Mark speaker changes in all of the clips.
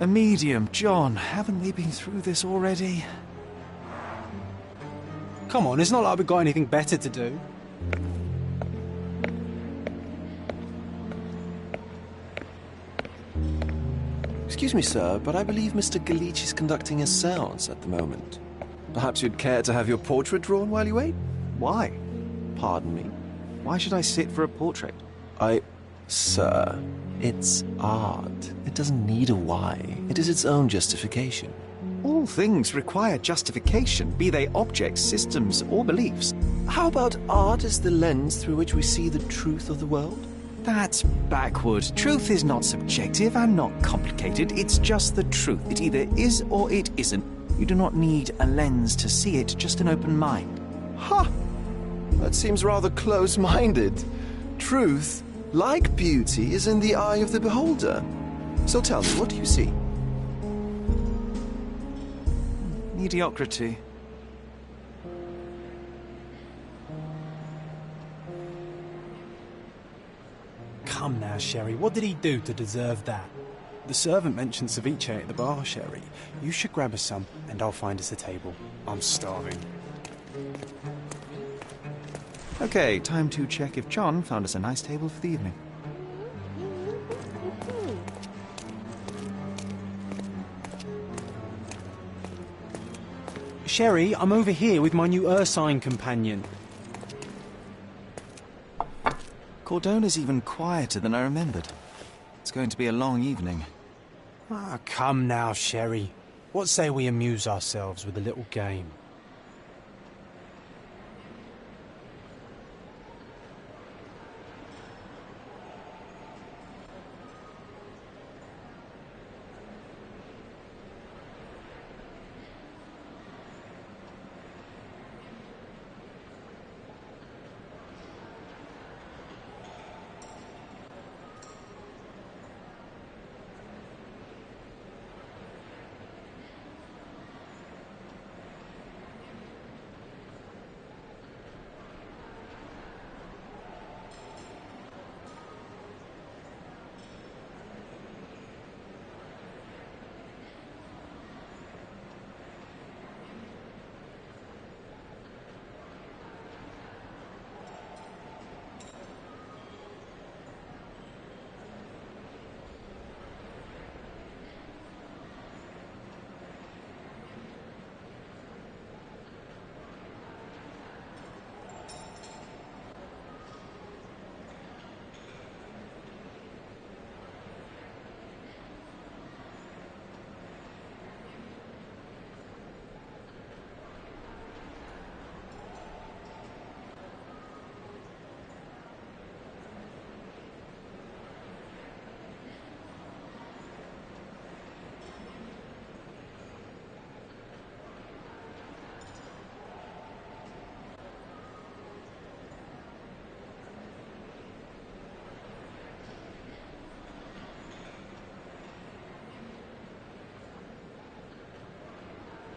Speaker 1: A medium, John. Haven't we been through this already?
Speaker 2: Come on, it's not like we've got anything better to do.
Speaker 3: Excuse me, sir, but I believe Mr. Galich is conducting a séance at the moment. Perhaps you'd care to have your portrait drawn while you wait?
Speaker 1: Why?
Speaker 3: Pardon me?
Speaker 1: Why should I sit for a portrait?
Speaker 3: Sir, it's art. It doesn't need a why. It is its own justification.
Speaker 1: All things require justification, be they objects, systems, or beliefs.
Speaker 3: How about art as the lens through which we see the truth of the world?
Speaker 1: That's backward. Truth is not subjective and not complicated. It's just the truth. It either is or it isn't. You do not need a lens to see it, just an open mind.
Speaker 3: Ha! That seems rather close-minded. Truth, like beauty, is in the eye of the beholder. So tell me, what do you see?
Speaker 1: Mediocrity.
Speaker 2: Come now, Sherry, what did he do to deserve that? The servant mentioned ceviche at the bar, Sherry. You should grab us some, and I'll find us a table. I'm starving.
Speaker 1: Okay, time to check if John found us a nice table for the evening.
Speaker 2: Sherry, I'm over here with my new Ursine companion.
Speaker 1: Cordona's even quieter than I remembered. It's going to be a long evening.
Speaker 2: Ah, come now, Sherry. What say we amuse ourselves with a little game?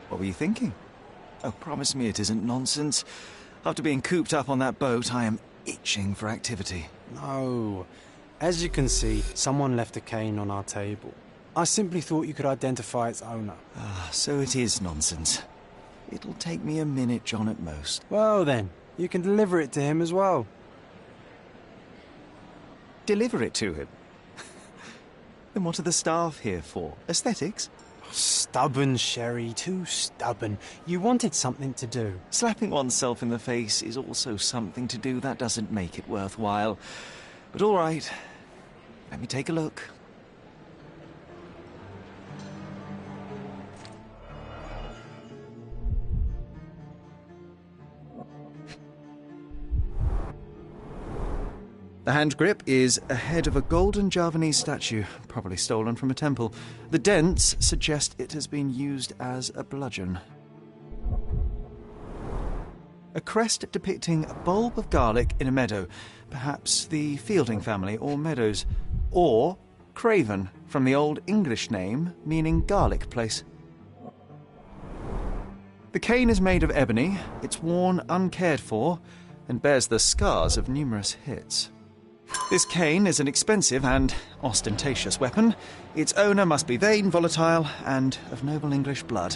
Speaker 1: What were you thinking? Oh, promise me it isn't nonsense. After being cooped up on that boat, I am itching for activity.
Speaker 2: No. As you can see, someone left a cane on our table. I simply thought you could identify its owner.
Speaker 1: Ah, so it is nonsense. It'll take me a minute, John, at most.
Speaker 2: Well then, you can deliver it to him as well.
Speaker 1: Deliver it to him? Then what are the staff here for? Aesthetics?
Speaker 2: Stubborn, Sherry, too stubborn. You wanted something to do.
Speaker 1: Slapping oneself in the face is also something to do. That doesn't make it worthwhile. But all right, let me take a look. The hand grip is a head of a golden Javanese statue, probably stolen from a temple. The dents suggest it has been used as a bludgeon. A crest depicting a bulb of garlic in a meadow, perhaps the Fielding family or Meadows, or Craven, from the Old English name meaning garlic place. The cane is made of ebony, it's worn uncared for, and bears the scars of numerous hits. This cane is an expensive and ostentatious weapon. Its owner must be vain, volatile, and of noble English blood.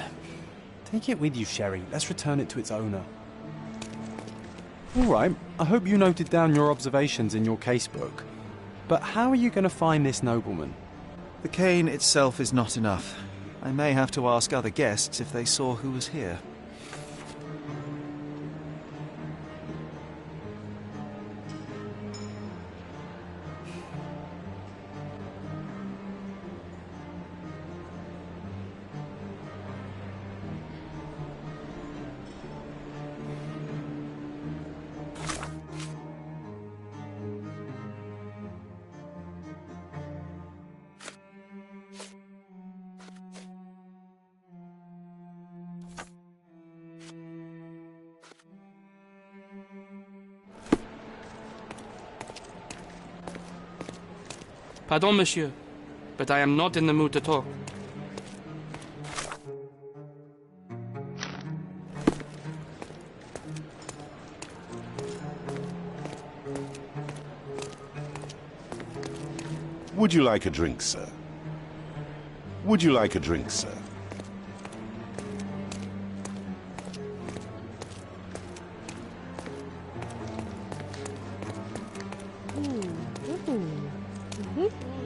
Speaker 2: Take it with you, Sherry. Let's return it to its owner. All right, I hope you noted down your observations in your casebook. But how are you going to find this nobleman?
Speaker 1: The cane itself is not enough. I may have to ask other guests if they saw who was here.
Speaker 4: Pardon, monsieur, but I am not in the mood to talk.
Speaker 5: Would you like a drink, sir? Would you like a drink, sir?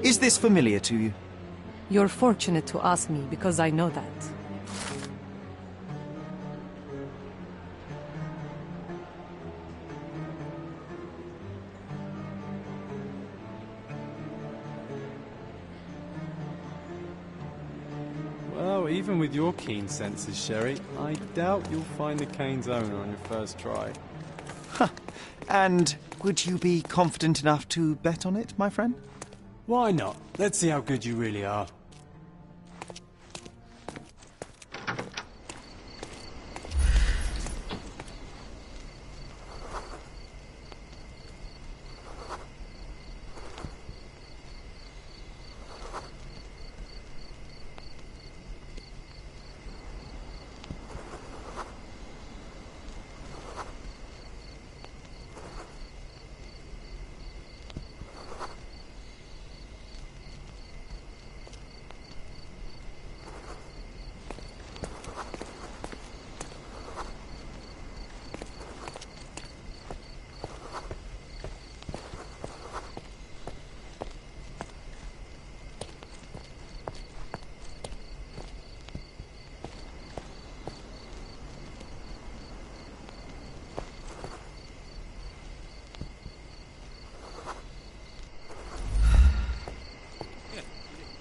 Speaker 1: Is this familiar to you?
Speaker 6: You're fortunate to ask me, because I know that.
Speaker 2: Well, even with your keen senses, Sherry, I doubt you'll find the cane's owner on your first try.
Speaker 1: And would you be confident enough to bet on it, my friend?
Speaker 2: Why not? Let's see how good you really are.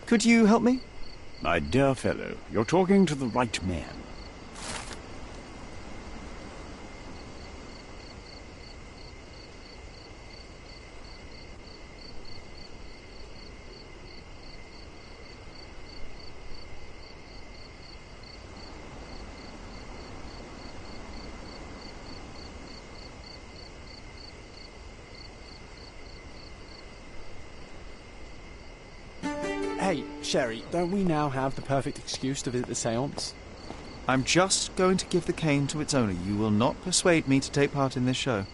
Speaker 1: Could you help me?
Speaker 7: My dear fellow, you're talking to the right man.
Speaker 2: Hey, Sherry, don't we now have the perfect excuse to visit the séance?
Speaker 1: I'm just going to give the cane to its owner. You will not persuade me to take part in this show.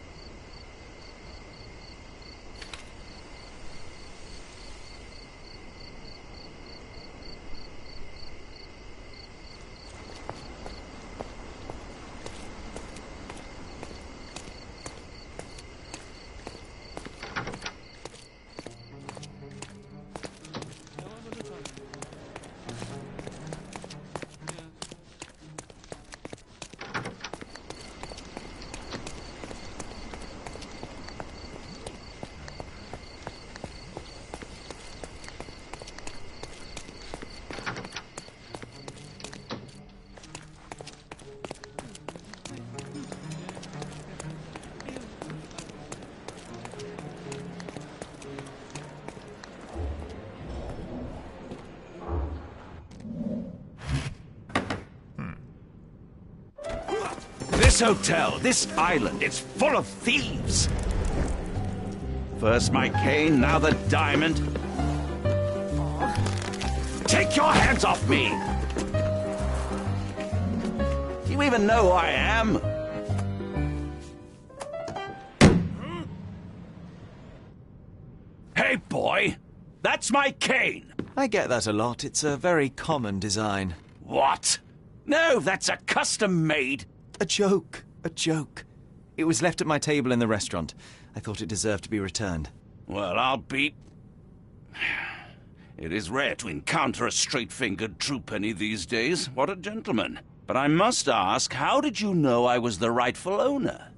Speaker 7: This hotel, this island, it's full of thieves. First my cane, now the diamond. Take your hands off me! Do you even know who I am? right, boy. That's my cane.
Speaker 1: I get that a lot. It's a very common design.
Speaker 7: What? No, that's a custom-made...
Speaker 1: A joke. A joke. It was left at my table in the restaurant. I thought it deserved to be returned.
Speaker 7: Well, I'll be... It is rare to encounter a straight-fingered true penny these days. What a gentleman. But I must ask, how did you know I was the rightful owner?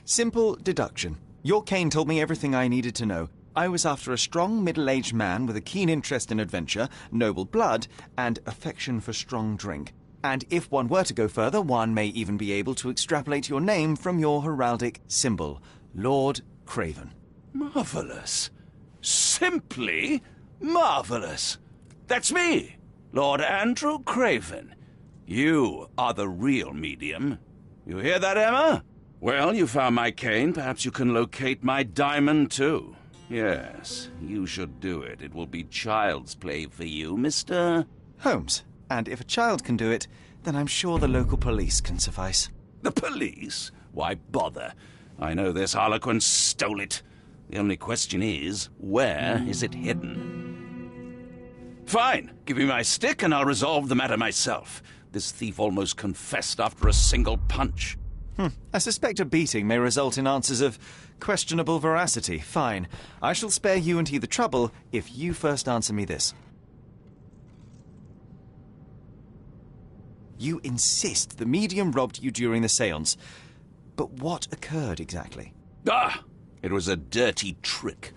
Speaker 1: Simple deduction. Your cane told me everything I needed to know. I was after a strong, middle-aged man with a keen interest in adventure, noble blood, and affection for strong drink. And if one were to go further, one may even be able to extrapolate your name from your heraldic symbol, Lord Craven.
Speaker 7: Marvelous. Simply marvelous. That's me, Lord Andrew Craven. You are the real medium. You hear that, Emma? Well, you found my cane. Perhaps you can locate my diamond, too. Yes, you should do it. It will be child's play for you, Mr.
Speaker 1: Holmes. And if a child can do it, then I'm sure the local police can suffice.
Speaker 7: The police? Why bother? I know this harlequin stole it. The only question is, where is it hidden? Fine. Give me my stick and I'll resolve the matter myself. This thief almost confessed after a single punch.
Speaker 1: I suspect a beating may result in answers of questionable veracity. Fine. I shall spare you and he the trouble if you first answer me this. You insist the medium robbed you during the séance. But what occurred exactly?
Speaker 7: It was a dirty trick.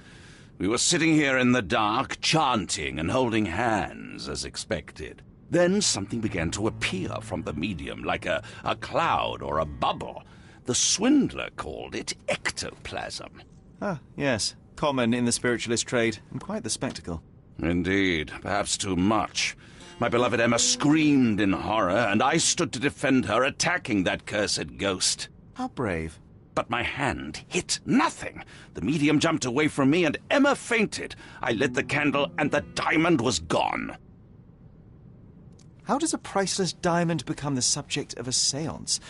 Speaker 7: We were sitting here in the dark, chanting and holding hands, as expected. Then something began to appear from the medium, like a cloud or a bubble. The swindler called it ectoplasm.
Speaker 1: Ah, yes. Common in the spiritualist trade, and quite the spectacle.
Speaker 7: Indeed, perhaps too much. My beloved Emma screamed in horror, and I stood to defend her, attacking that cursed ghost.
Speaker 1: How brave.
Speaker 7: But my hand hit nothing. The medium jumped away from me, and Emma fainted. I lit the candle, and the diamond was gone.
Speaker 1: How does a priceless diamond become the subject of a séance?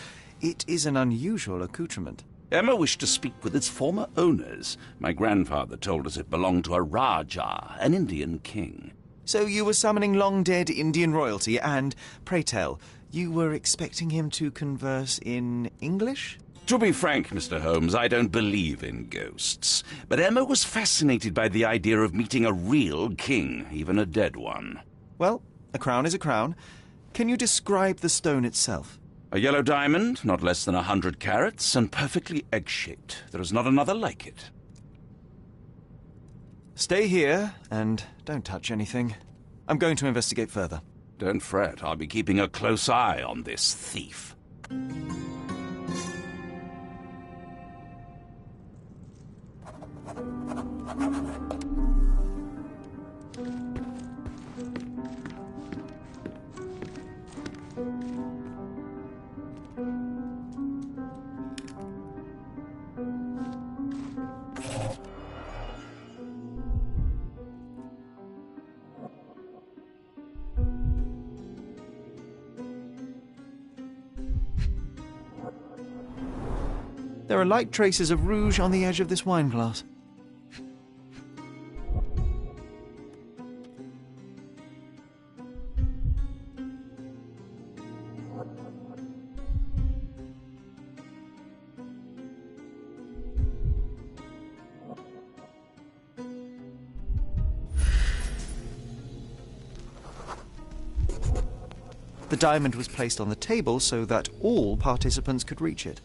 Speaker 1: It is an unusual accoutrement.
Speaker 7: Emma wished to speak with its former owners. My grandfather told us it belonged to a Rajah, an Indian king.
Speaker 1: So you were summoning long-dead Indian royalty and, pray tell, you were expecting him to converse in English?
Speaker 7: To be frank, Mr. Holmes, I don't believe in ghosts. But Emma was fascinated by the idea of meeting a real king, even a dead one.
Speaker 1: Well, a crown is a crown. Can you describe the stone itself?
Speaker 7: A yellow diamond, not less than 100 carats, and perfectly egg-shaped. There is not another like it.
Speaker 1: Stay here, and don't touch anything. I'm going to investigate further.
Speaker 7: Don't fret, I'll be keeping a close eye on this thief.
Speaker 1: There are light traces of rouge on the edge of this wine glass. The diamond was placed on the table so that all participants could reach it.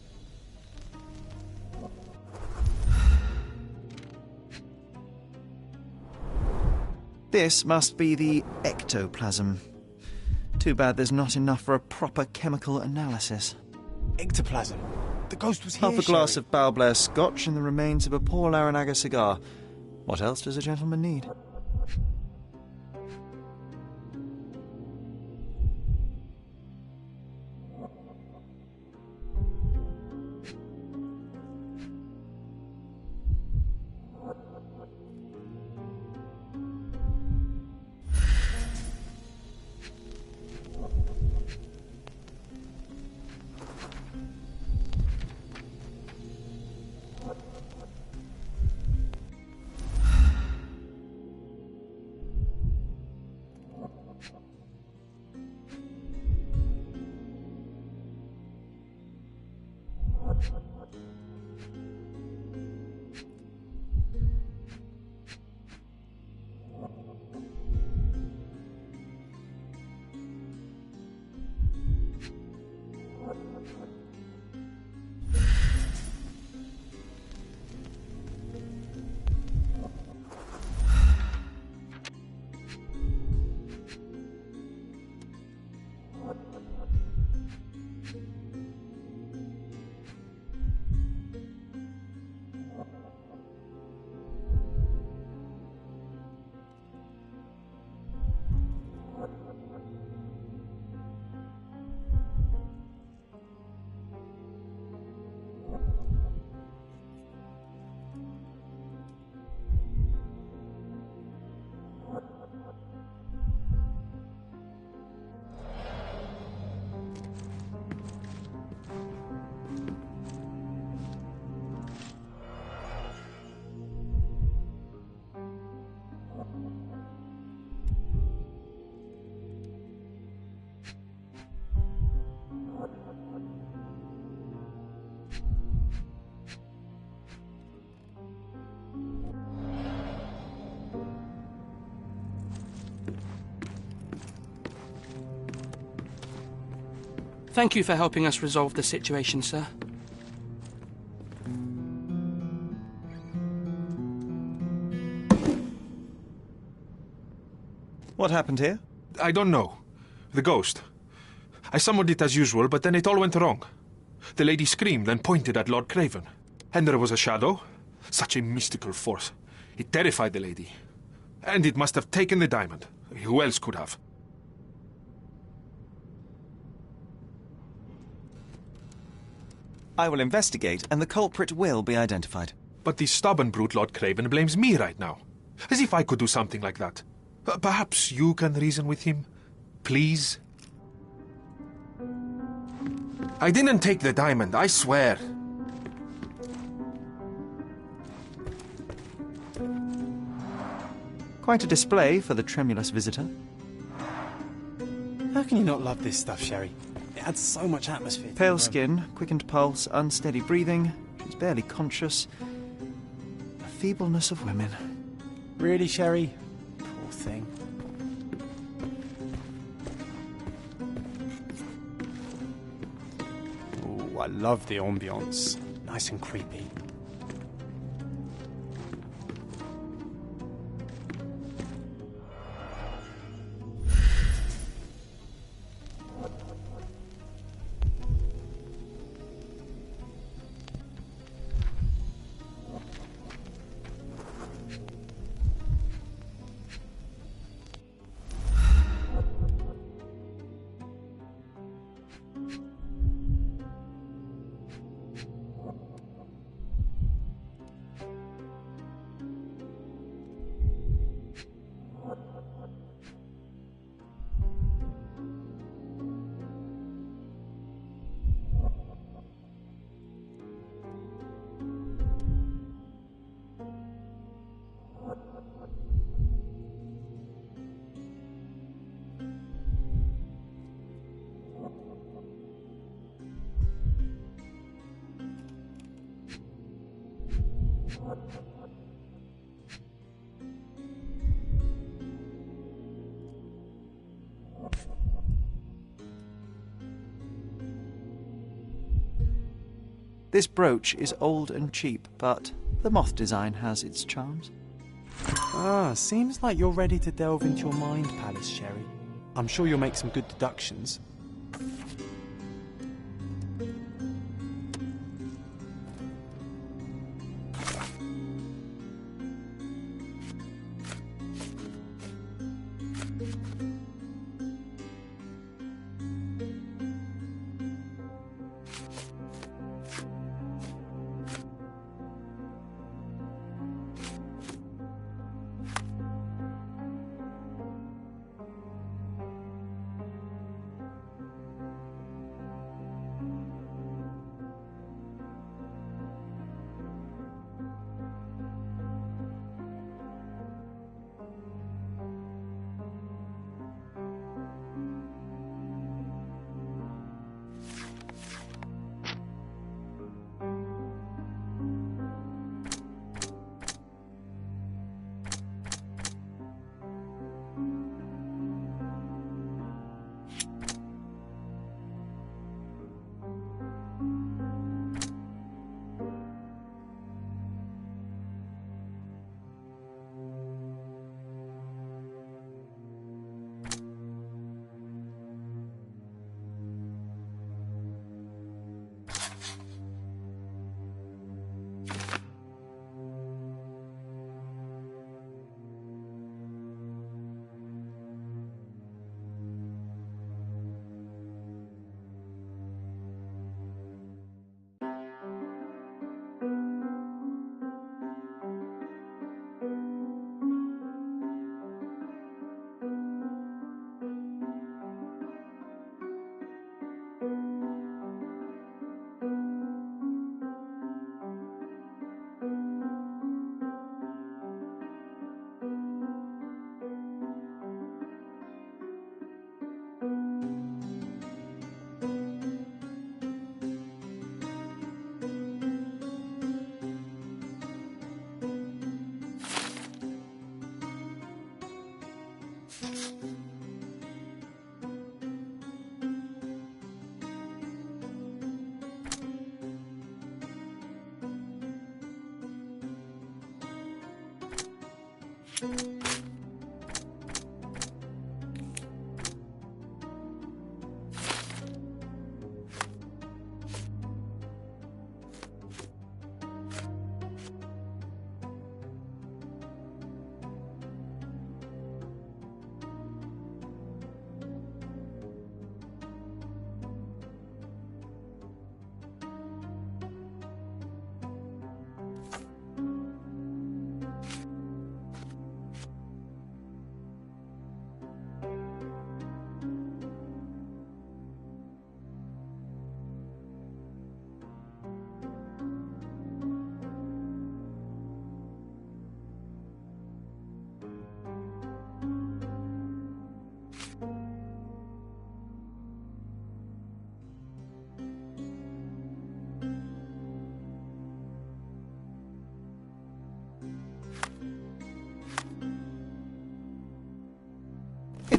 Speaker 1: This must be the ectoplasm. Too bad there's not enough for a proper chemical analysis.
Speaker 2: Ectoplasm. The ghost was here,
Speaker 1: Half a glass
Speaker 2: Sherry.
Speaker 1: of Balblair scotch and the remains of a poor Laranaga cigar. What else does a gentleman need?
Speaker 4: Thank you for helping us resolve the situation, sir.
Speaker 1: What happened here?
Speaker 8: I don't know. The ghost. I summoned it as usual, but then it all went wrong. The lady screamed and pointed at Lord Craven. And there was a shadow. Such a mystical force. It terrified the lady. And it must have taken the diamond. Who else could have?
Speaker 1: I will investigate, and the culprit will be identified.
Speaker 8: But the stubborn brute Lord Craven blames me right now. As if I could do something like that. Perhaps you can reason with him? Please? I didn't take the diamond, I swear.
Speaker 1: Quite a display for the tremulous visitor.
Speaker 2: How can you not love this stuff, Sherry? It adds so much atmosphere to the
Speaker 1: Pale
Speaker 2: room.
Speaker 1: skin, quickened pulse, unsteady breathing. She's barely conscious. The feebleness of women.
Speaker 2: Really, Sherry? Poor thing. Ooh, I love the ambience. Nice and creepy.
Speaker 1: This brooch is old and cheap, but the moth design has its charms.
Speaker 2: Ah, seems like you're ready to delve into your mind palace, Sherry. I'm sure you'll make some good deductions.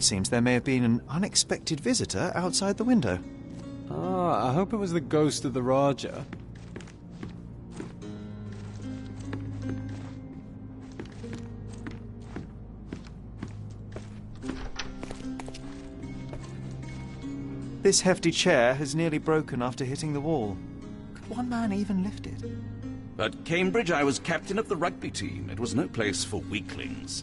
Speaker 1: It seems there may have been an unexpected visitor outside the window.
Speaker 2: Ah, I hope it was the ghost of the Raja.
Speaker 1: This hefty chair has nearly broken after hitting the wall. Could one man even lift it?
Speaker 7: At Cambridge, I was captain of the rugby team. It was no place for weaklings.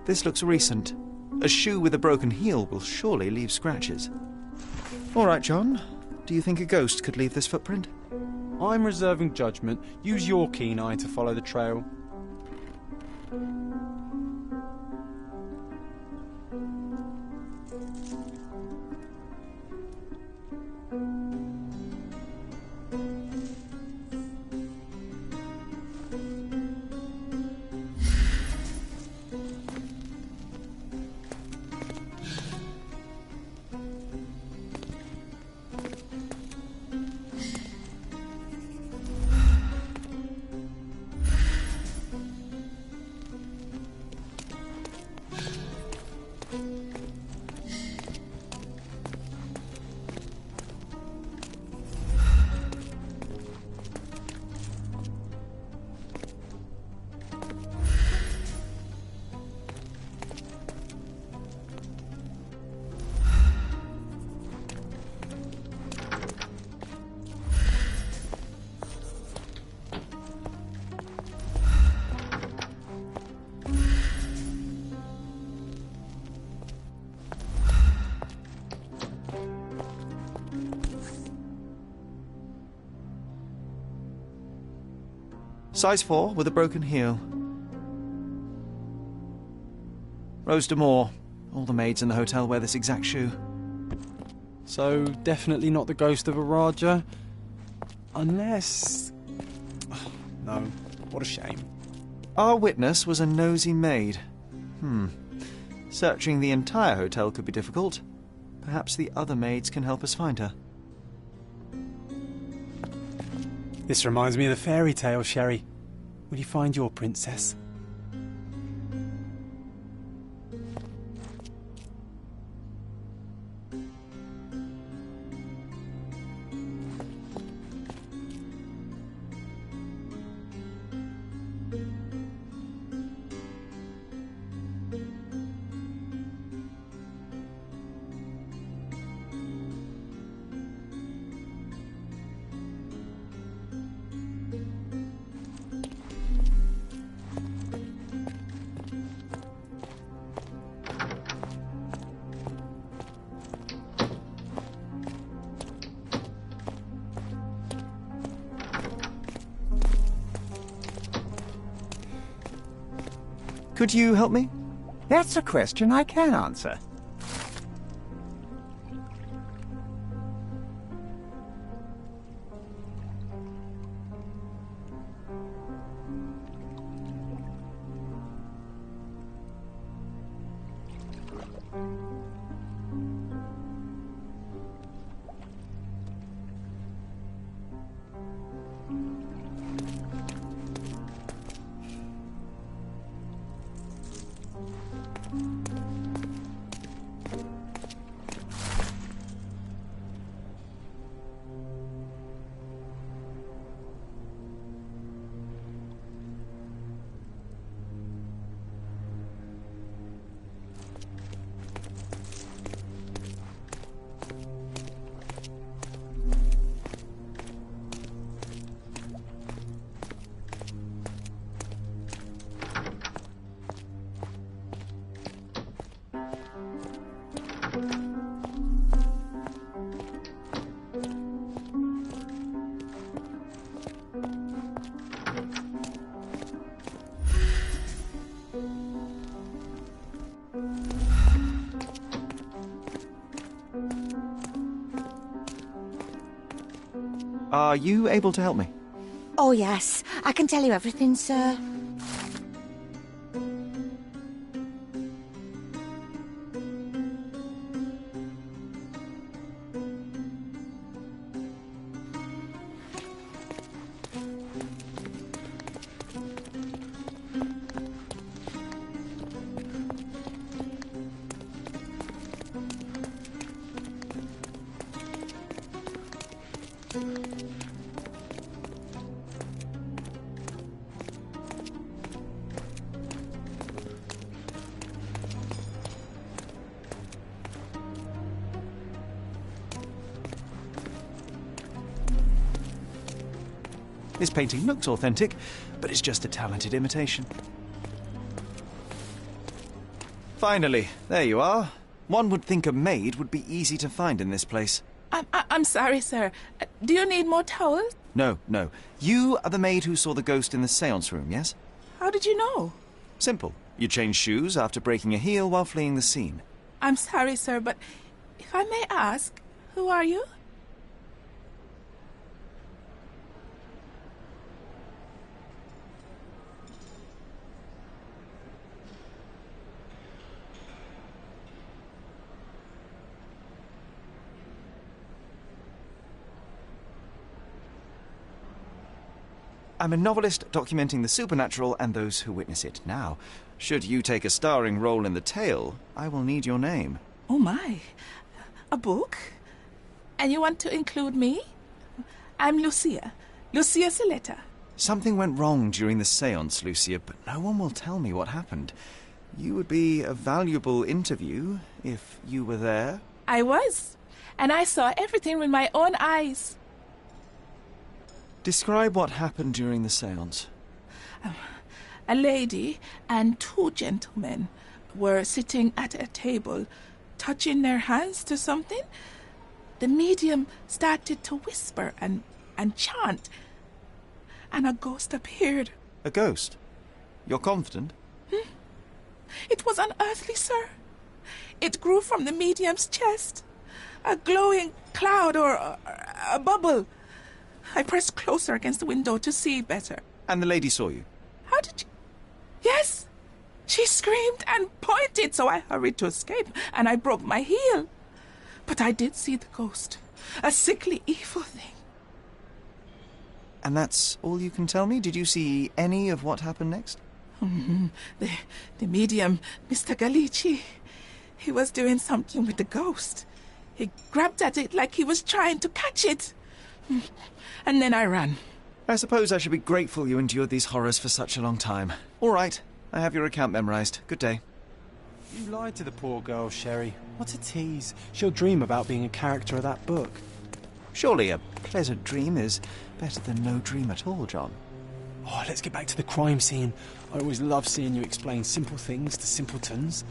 Speaker 1: This looks recent. A shoe with a broken heel will surely leave scratches. All right, John. Do you think a ghost could leave this footprint?
Speaker 2: I'm reserving judgment. Use your keen eye to follow the trail.
Speaker 1: Size 4 with a broken heel. Rose D'Amour. All the maids in the hotel wear this exact shoe.
Speaker 2: So, definitely not the ghost of a Raja? Unless... Oh, no, what a shame.
Speaker 1: Our witness was a nosy maid. Searching the entire hotel could be difficult. Perhaps the other maids can help us find her.
Speaker 2: This reminds me of the fairy tale, Sherry. Will you find your princess?
Speaker 1: Could you help me?
Speaker 9: That's a question I can answer.
Speaker 1: Are you able to help me?
Speaker 10: Oh, yes. I can tell you everything, sir.
Speaker 1: This painting looks authentic, but it's just a talented imitation. Finally, there you are. One would think a maid would be easy to find in this place.
Speaker 11: I'm sorry, sir. Do you need more towels?
Speaker 1: No. You are the maid who saw the ghost in the séance room, yes?
Speaker 11: How did you know?
Speaker 1: Simple. You changed shoes after breaking a heel while fleeing the scene.
Speaker 11: I'm sorry, sir, but if I may ask, who are you?
Speaker 1: I'm a novelist documenting the supernatural and those who witness it. Now, should you take a starring role in the tale, I will need your name.
Speaker 11: Oh, my. A book? And you want to include me? I'm Lucia. Lucia Saletta.
Speaker 1: Something went wrong during the séance, Lucia, but no one will tell me what happened. You would be a valuable interview if you were there.
Speaker 11: I was. And I saw everything with my own eyes.
Speaker 1: Describe what happened during the séance.
Speaker 11: A lady and two gentlemen were sitting at a table, touching their hands to something. The medium started to whisper and chant, and a ghost appeared.
Speaker 1: A ghost? You're confident?
Speaker 11: It was unearthly, sir. It grew from the medium's chest. A glowing cloud or a bubble. I pressed closer against the window to see better.
Speaker 1: And the lady saw you?
Speaker 11: How did you... Yes! She screamed and pointed, so I hurried to escape, and I broke my heel. But I did see the ghost. A sickly, evil thing.
Speaker 1: And that's all you can tell me? Did you see any of what happened next?
Speaker 11: The medium, Mr. Galici, he was doing something with the ghost. He grabbed at it like he was trying to catch it. And then I ran.
Speaker 1: I suppose I should be grateful you endured these horrors for such a long time. All right, I have your account memorized. Good day.
Speaker 2: You lied to the poor girl, Sherry. What a tease. She'll dream about being a character of that book.
Speaker 1: Surely a pleasant dream is better than no dream at all, John.
Speaker 2: Oh, let's get back to the crime scene. I always love seeing you explain simple things to simpletons.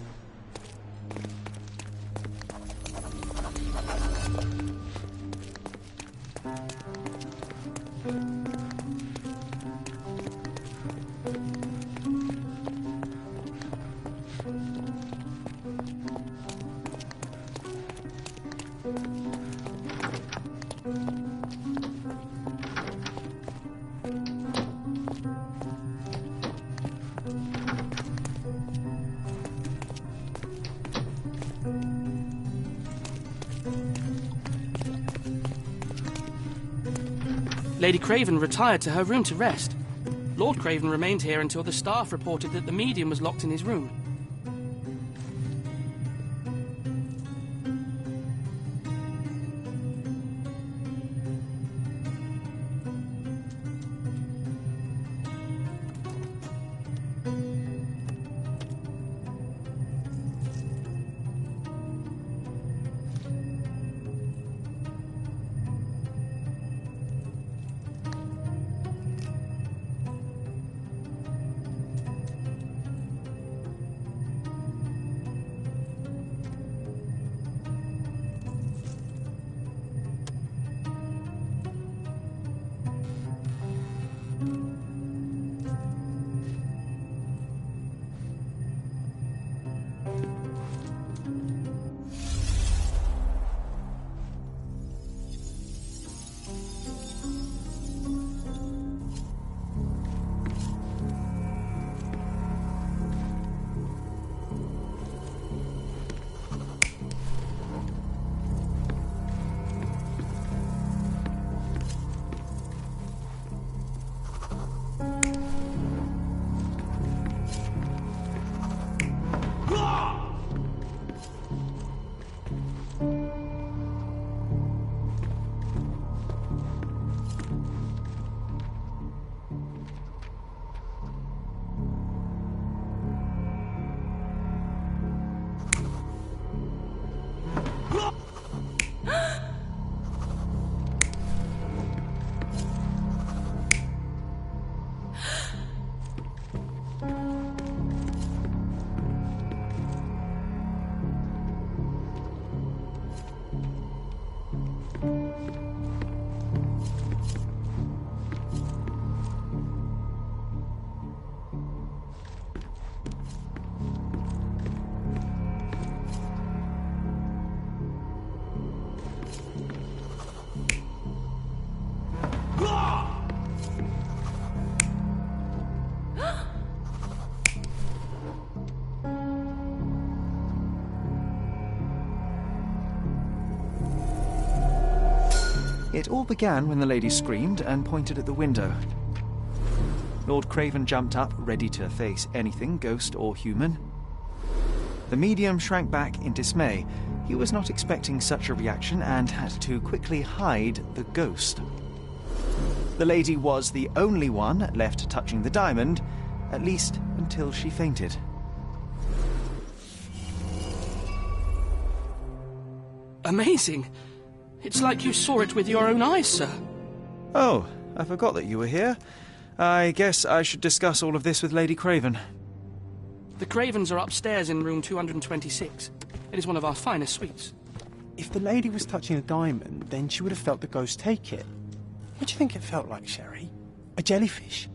Speaker 4: Lady Craven retired to her room to rest. Lord Craven remained here until the staff reported that the medium was locked in his room.
Speaker 1: It all began when the lady screamed and pointed at the window. Lord Craven jumped up, ready to face anything, ghost or human. The medium shrank back in dismay. He was not expecting such a reaction and had to quickly hide the ghost. The lady was the only one left touching the diamond, at least until she fainted.
Speaker 4: Amazing! It's like you saw it with your own eyes, sir.
Speaker 1: Oh, I forgot that you were here. I guess I should discuss all of this with Lady Craven.
Speaker 4: The Cravens are upstairs in room 226. It is one of our finest suites.
Speaker 2: If the lady was touching a diamond, then she would have felt the ghost take it. What do you think it felt like, Sherry? A jellyfish?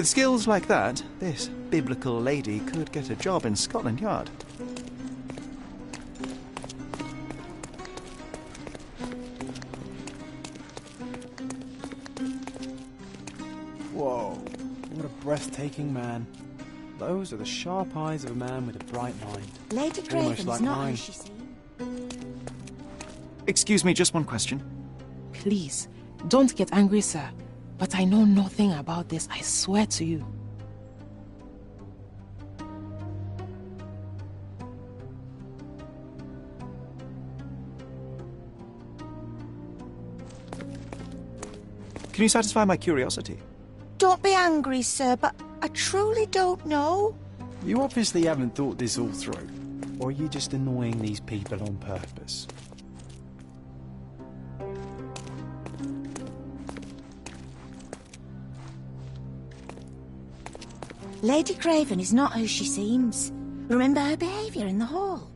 Speaker 1: With skills like that, this biblical lady could get a job in Scotland Yard.
Speaker 2: Whoa, what a breathtaking man. Those are the sharp eyes of a man with a bright mind.
Speaker 10: Lady Craven is
Speaker 2: like
Speaker 10: not
Speaker 2: mine.
Speaker 10: who she seems.
Speaker 1: Excuse me, just one question.
Speaker 12: Please, don't get angry, sir. But I know nothing about this, I swear to you.
Speaker 1: Can you satisfy my curiosity?
Speaker 10: Don't be angry, sir, but I truly don't know.
Speaker 2: You obviously haven't thought this all through. Or are you just annoying these people on purpose?
Speaker 10: Lady Craven is not who she seems. Remember her behaviour in the hall?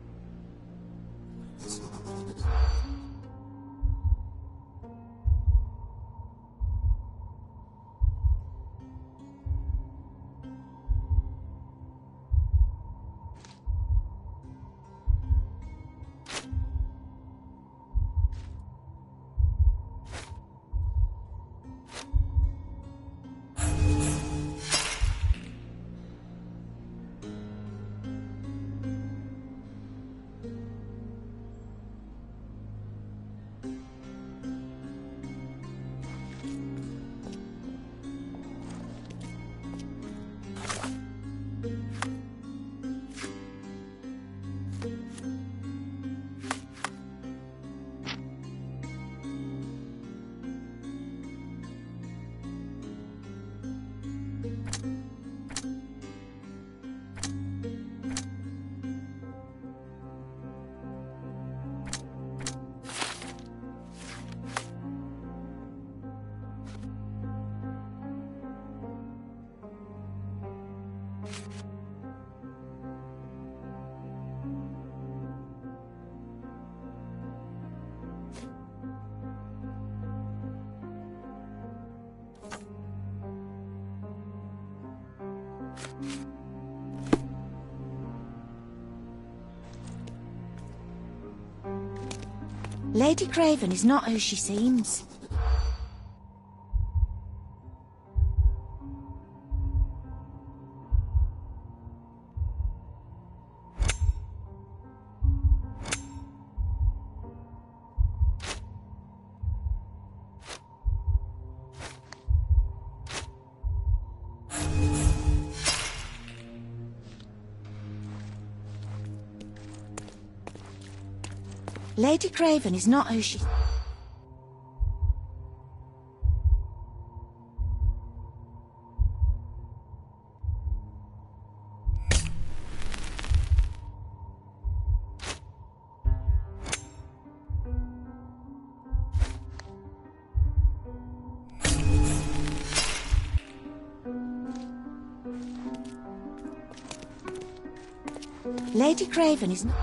Speaker 10: Lady Craven is not who she seems. Lady Craven is not who she... Lady Craven is not...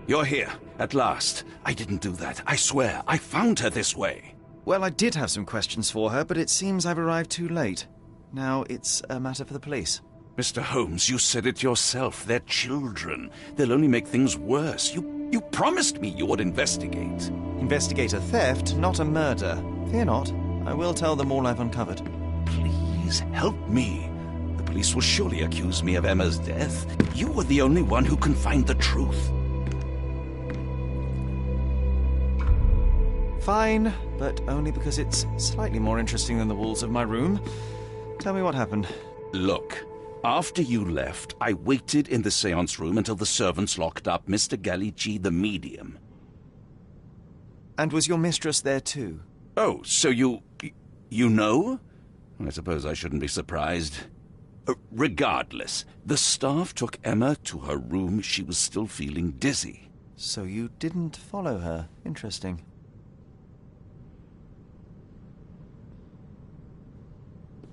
Speaker 7: You're here, at last. I didn't do that. I swear, I found her this way.
Speaker 1: Well, I did have some questions for her, but it seems I've arrived too late. Now it's a matter for the police.
Speaker 7: Mr. Holmes, you said it yourself. They're children. They'll only make things worse. You promised me you would investigate.
Speaker 1: Investigate a theft, not a murder. Fear not. I will tell them all I've uncovered.
Speaker 7: Please help me. The police will surely accuse me of Emma's death. You were the only one who can find the truth.
Speaker 1: Fine, but only because it's slightly more interesting than the walls of my room. Tell me what happened.
Speaker 7: Look, after you left, I waited in the seance room until the servants locked up Mr. Gallici, the medium.
Speaker 1: And was your mistress there too?
Speaker 7: Oh, so you know? I suppose I shouldn't be surprised. Regardless, the staff took Emma to her room. She was still feeling dizzy.
Speaker 1: So you didn't follow her. Interesting.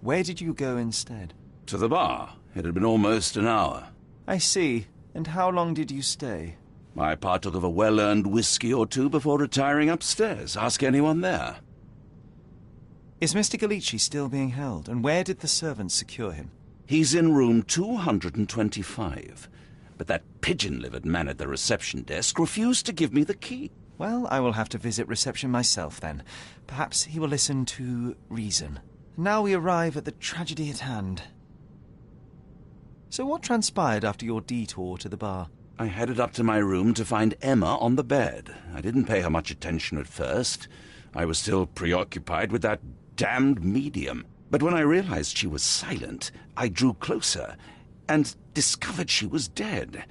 Speaker 1: Where did you go instead?
Speaker 7: To the bar. It had been almost an hour.
Speaker 1: I see. And how long did you stay?
Speaker 7: I partook of a well-earned whiskey or two before retiring upstairs. Ask anyone there.
Speaker 1: Is Mr. Gallici still being held? And where did the servants secure him?
Speaker 7: He's in room 225. But that pigeon-livered man at the reception desk refused to give me the key.
Speaker 1: Well, I will have to visit reception myself then. Perhaps he will listen to reason. Now we arrive at the tragedy at hand. So what transpired after your detour to the bar?
Speaker 7: I headed up to my room to find Emma on the bed. I didn't pay her much attention at first. I was still preoccupied with that damned medium. But when I realized she was silent, I drew closer and discovered she was dead.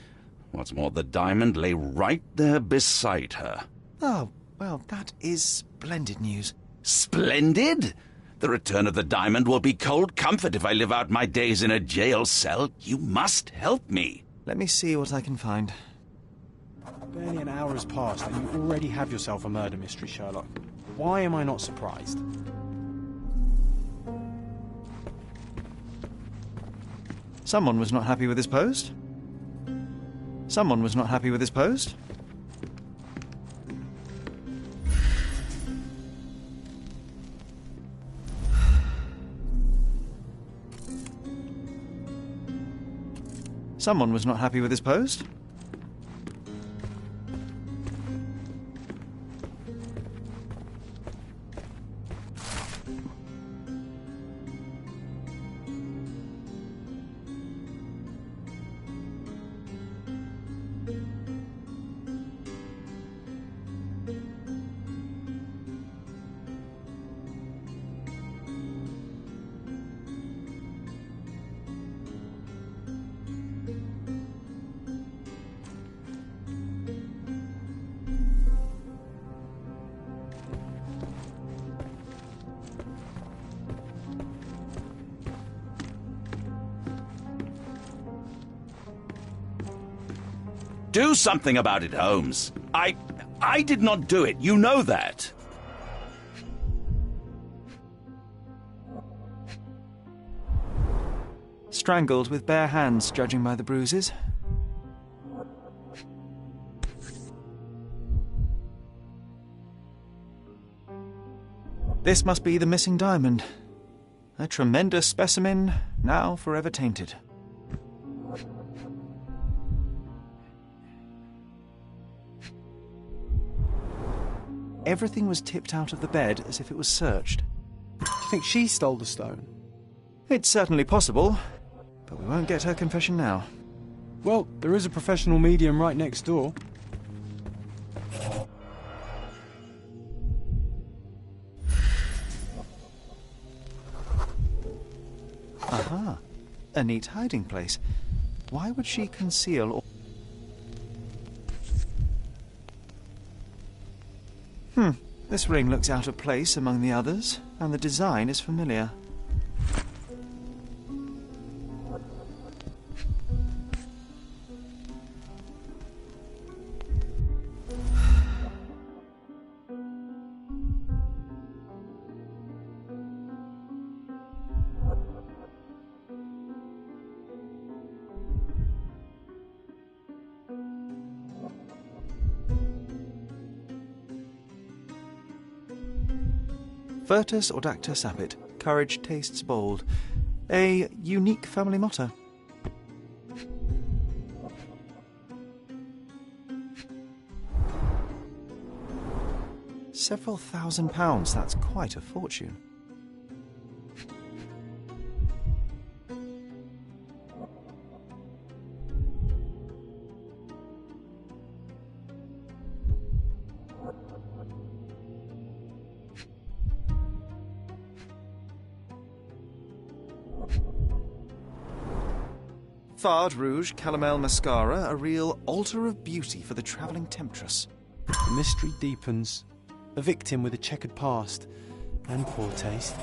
Speaker 7: What's more, the diamond lay right there beside her.
Speaker 1: Oh, well, that is splendid news.
Speaker 7: Splendid? The return of the diamond will be cold comfort if I live out my days in a jail cell. You must help me.
Speaker 1: Let me see what I can find.
Speaker 2: Barely an hour has passed and you already have yourself a murder mystery, Sherlock. Why am I not surprised?
Speaker 1: Someone was not happy with his post. Someone was not happy with his post. Someone was not happy with his post.
Speaker 7: Do something about it, Holmes. I did not do it. You know that.
Speaker 1: Strangled with bare hands, judging by the bruises. This must be the missing diamond. A tremendous specimen, now forever tainted. Everything was tipped out of the bed as if it was searched.
Speaker 2: Do you think she stole the stone?
Speaker 1: It's certainly possible, but we won't get her confession now.
Speaker 2: Well, there is a professional medium right next door.
Speaker 1: Aha, a neat hiding place. Why would she conceal all... This ring looks out of place among the others, and the design is familiar. Virtus audacta sapit, courage tastes bold. A unique family motto. Several £1,000s, that's quite a fortune. Fard Rouge Calomel Mascara, a real altar of beauty for the travelling temptress.
Speaker 2: The mystery deepens. A victim with a checkered past and poor taste.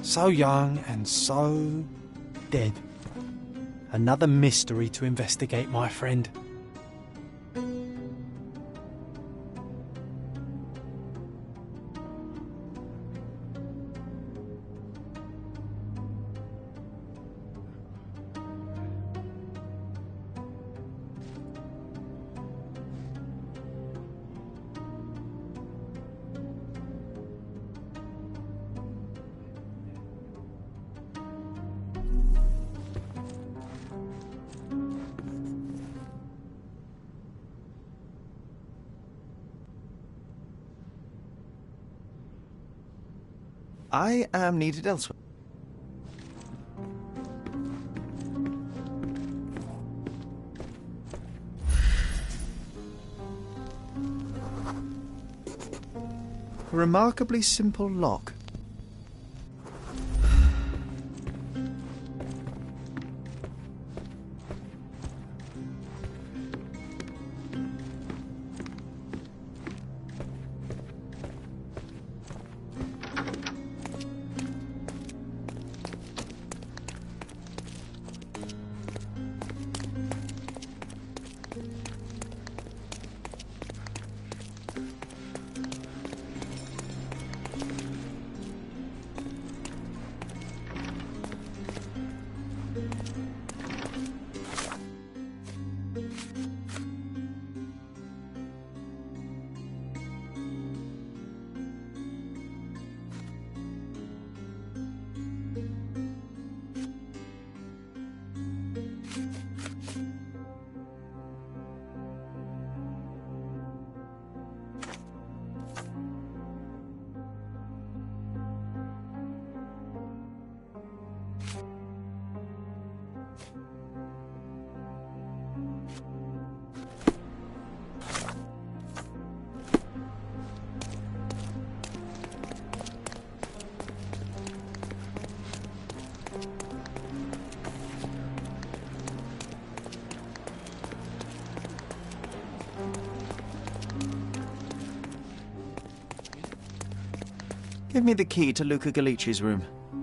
Speaker 2: So young and so dead. Another mystery to investigate, my friend.
Speaker 1: I am needed elsewhere. A remarkably simple lock. Give me the key to Luca Galici's room.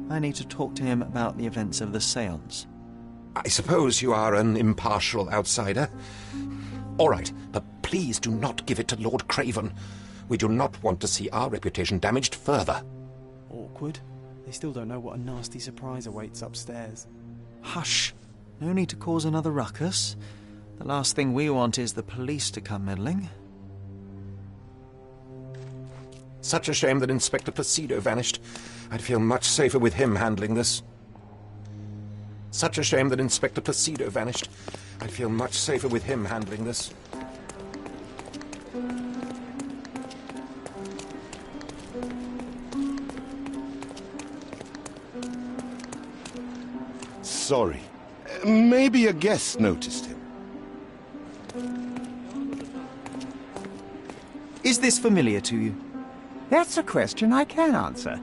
Speaker 1: I need to talk to him about the events of the séance.
Speaker 13: I suppose you are an impartial outsider. All right, but please do not give it to Lord Craven. We do not want to see our reputation damaged further.
Speaker 2: Awkward. They still don't know what a nasty surprise awaits upstairs.
Speaker 1: Hush. No need to cause another ruckus. The last thing we want is the police to come meddling.
Speaker 13: Such a shame that Inspector Placido vanished. I'd feel much safer with him handling this. Such a shame that Inspector Placido vanished. I'd feel much safer with him handling this.
Speaker 5: Sorry. Maybe a guest noticed him.
Speaker 1: Is this familiar to you?
Speaker 9: That's a question I can answer.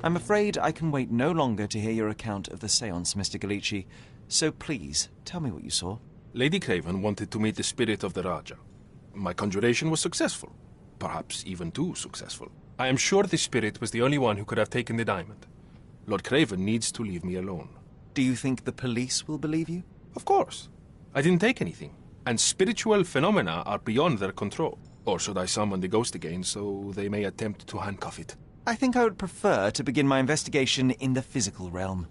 Speaker 1: I'm afraid I can wait no longer to hear your account of the séance, Mr. Galici. So please, tell me what you saw.
Speaker 8: Lady Craven wanted to meet the spirit of the Raja. My conjuration was successful. Perhaps even too successful. I am sure the spirit was the only one who could have taken the diamond. Lord Craven needs to leave me alone.
Speaker 1: Do you think the police will believe you?
Speaker 8: Of course. I didn't take anything. And spiritual phenomena are beyond their control. Or should I summon the ghost again so they may attempt to handcuff it?
Speaker 1: I think I would prefer to begin my investigation in the physical realm.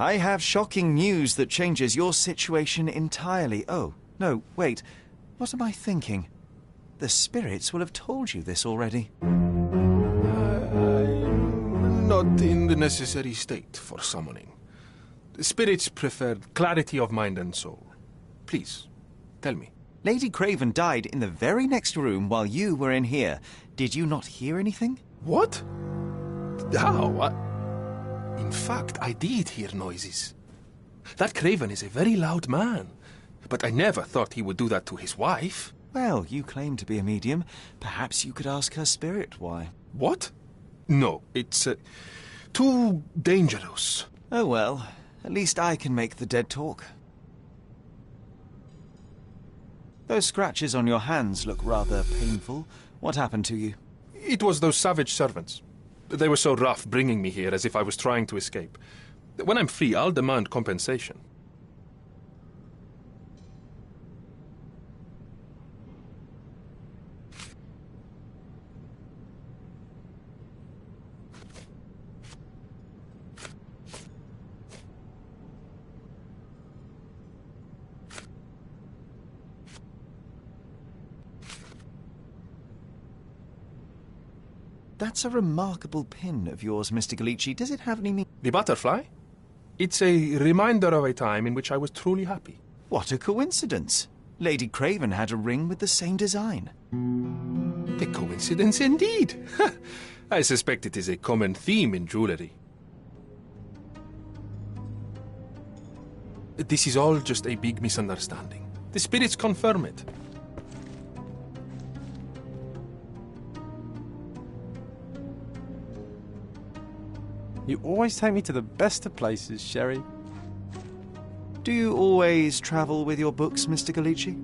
Speaker 1: I have shocking news that changes your situation entirely. Oh, no, wait. What am I thinking? The spirits will have told you this already.
Speaker 8: I'm not in the necessary state for summoning. The spirits prefer clarity of mind and soul. Please, tell me.
Speaker 1: Lady Craven died in the very next room while you were in here. Did you not hear anything?
Speaker 8: What? How? In fact, I did hear noises. That Craven is a very loud man. But I never thought he would do that to his wife.
Speaker 1: Well, you claim to be a medium. Perhaps you could ask her spirit why.
Speaker 8: What? No, it's too dangerous.
Speaker 1: Oh well, at least I can make the dead talk. Those scratches on your hands look rather painful. What happened to you?
Speaker 8: It was those savage servants. They were so rough bringing me here as if I was trying to escape. When I'm free, I'll demand compensation.
Speaker 1: That's a remarkable pin of yours, Mr. Galici. Does it have any meaning?
Speaker 8: The butterfly? It's a reminder of a time in which I was truly happy.
Speaker 1: What a coincidence. Lady Craven had a ring with the same design.
Speaker 8: A coincidence indeed. I suspect it is a common theme in jewellery. This is all just a big misunderstanding. The spirits confirm it.
Speaker 2: You always take me to the best of places, Sherry.
Speaker 1: Do you always travel with your books, Mr. Galici?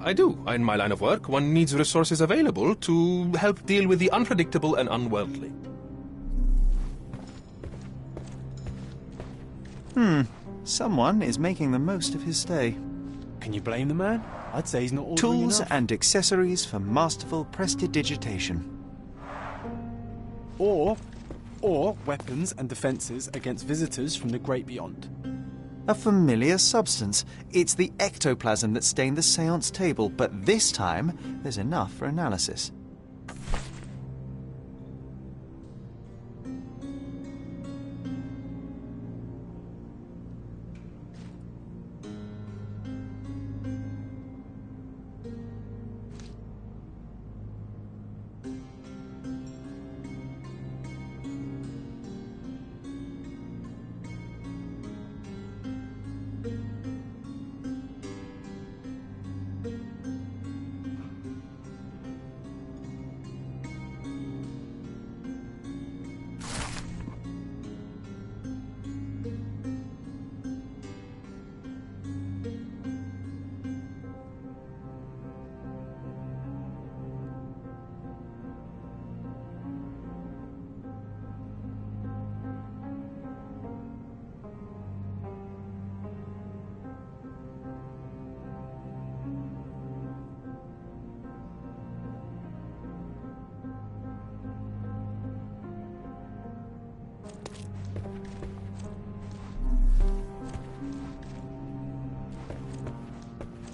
Speaker 8: I do. In my line of work, one needs resources available to help deal with the unpredictable and unworldly.
Speaker 1: Someone is making the most of his stay.
Speaker 2: Can you blame the man? I'd say he's not ordering
Speaker 1: Tools
Speaker 2: enough.
Speaker 1: and accessories for masterful prestidigitation.
Speaker 2: Or weapons and defences against visitors from the great beyond.
Speaker 1: A familiar substance. It's the ectoplasm that stained the seance table, but this time there's enough for analysis.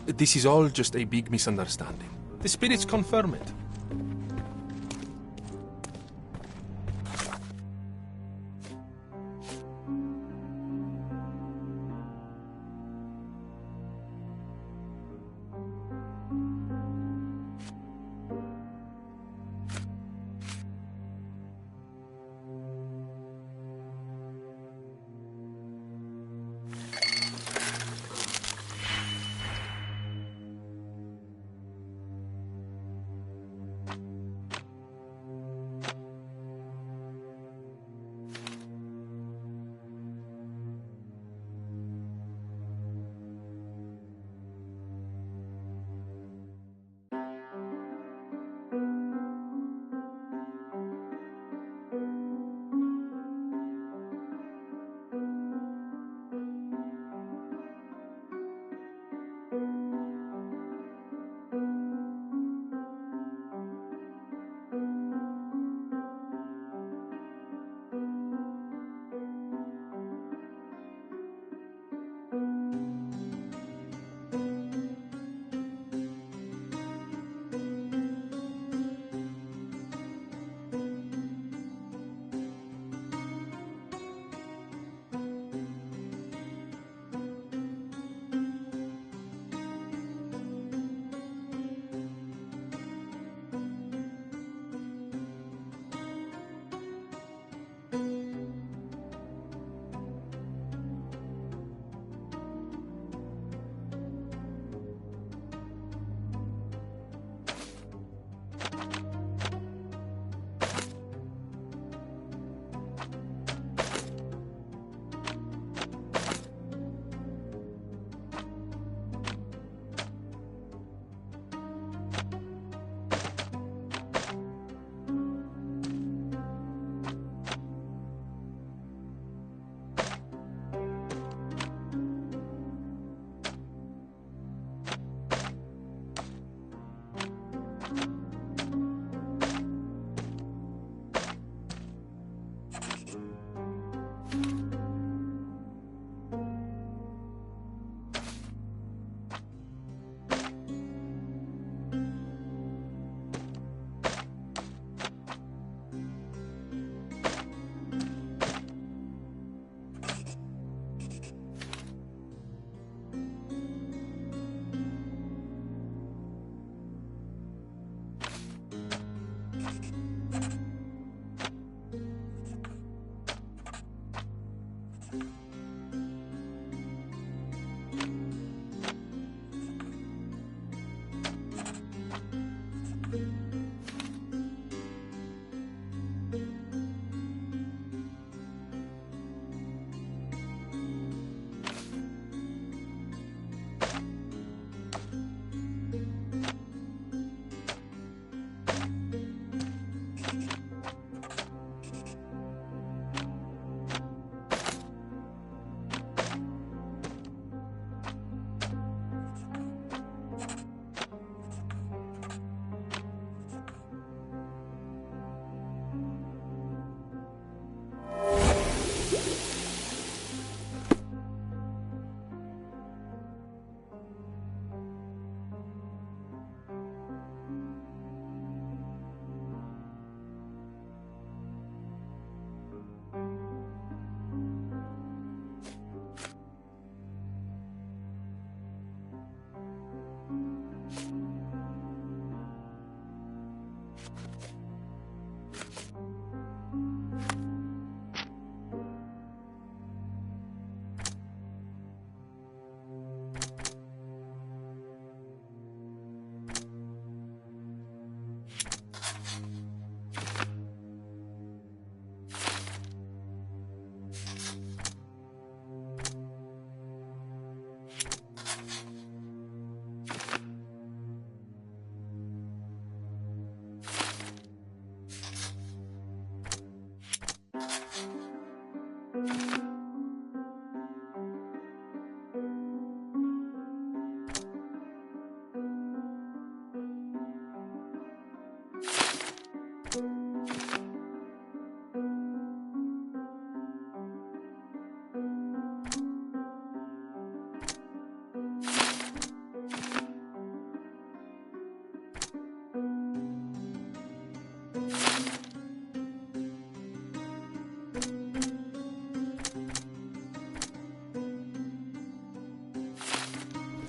Speaker 8: This is all just a big misunderstanding. The spirits confirm it.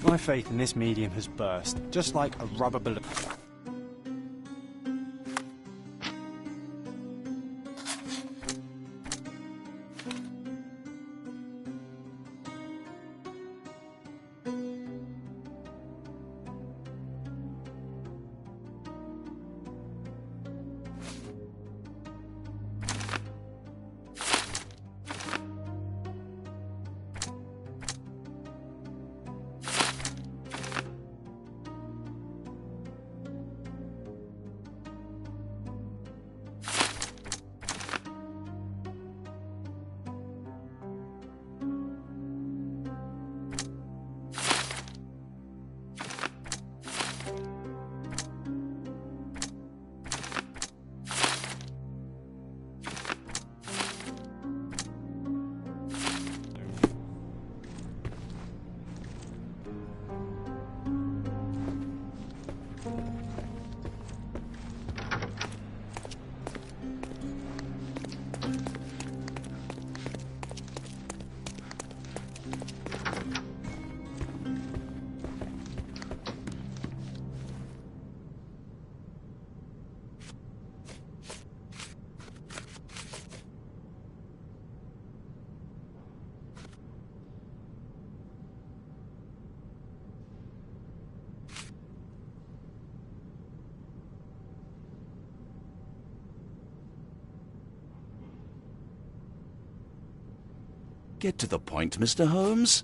Speaker 2: My faith in this medium has burst, just like a rubber balloon.
Speaker 7: Get to the point, Mr. Holmes.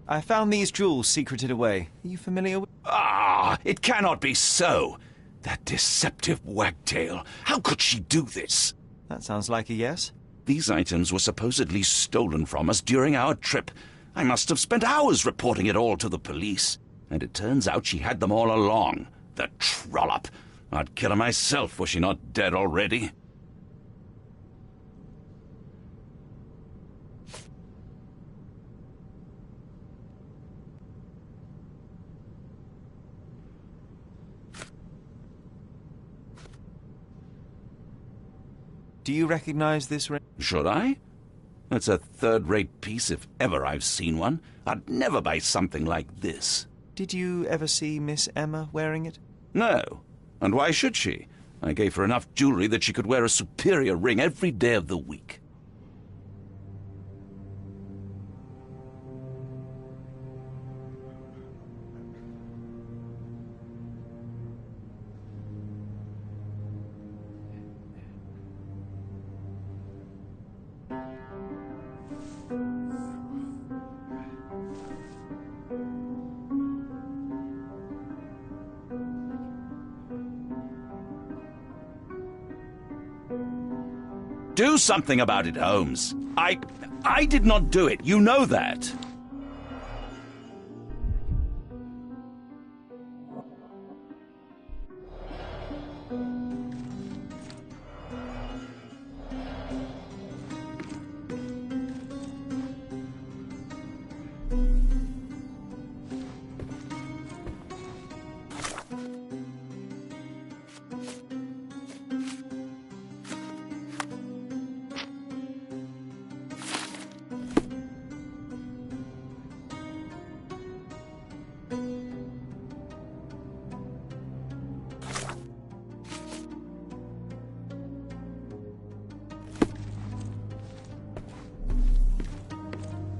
Speaker 1: I found these jewels secreted away. Are you familiar with...
Speaker 7: Ah, it cannot be so. That deceptive wagtail. How could she do this?
Speaker 1: That sounds like a yes.
Speaker 7: These items were supposedly stolen from us during our trip. I must have spent hours reporting it all to the police. And it turns out she had them all along. The trollop. I'd kill her myself, were she not dead already.
Speaker 1: Do you recognize this ring?
Speaker 7: Should I? It's a third-rate piece if ever I've seen one. I'd never buy something like this.
Speaker 1: Did you ever see Miss Emma wearing it?
Speaker 7: No. And why should she? I gave her enough jewelry that she could wear a superior ring every day of the week. Do something about it, Holmes. I did not do it. You know that.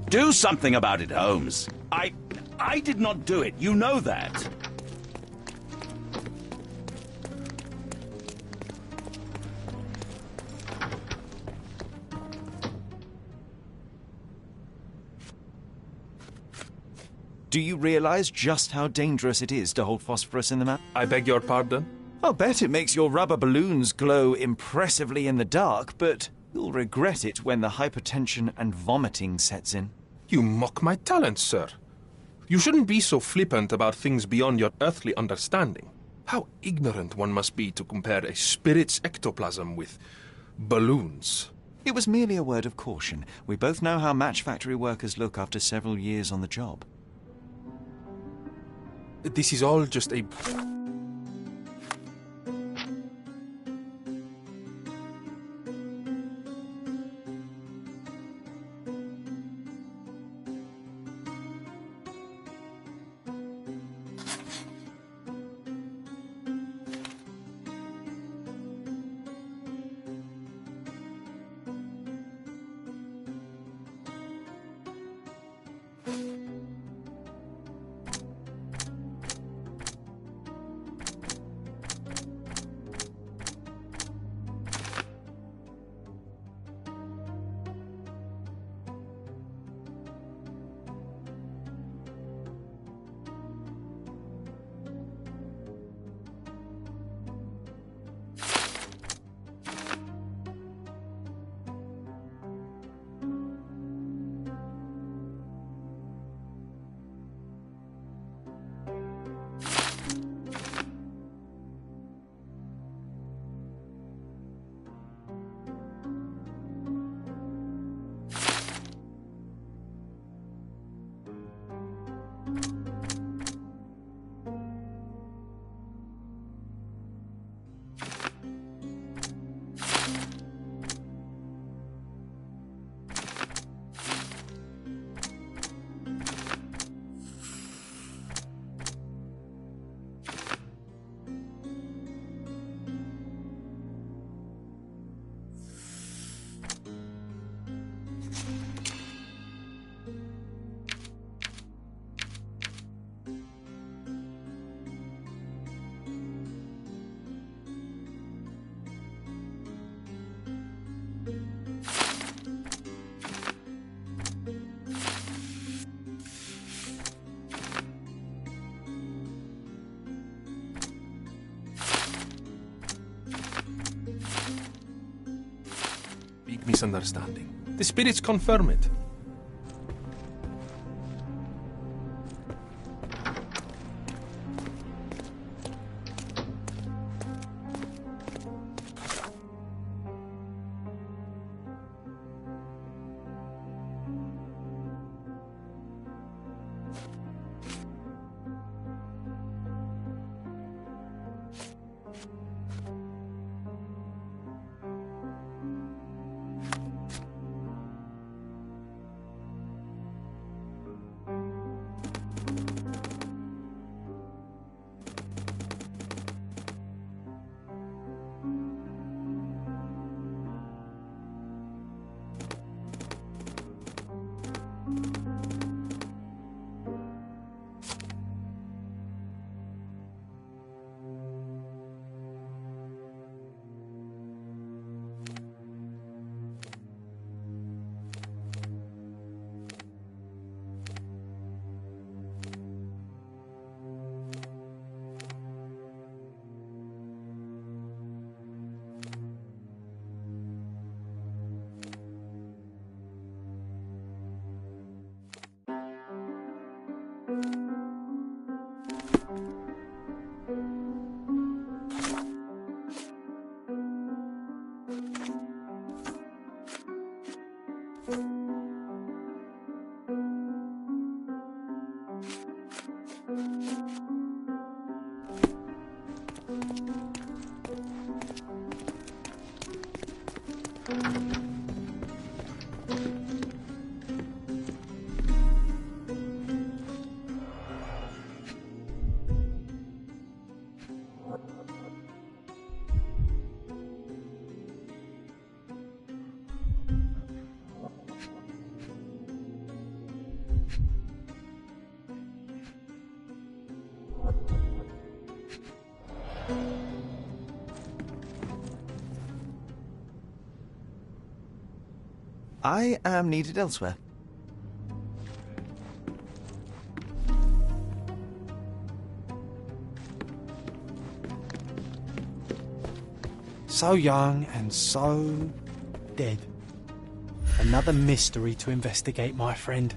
Speaker 7: Do something about it, Holmes. I did not do it. You know that.
Speaker 1: Do you realize just how dangerous it is to hold phosphorus in the mouth?
Speaker 8: I beg your pardon?
Speaker 1: I'll bet it makes your rubber balloons glow impressively in the dark, but you'll regret it when the hypertension and vomiting sets in.
Speaker 8: You mock my talents, sir. You shouldn't be so flippant about things beyond your earthly understanding. How ignorant one must be to compare a spirit's ectoplasm with balloons.
Speaker 1: It was merely a word of caution. We both know how match factory workers look after several years on the job.
Speaker 8: This is all just a... Big misunderstanding. The spirits confirm it.
Speaker 1: I am needed elsewhere.
Speaker 2: So young and so dead. Another mystery to investigate, my friend.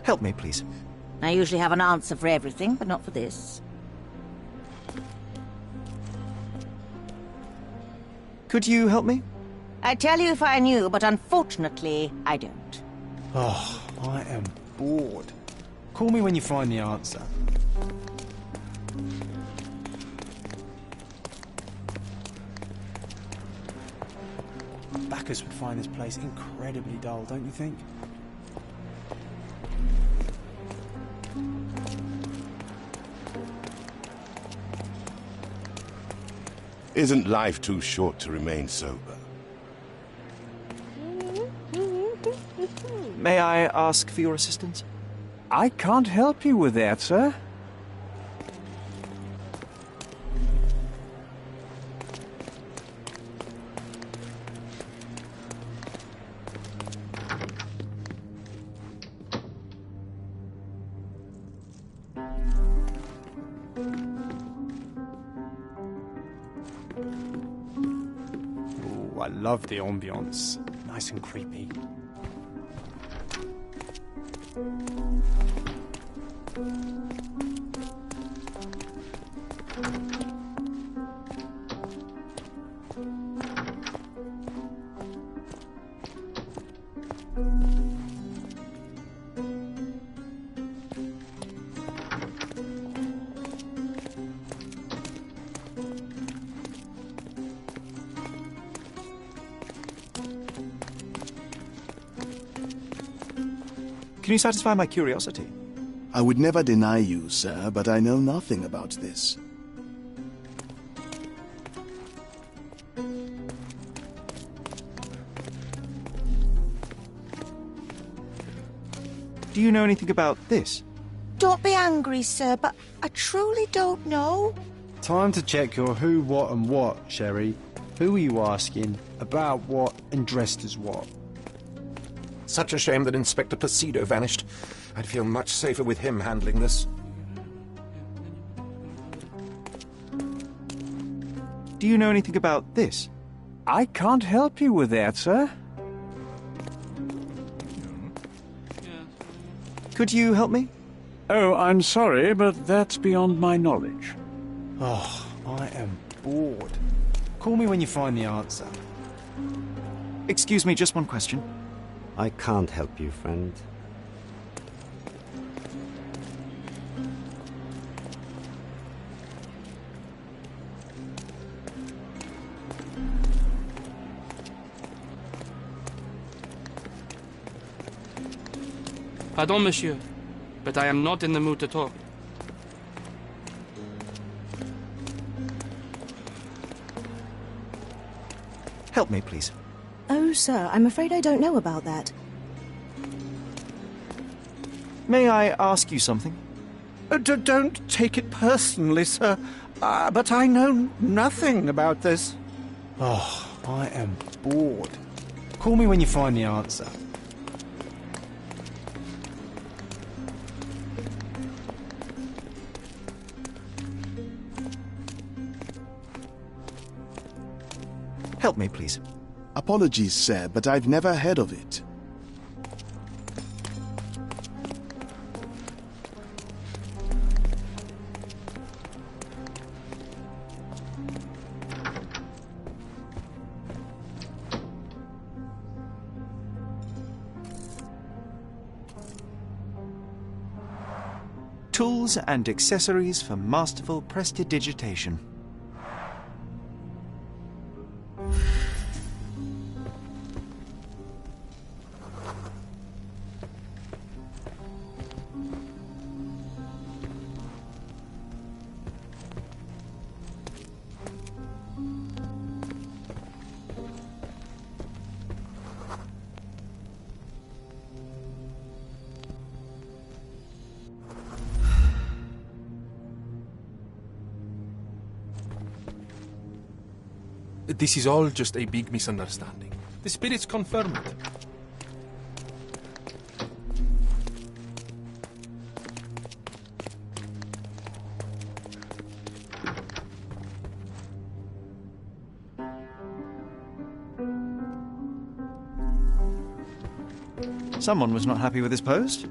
Speaker 1: Help me, please.
Speaker 10: I usually have an answer for everything, but not for this.
Speaker 1: Could you help me?
Speaker 10: I'd tell you if I knew, but unfortunately, I don't.
Speaker 2: Oh, I am bored. Call me when you find the answer. Bacchus would find this place incredibly dull, don't you think?
Speaker 5: Isn't life too short to remain sober?
Speaker 1: May I ask for your assistance?
Speaker 9: I can't help you with that, sir.
Speaker 2: Ooh, I love the ambience. Nice and creepy.
Speaker 1: Can you satisfy my curiosity?
Speaker 14: I would never deny you, sir, but I know nothing about this.
Speaker 1: Do you know anything about this?
Speaker 10: Don't be angry, sir, but I truly don't know.
Speaker 2: Time to check your who, what and what, Sherry. Who are you asking? About what and dressed as what?
Speaker 13: Such a shame that Inspector Placido vanished. I'd feel much safer with him handling this.
Speaker 1: Do you know anything about this?
Speaker 9: I can't help you with that, sir.
Speaker 1: Could you help me?
Speaker 9: Oh, I'm sorry, but that's beyond my knowledge.
Speaker 2: Oh, I am bored. Call me when you find the answer.
Speaker 1: Excuse me, just one question.
Speaker 15: I can't help you, friend.
Speaker 4: Pardon, monsieur, but I am not in the mood to talk.
Speaker 1: Help me, please.
Speaker 16: Oh, sir, I'm afraid I don't know about that.
Speaker 1: May I ask you something?
Speaker 9: Don't take it personally, sir, but I know nothing about this.
Speaker 2: Oh, I am bored. Call me when you find the answer.
Speaker 1: Help me, please.
Speaker 14: Apologies, sir, but I've never heard of it.
Speaker 1: Tools and accessories for masterful prestidigitation.
Speaker 8: This is all just a big misunderstanding. The spirits confirm it.
Speaker 1: Someone was not happy with his post.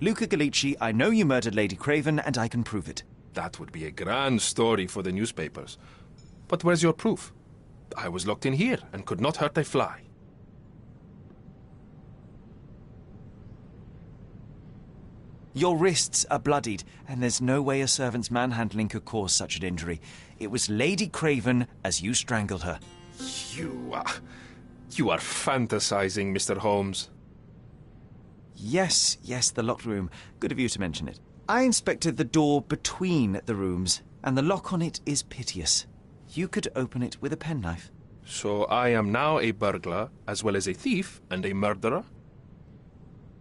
Speaker 1: Luca Gallici, I know you murdered Lady Craven, and I can prove it.
Speaker 8: That would be a grand story for the newspapers. But where's your proof? I was locked in here and could not hurt a fly.
Speaker 1: Your wrists are bloodied, and there's no way a servant's manhandling could cause such an injury. It was Lady Craven as you strangled her.
Speaker 8: You are fantasizing, Mr. Holmes.
Speaker 1: Yes, the locked room. Good of you to mention it. I inspected the door between the rooms, and the lock on it is piteous. You could open it with a penknife.
Speaker 8: So I am now a burglar, as well as a thief and a murderer?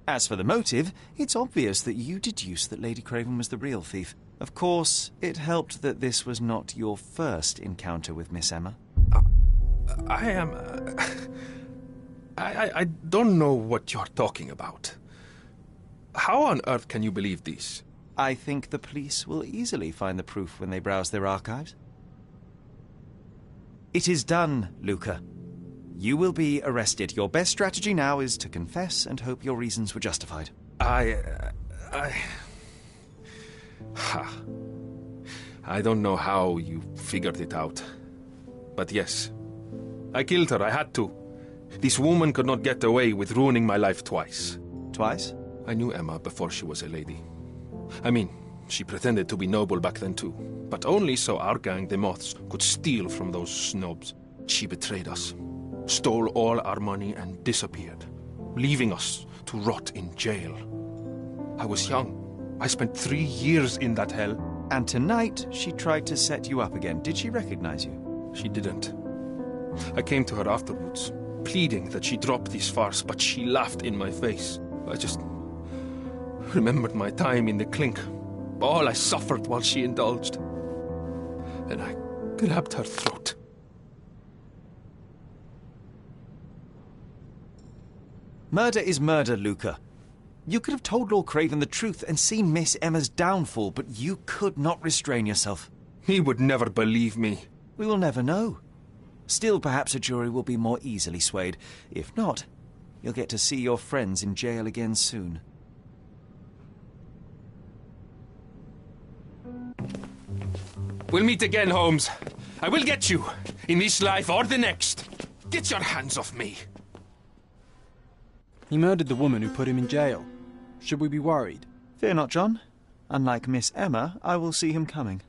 Speaker 1: As for the motive, it's obvious that you deduced that Lady Craven was the real thief. Of course, it helped that this was not your first encounter with Miss Emma.
Speaker 8: I don't know what you're talking about. How on earth can you believe this?
Speaker 1: I think the police will easily find the proof when they browse their archives. It is done, Luca. You will be arrested. Your best strategy now is to confess and hope your reasons were justified.
Speaker 8: I don't know how you figured it out. But yes, I killed her. I had to. This woman could not get away with ruining my life twice.
Speaker 1: Twice?
Speaker 8: I knew Emma before she was a lady. I mean, she pretended to be noble back then too. But only so our gang, the Moths, could steal from those snobs. She betrayed us, stole all our money and disappeared, leaving us to rot in jail. I was young. I spent 3 years in that hell.
Speaker 1: And tonight, she tried to set you up again. Did she recognize you?
Speaker 8: She didn't. I came to her afterwards, pleading that she drop this farce, but she laughed in my face. I just remembered my time in the clink, all I suffered while she indulged. And I grabbed her throat.
Speaker 1: Murder is murder, Luca. You could have told Lord Craven the truth and seen Miss Emma's downfall, but you could not restrain yourself.
Speaker 8: He would never believe me.
Speaker 1: We will never know. Still, perhaps a jury will be more easily swayed. If not, you'll get to see your friends in jail again soon.
Speaker 8: We'll meet again, Holmes. I will get you, in this life or the next. Get your hands off me.
Speaker 2: He murdered the woman who put him in jail. Should we be worried?
Speaker 1: Fear not, John. Unlike Miss Emma, I will see him coming.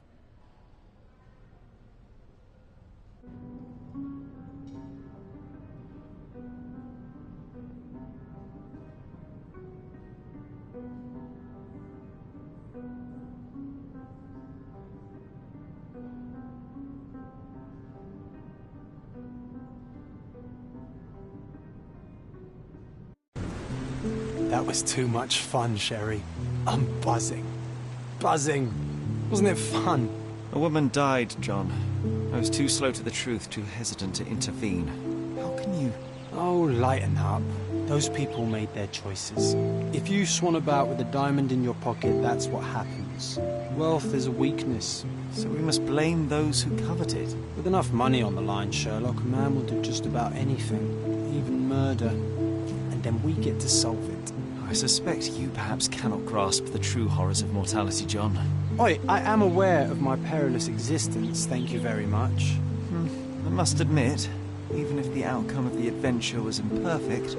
Speaker 2: That was too much fun, Sherry. I'm buzzing. Buzzing. Wasn't it fun?
Speaker 1: A woman died, John. I was too slow to the truth, too hesitant to intervene. How can you...
Speaker 2: Oh, lighten up. Those people made their choices. If you swan about with a diamond in your pocket, that's what happens. Wealth is a weakness.
Speaker 1: So we must blame those who covet it.
Speaker 2: With enough money on the line, Sherlock, a man will do just about anything. Even murder. And then we get to solve it.
Speaker 1: I suspect you perhaps cannot grasp the true horrors of mortality, John.
Speaker 2: Oi, I am aware of my perilous existence, thank you very much.
Speaker 1: I must admit, even if the outcome of the adventure was imperfect,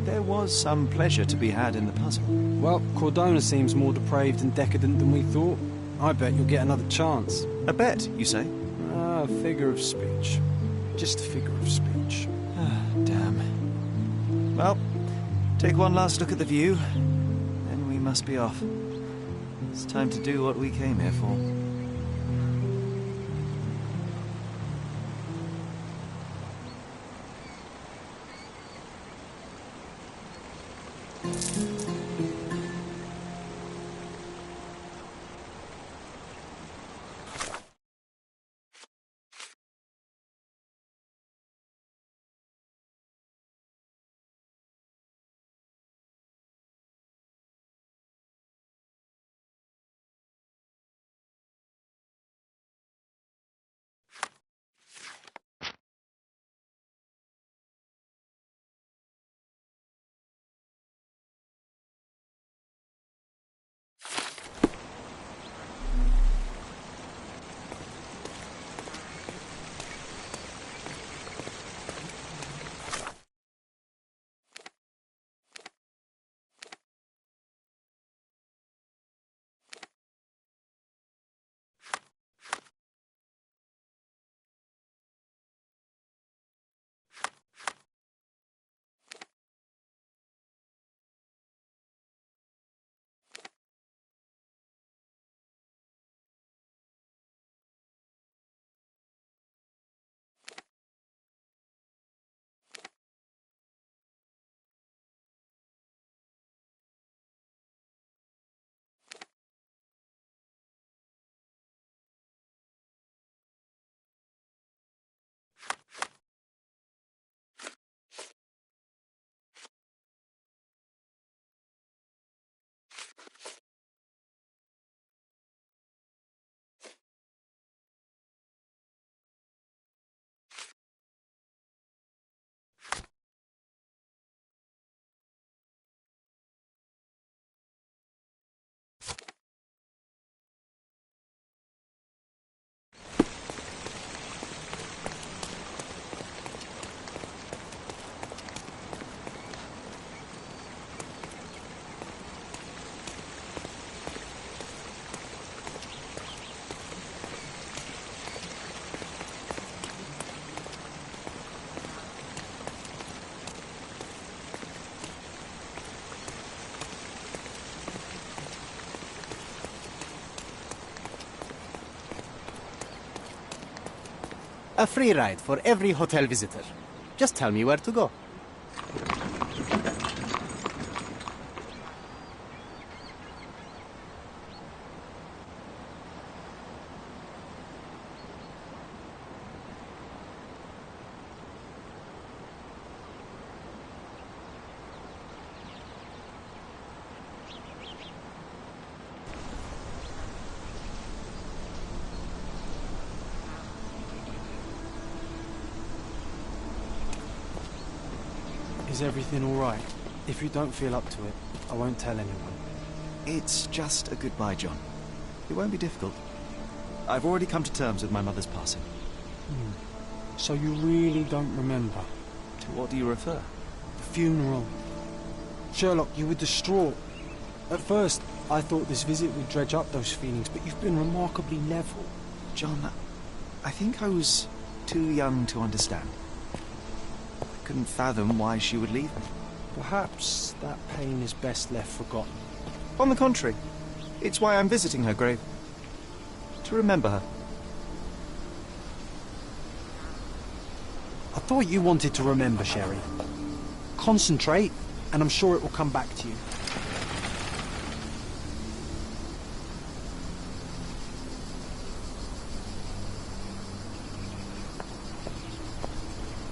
Speaker 1: there was some pleasure to be had in the puzzle.
Speaker 2: Well, Cordona seems more depraved and decadent than we thought. I bet you'll get another chance.
Speaker 1: A bet, you say?
Speaker 2: A figure of speech. Just a figure of speech.
Speaker 1: Damn. Well, take one last look at the view, then we must be off. It's time to do what we came here for.
Speaker 17: A free ride for every hotel visitor. Just tell me where to go.
Speaker 2: Is everything all right? If you don't feel up to it, I won't tell anyone.
Speaker 1: It's just a goodbye, John. It won't be difficult. I've already come to terms with my mother's passing.
Speaker 2: So you really don't remember?
Speaker 1: To what do you refer?
Speaker 2: The funeral. Sherlock, you were distraught. At first, I thought this visit would dredge up those feelings, but you've been remarkably level.
Speaker 1: John, I think I was too young to understand. I couldn't fathom why she would leave me.
Speaker 2: Perhaps that pain is best left forgotten.
Speaker 1: On the contrary, it's why I'm visiting her grave. To remember her.
Speaker 2: I thought you wanted to remember, Sherry. Concentrate, and I'm sure it will come back to you.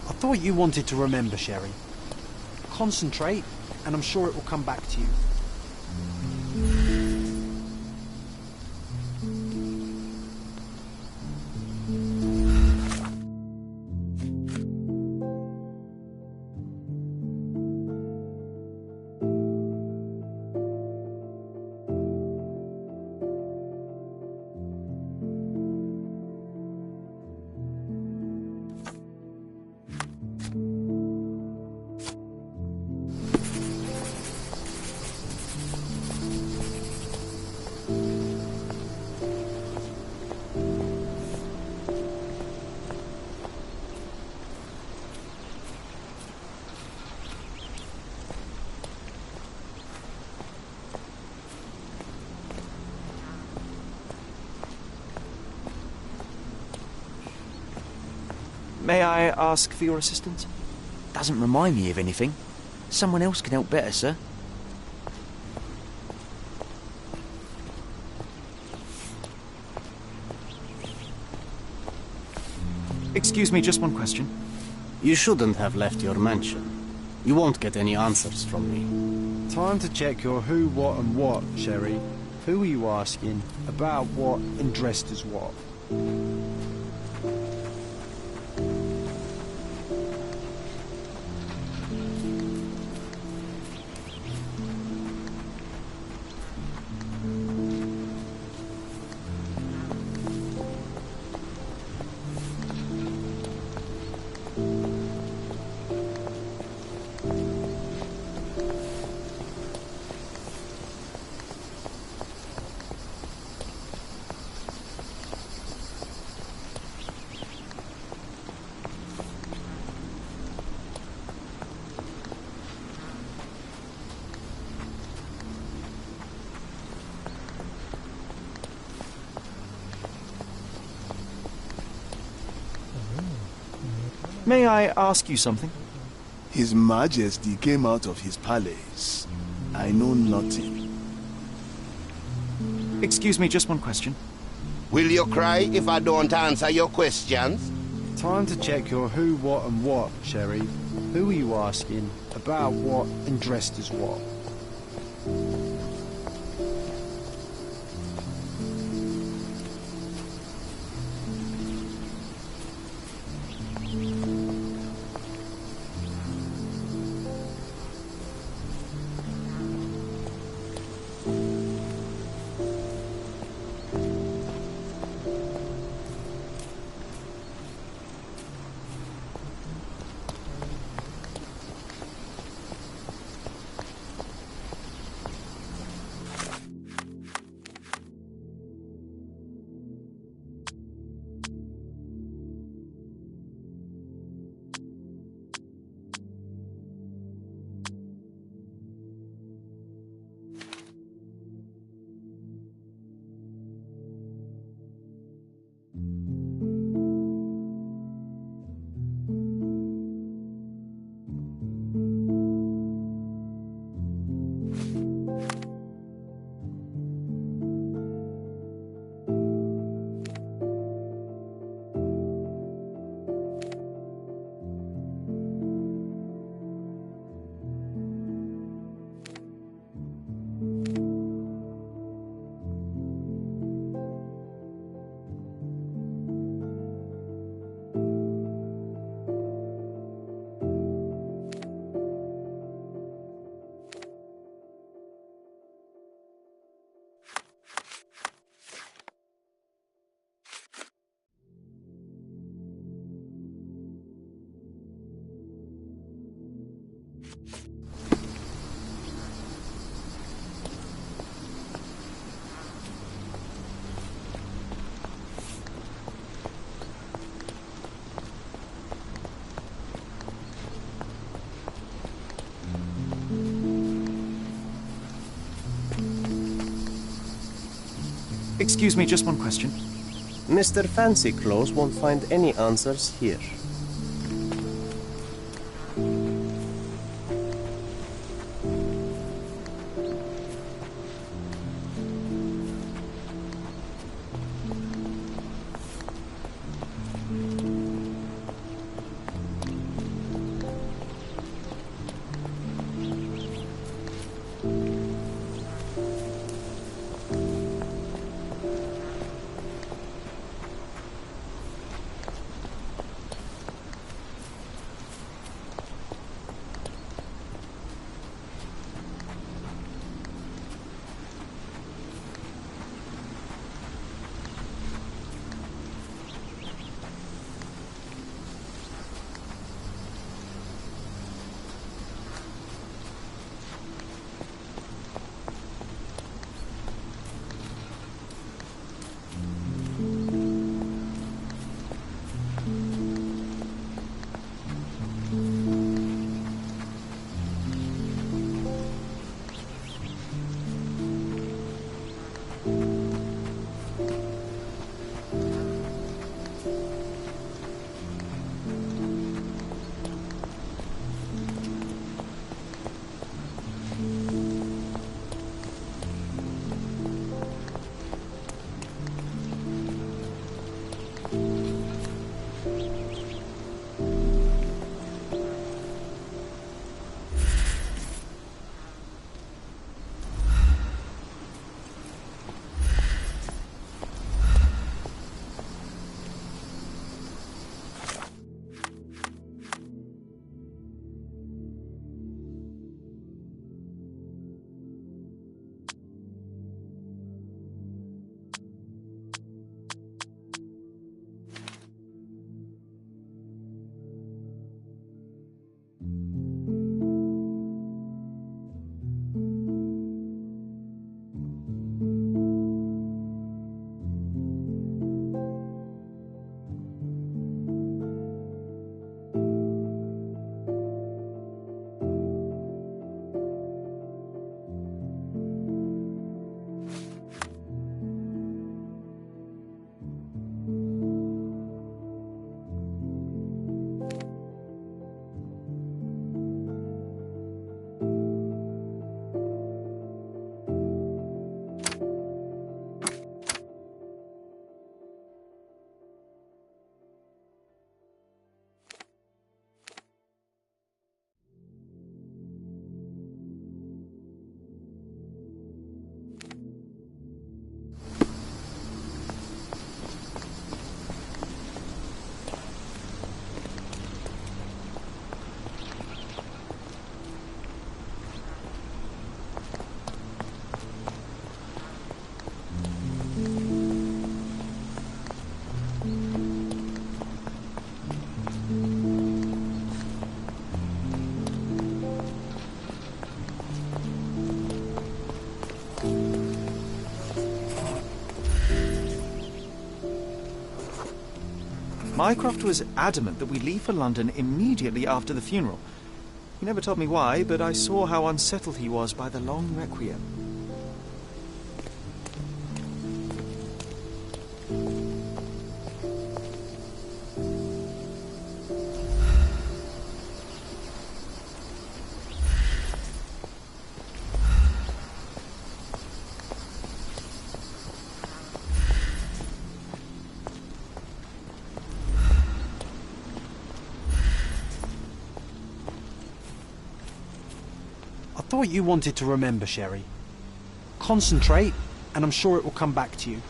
Speaker 2: I thought you wanted to remember, Sherry. Concentrate, and I'm sure it will come back to you.
Speaker 1: May I ask for your assistance?
Speaker 18: Doesn't remind me of anything. Someone else can help better, sir.
Speaker 1: Excuse me, just one question.
Speaker 17: You shouldn't have left your mansion. You won't get any answers from me.
Speaker 2: Time to check your who, what and what, Sherry. Who are you asking, about what, and dressed as what?
Speaker 1: May I ask you something?
Speaker 14: His Majesty came out of his palace. I know nothing.
Speaker 1: Excuse me, just one question.
Speaker 19: Will you cry if I don't answer your questions?
Speaker 2: Time to check your who, what and what, Sherry. Who are you asking, about what, and dressed as what?
Speaker 1: Excuse me, just one question.
Speaker 17: Mr. Fancy Clothes won't find any answers here.
Speaker 1: Mycroft was adamant that we leave for London immediately after the funeral. He never told me why, but I saw how unsettled he was by the long requiem.
Speaker 2: I thought you wanted to remember, Sherry. Concentrate, and I'm sure it will come back to you.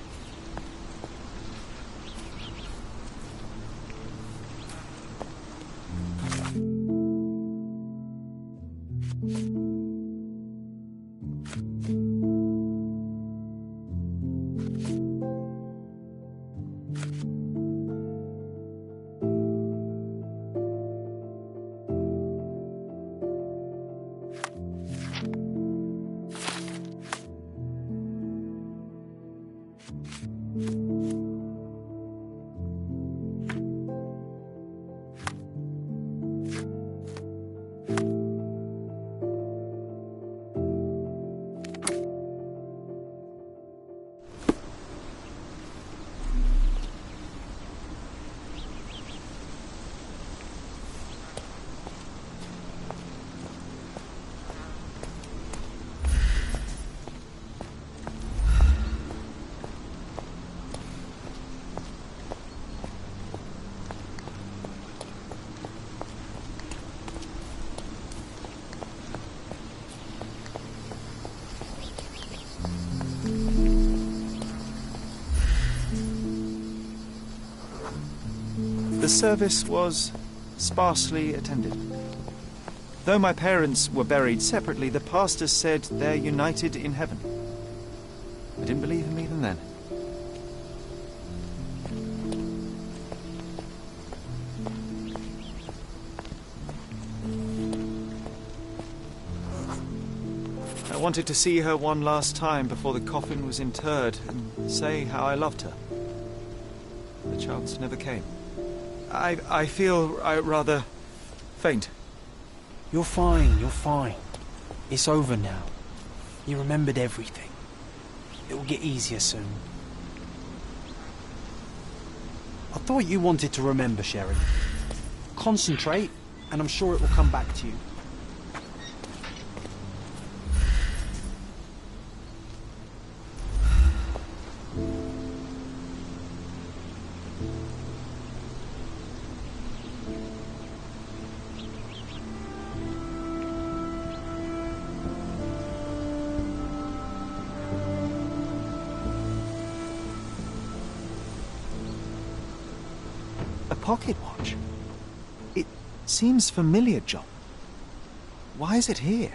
Speaker 1: the service was sparsely attended. Though my parents were buried separately, the pastor said they're united in heaven. I didn't believe him even then. I wanted to see her one last time before the coffin was interred and say how I loved her. The chance never came. I feel rather faint.
Speaker 2: You're fine, you're fine. It's over now. You remembered everything. It will get easier soon. I thought you wanted to remember, Sherry. Concentrate, and I'm sure it will come back to you.
Speaker 1: A pocket watch? It seems familiar, John. Why is it here?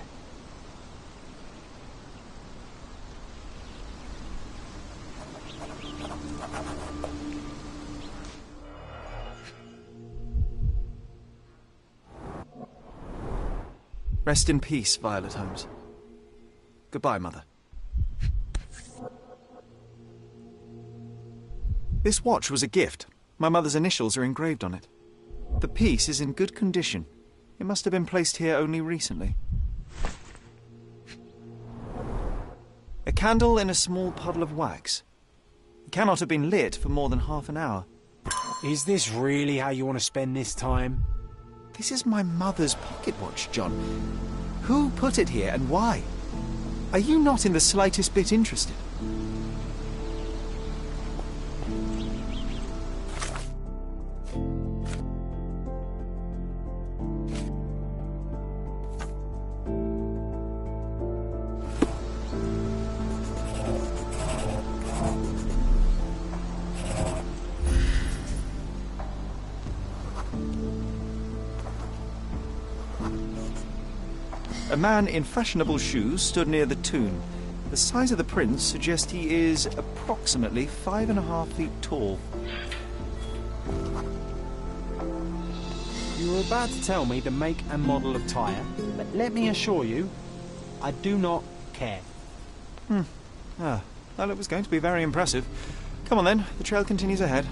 Speaker 1: Rest in peace, Violet Holmes. Goodbye, Mother. This watch was a gift. My mother's initials are engraved on it. The piece is in good condition. It must have been placed here only recently. A candle in a small puddle of wax. It cannot have been lit for more than half an hour.
Speaker 2: Is this really how you want to spend this time?
Speaker 1: This is my mother's pocket watch, John. Who put it here and why? Are you not in the slightest bit interested? A man in fashionable shoes stood near the tomb. The size of the prints suggest he is approximately 5.5 feet tall.
Speaker 2: You were about to tell me the make and model of tyre, but let me assure you, I do not care.
Speaker 1: Well, it was going to be very impressive. Come on then, the trail continues ahead.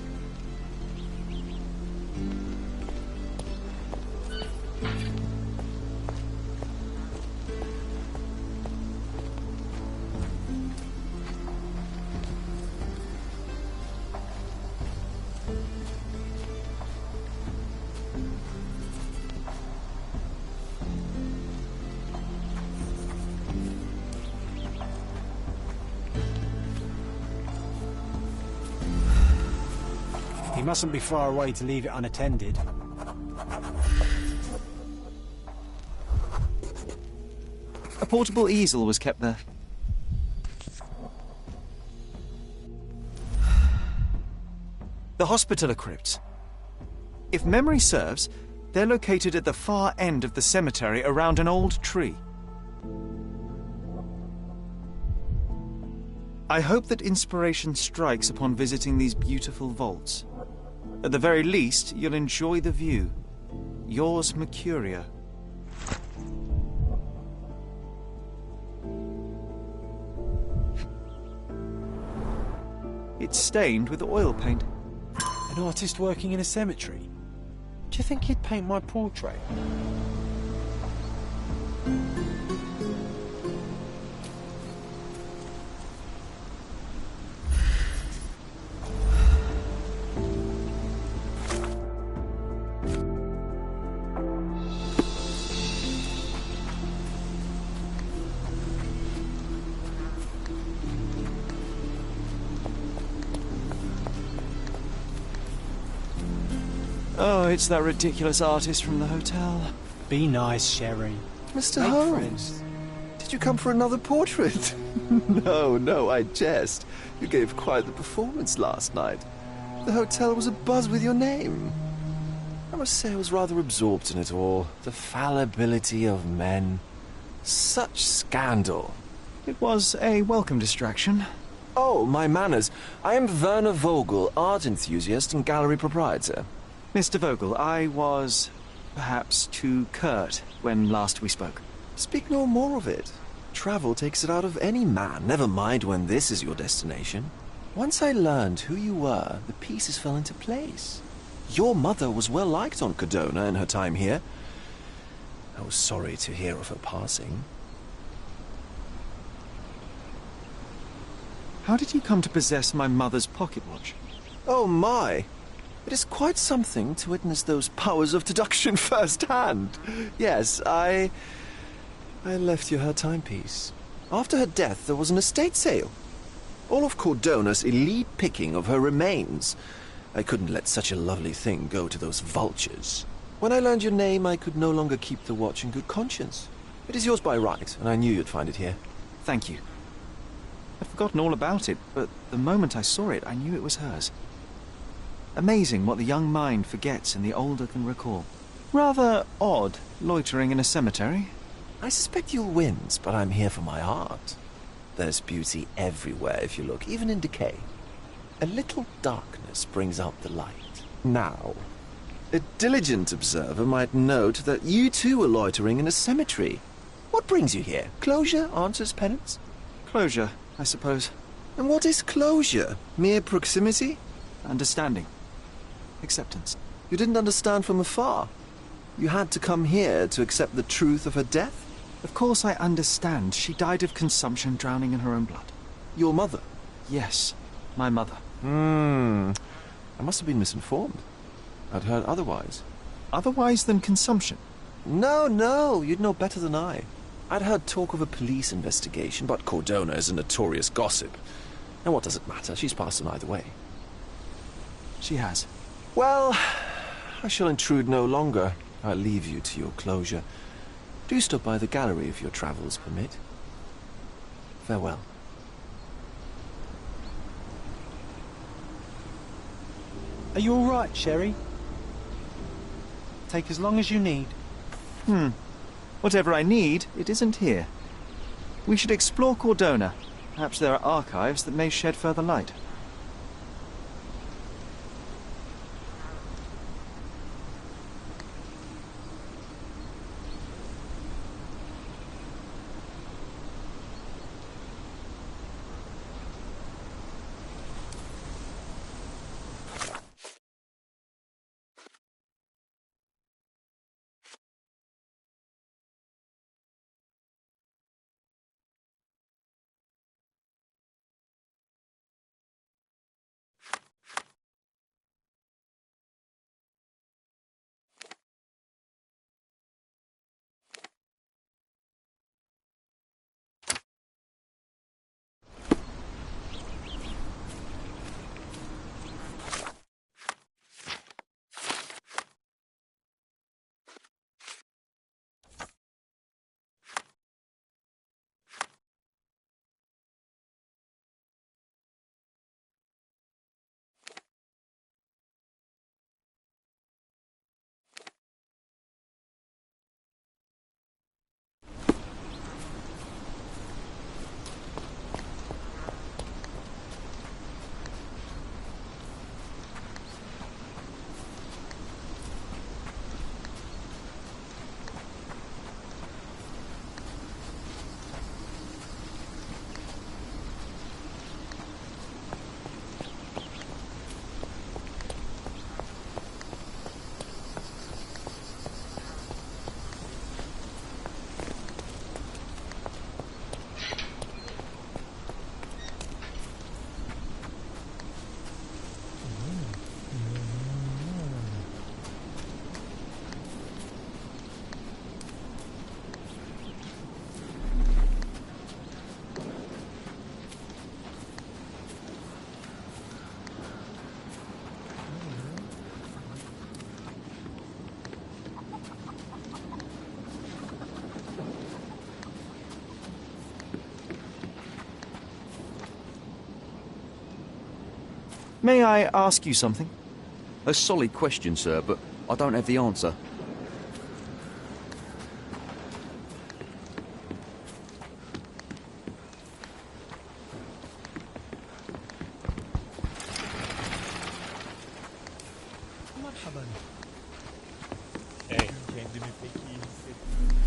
Speaker 2: He mustn't be far away to leave it unattended.
Speaker 1: A portable easel was kept there. The Hospitaller crypts. If memory serves, they're located at the far end of the cemetery around an old tree. I hope that inspiration strikes upon visiting these beautiful vaults. At the very least, you'll enjoy the view. Yours, Mercuria. It's stained with oil paint.
Speaker 2: An artist working in a cemetery? Do you think he'd paint my portrait?
Speaker 1: Oh, it's that ridiculous artist from the hotel.
Speaker 2: Be nice, Sherry.
Speaker 3: Mr. Holmes, did you come for another portrait? No, I jest. You gave quite the performance last night. The hotel was abuzz with your name. I must say I was rather absorbed in it all. The fallibility of men. Such scandal.
Speaker 1: It was a welcome distraction.
Speaker 3: Oh, my manners. I am Werner Vogel, art enthusiast and gallery proprietor.
Speaker 1: Mr. Vogel, I was perhaps too curt when last we spoke.
Speaker 3: Speak no more of it. Travel takes it out of any man, never mind when this is your destination. Once I learned who you were, the pieces fell into place. Your mother was well liked on Codona in her time here. I was sorry to hear of her passing.
Speaker 1: How did you come to possess my mother's pocket watch?
Speaker 3: Oh my! It is quite something to witness those powers of deduction firsthand. Yes, I left you her timepiece. After her death, there was an estate sale. All of Cordona's elite picking of her remains. I couldn't let such a lovely thing go to those vultures. When I learned your name, I could no longer keep the watch in good conscience. It is yours by right, and I knew you'd find it here.
Speaker 1: Thank you. I'd forgotten all about it, but the moment I saw it, I knew it was hers. Amazing what the young mind forgets and the older can recall. Rather odd, loitering in a cemetery.
Speaker 3: I suspect you'll win, but I'm here for my art. There's beauty everywhere if you look, even in decay. A little darkness brings out the light. Now, a diligent observer might note that you too are loitering in a cemetery. What brings you here? Closure answers penance?
Speaker 1: Closure, I suppose.
Speaker 3: And what is closure? Mere proximity?
Speaker 1: Understanding. Acceptance.
Speaker 3: You didn't understand from afar. You had to come here to accept the truth of her death?
Speaker 1: Of course I understand. She died of consumption, drowning in her own blood.
Speaker 3: Your mother?
Speaker 1: Yes, my mother.
Speaker 3: I must have been misinformed. I'd heard otherwise.
Speaker 1: Otherwise than consumption?
Speaker 3: No, you'd know better than I. I'd heard talk of a police investigation, but Cordona is a notorious gossip. And what does it matter? She's passed on either way.
Speaker 1: She has.
Speaker 3: Well, I shall intrude no longer. I'll leave you to your closure. Do stop by the gallery if your travels permit. Farewell.
Speaker 2: Are you all right, Sherry? Take as long as you need.
Speaker 1: Whatever I need, it isn't here. We should explore Cordona. Perhaps there are archives that may shed further light. May I ask you something?
Speaker 20: A solid question, sir, but
Speaker 18: I don't have the answer.
Speaker 20: Kendimi pek iyi hissettim.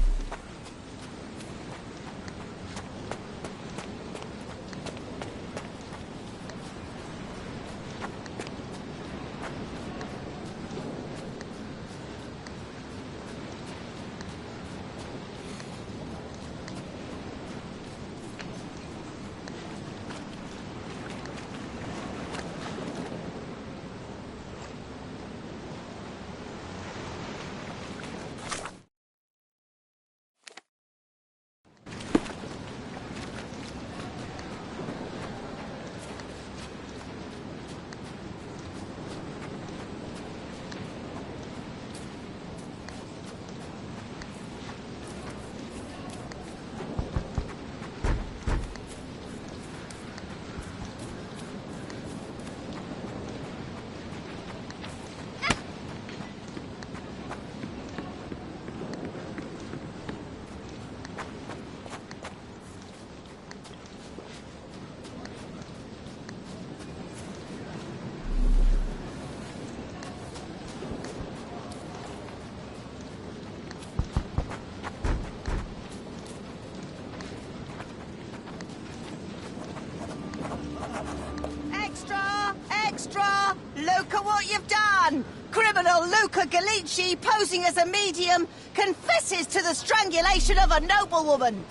Speaker 21: Extra! Look at what you've done! Criminal Luca-Gallici, posing as a medium, confesses to the strangulation of a noblewoman.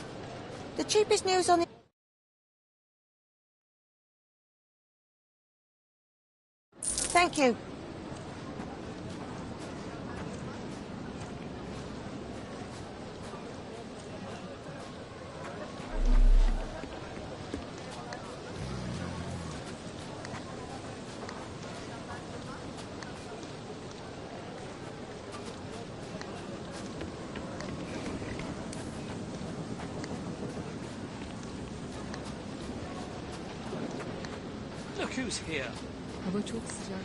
Speaker 21: The cheapest news on the... Thank you.
Speaker 4: Look who's here.
Speaker 12: Hava çok sıcak.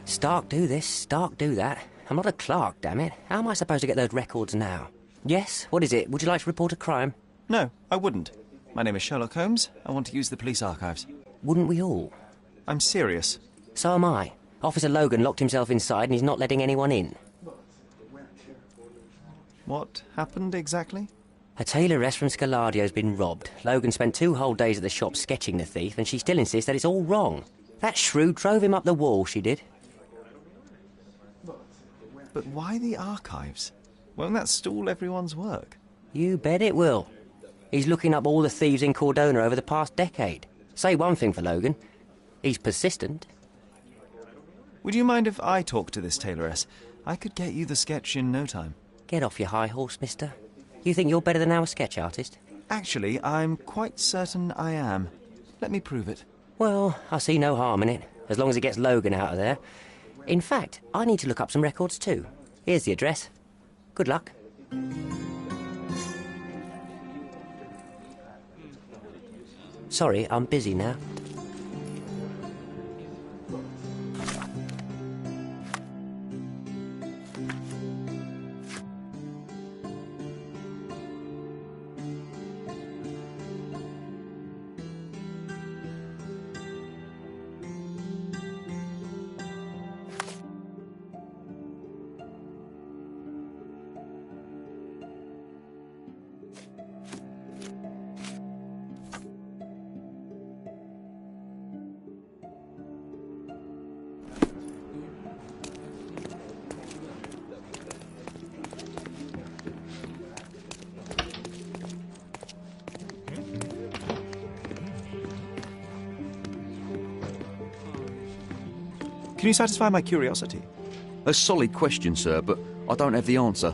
Speaker 20: Stark do this, Stark do that. I'm not a clerk, damn it. How am I supposed to get those records now? Yes? What is it? Would you like to report a crime?
Speaker 1: No, I wouldn't. My name is Sherlock Holmes. I want to use the police archives.
Speaker 20: Wouldn't we all?
Speaker 1: I'm serious.
Speaker 20: So am I. Officer Logan locked himself inside and he's not letting anyone in.
Speaker 1: What happened exactly?
Speaker 20: A tailoress from Scaladio's been robbed. Logan spent 2 whole days at the shop sketching the thief, and she still insists that it's all wrong. That shrew drove him up the wall, she did.
Speaker 1: But why the archives? Won't that stall everyone's work?
Speaker 20: You bet it will. He's looking up all the thieves in Cordona over the past decade. Say one thing for Logan. He's persistent.
Speaker 1: Would you mind if I talk to this tailoress? I could get you the sketch in no time.
Speaker 20: Get off your high horse, mister. You think you're better than our sketch artist?
Speaker 1: Actually, I'm quite certain I am. Let me prove it.
Speaker 20: Well, I see no harm in it, as long as it gets Logan out of there. In fact, I need to look up some records too. Here's the address. Good luck. Sorry, I'm busy now.
Speaker 1: Can you satisfy my curiosity?
Speaker 18: A solid question, sir, but I don't have the answer.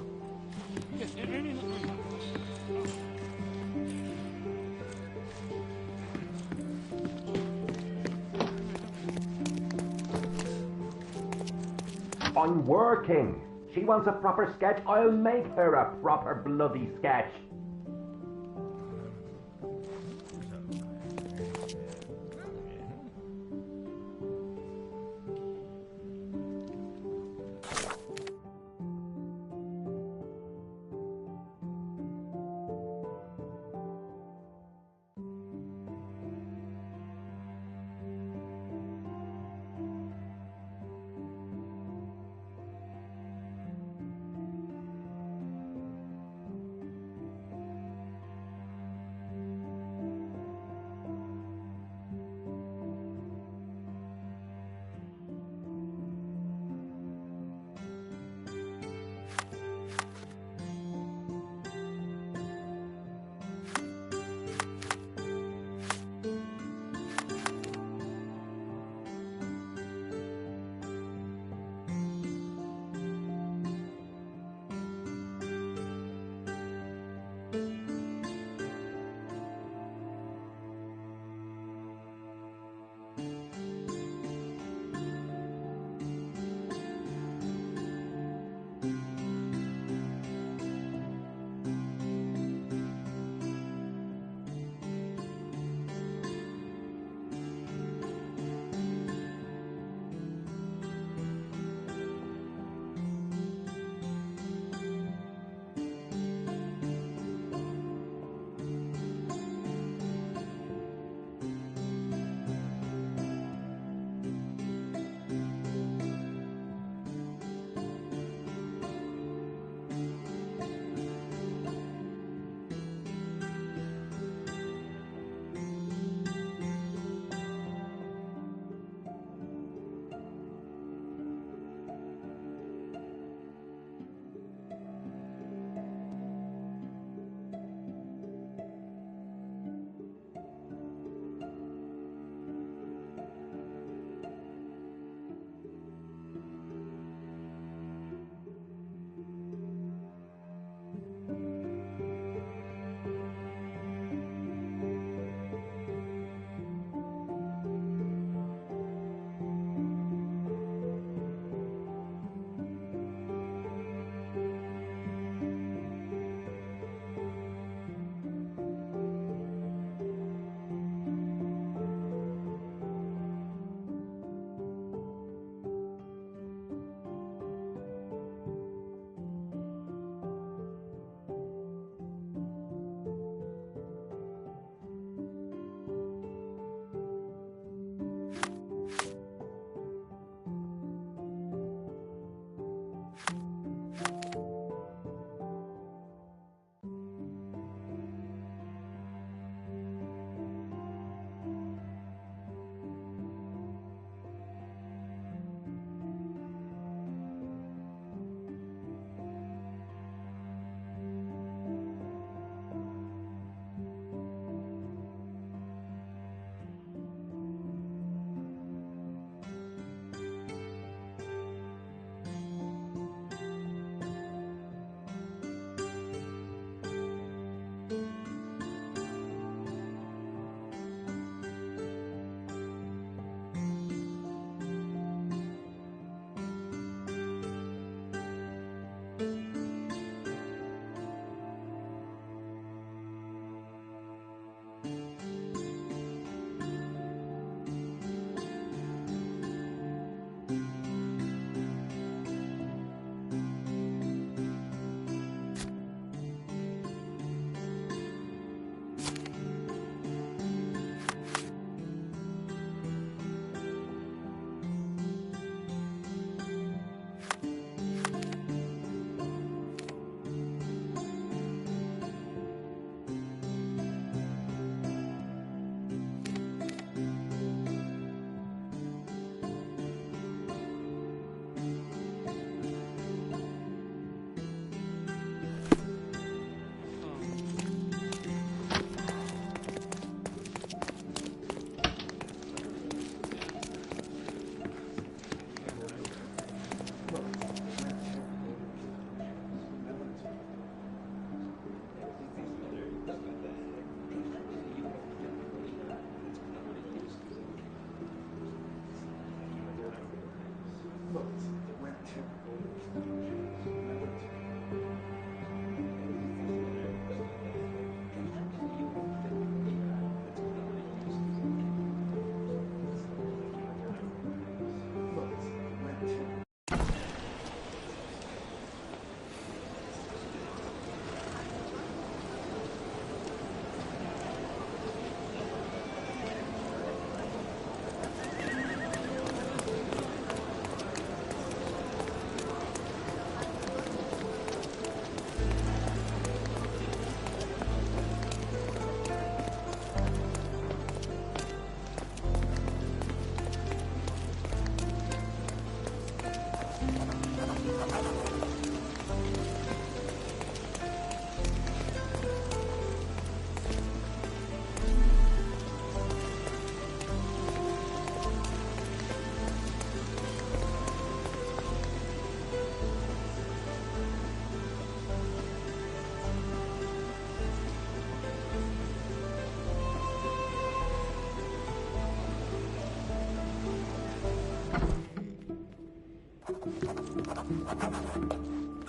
Speaker 22: I'm working. She wants a proper sketch. I'll make her a proper bloody sketch.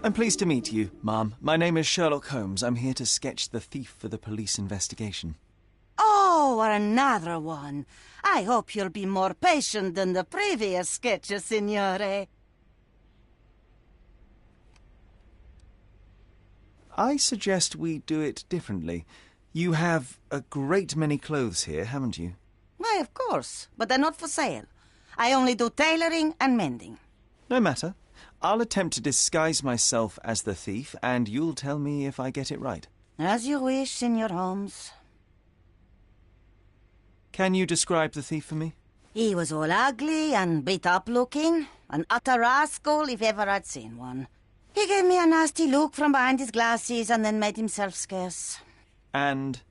Speaker 1: I'm pleased to meet you, Ma'am. My name is Sherlock Holmes. I'm here to sketch the thief for the police investigation.
Speaker 21: Oh, another one. I hope you'll be more patient than the previous sketches, Signore.
Speaker 1: I suggest we do it differently. You have a great many clothes here, haven't you?
Speaker 21: Why, of course, but they're not for sale. I only do tailoring and mending.
Speaker 1: No matter. I'll attempt to disguise myself as the thief, and you'll tell me if I get it right.
Speaker 21: As you wish, Signor Holmes.
Speaker 1: Can you describe the thief for me?
Speaker 21: He was all ugly and beat-up looking. An utter rascal, if ever I'd seen one. He gave me a nasty look from behind his glasses and then made himself scarce.
Speaker 1: And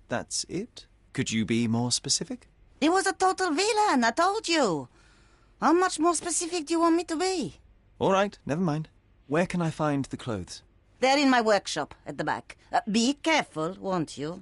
Speaker 1: that's it? Could you be more specific?
Speaker 21: He was a total villain, I told you. How much more specific do you want me to be?
Speaker 1: All right, never mind. Where can I find the clothes?
Speaker 21: They're in my workshop at the back. Be careful, won't you?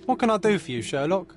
Speaker 2: What can I do for you, Sherlock?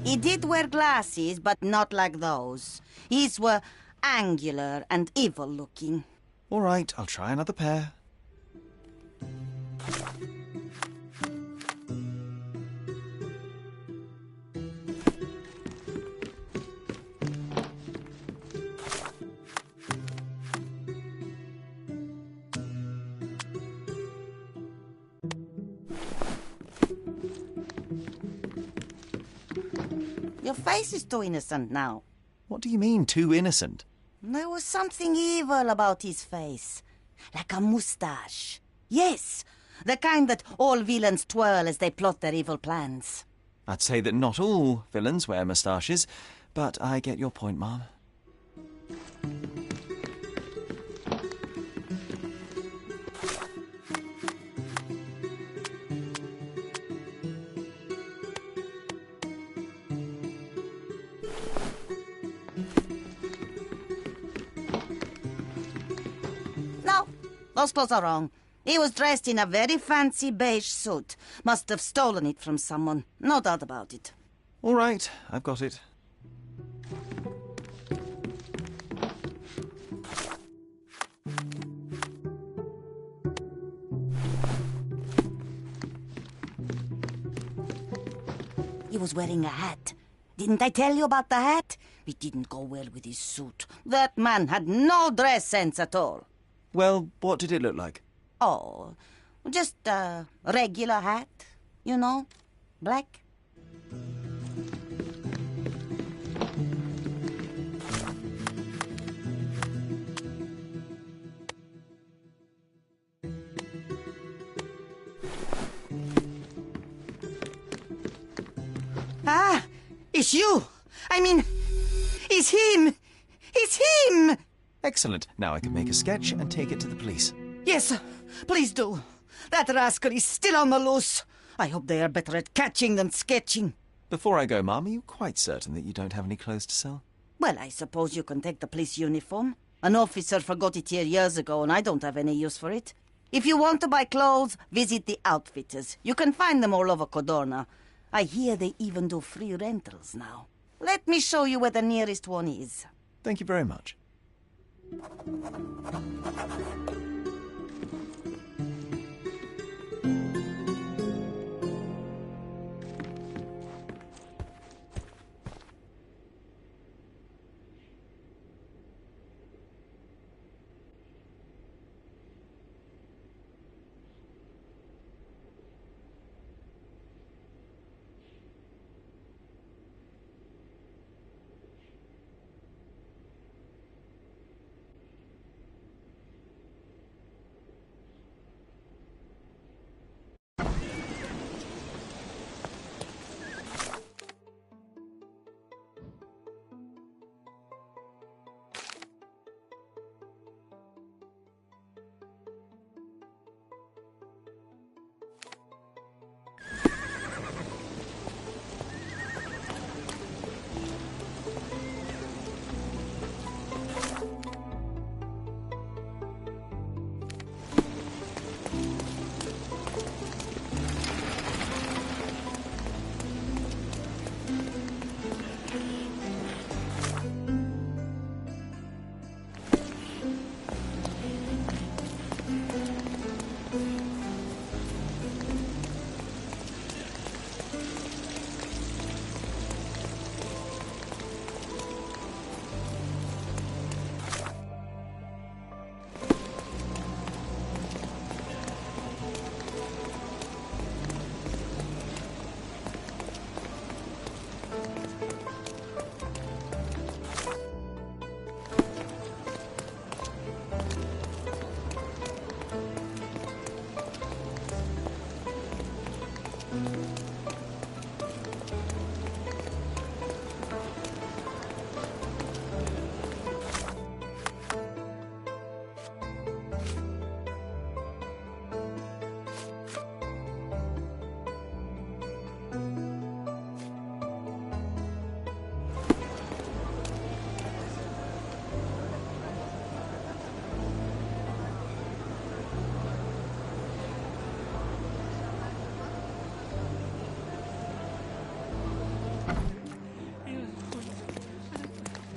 Speaker 21: He did wear glasses, but not like those. His were angular and evil-looking.
Speaker 1: All right, I'll try another pair.
Speaker 21: Your face is too innocent now.
Speaker 1: What do you mean, too innocent?
Speaker 21: There was something evil about his face. Like a moustache. Yes, the kind that all villains twirl as they plot their evil plans.
Speaker 1: I'd say that not all villains wear moustaches, but I get your point, Mom.
Speaker 21: No, those clothes are wrong. He was dressed in a very fancy beige suit. Must have stolen it from someone. No doubt about it.
Speaker 1: All right, I've got it.
Speaker 21: He was wearing a hat. Didn't I tell you about the hat? It didn't go well with his suit. That man had no dress sense at all.
Speaker 1: Well, what did it look like?
Speaker 21: Oh, just a regular hat, you know, black. Ah, it's you. I mean, it's him. It's him.
Speaker 1: Excellent. Now I can make a sketch and take it to the police.
Speaker 21: Yes, please do. That rascal is still on the loose. I hope they are better at catching than sketching.
Speaker 1: Before I go, Mom, are you quite certain that you don't have any clothes to sell?
Speaker 21: Well, I suppose you can take the police uniform. An officer forgot it here years ago, and I don't have any use for it. If you want to buy clothes, visit the outfitters. You can find them all over Codorna. I hear they even do free rentals now. Let me show you where the nearest one is.
Speaker 1: Thank you very much.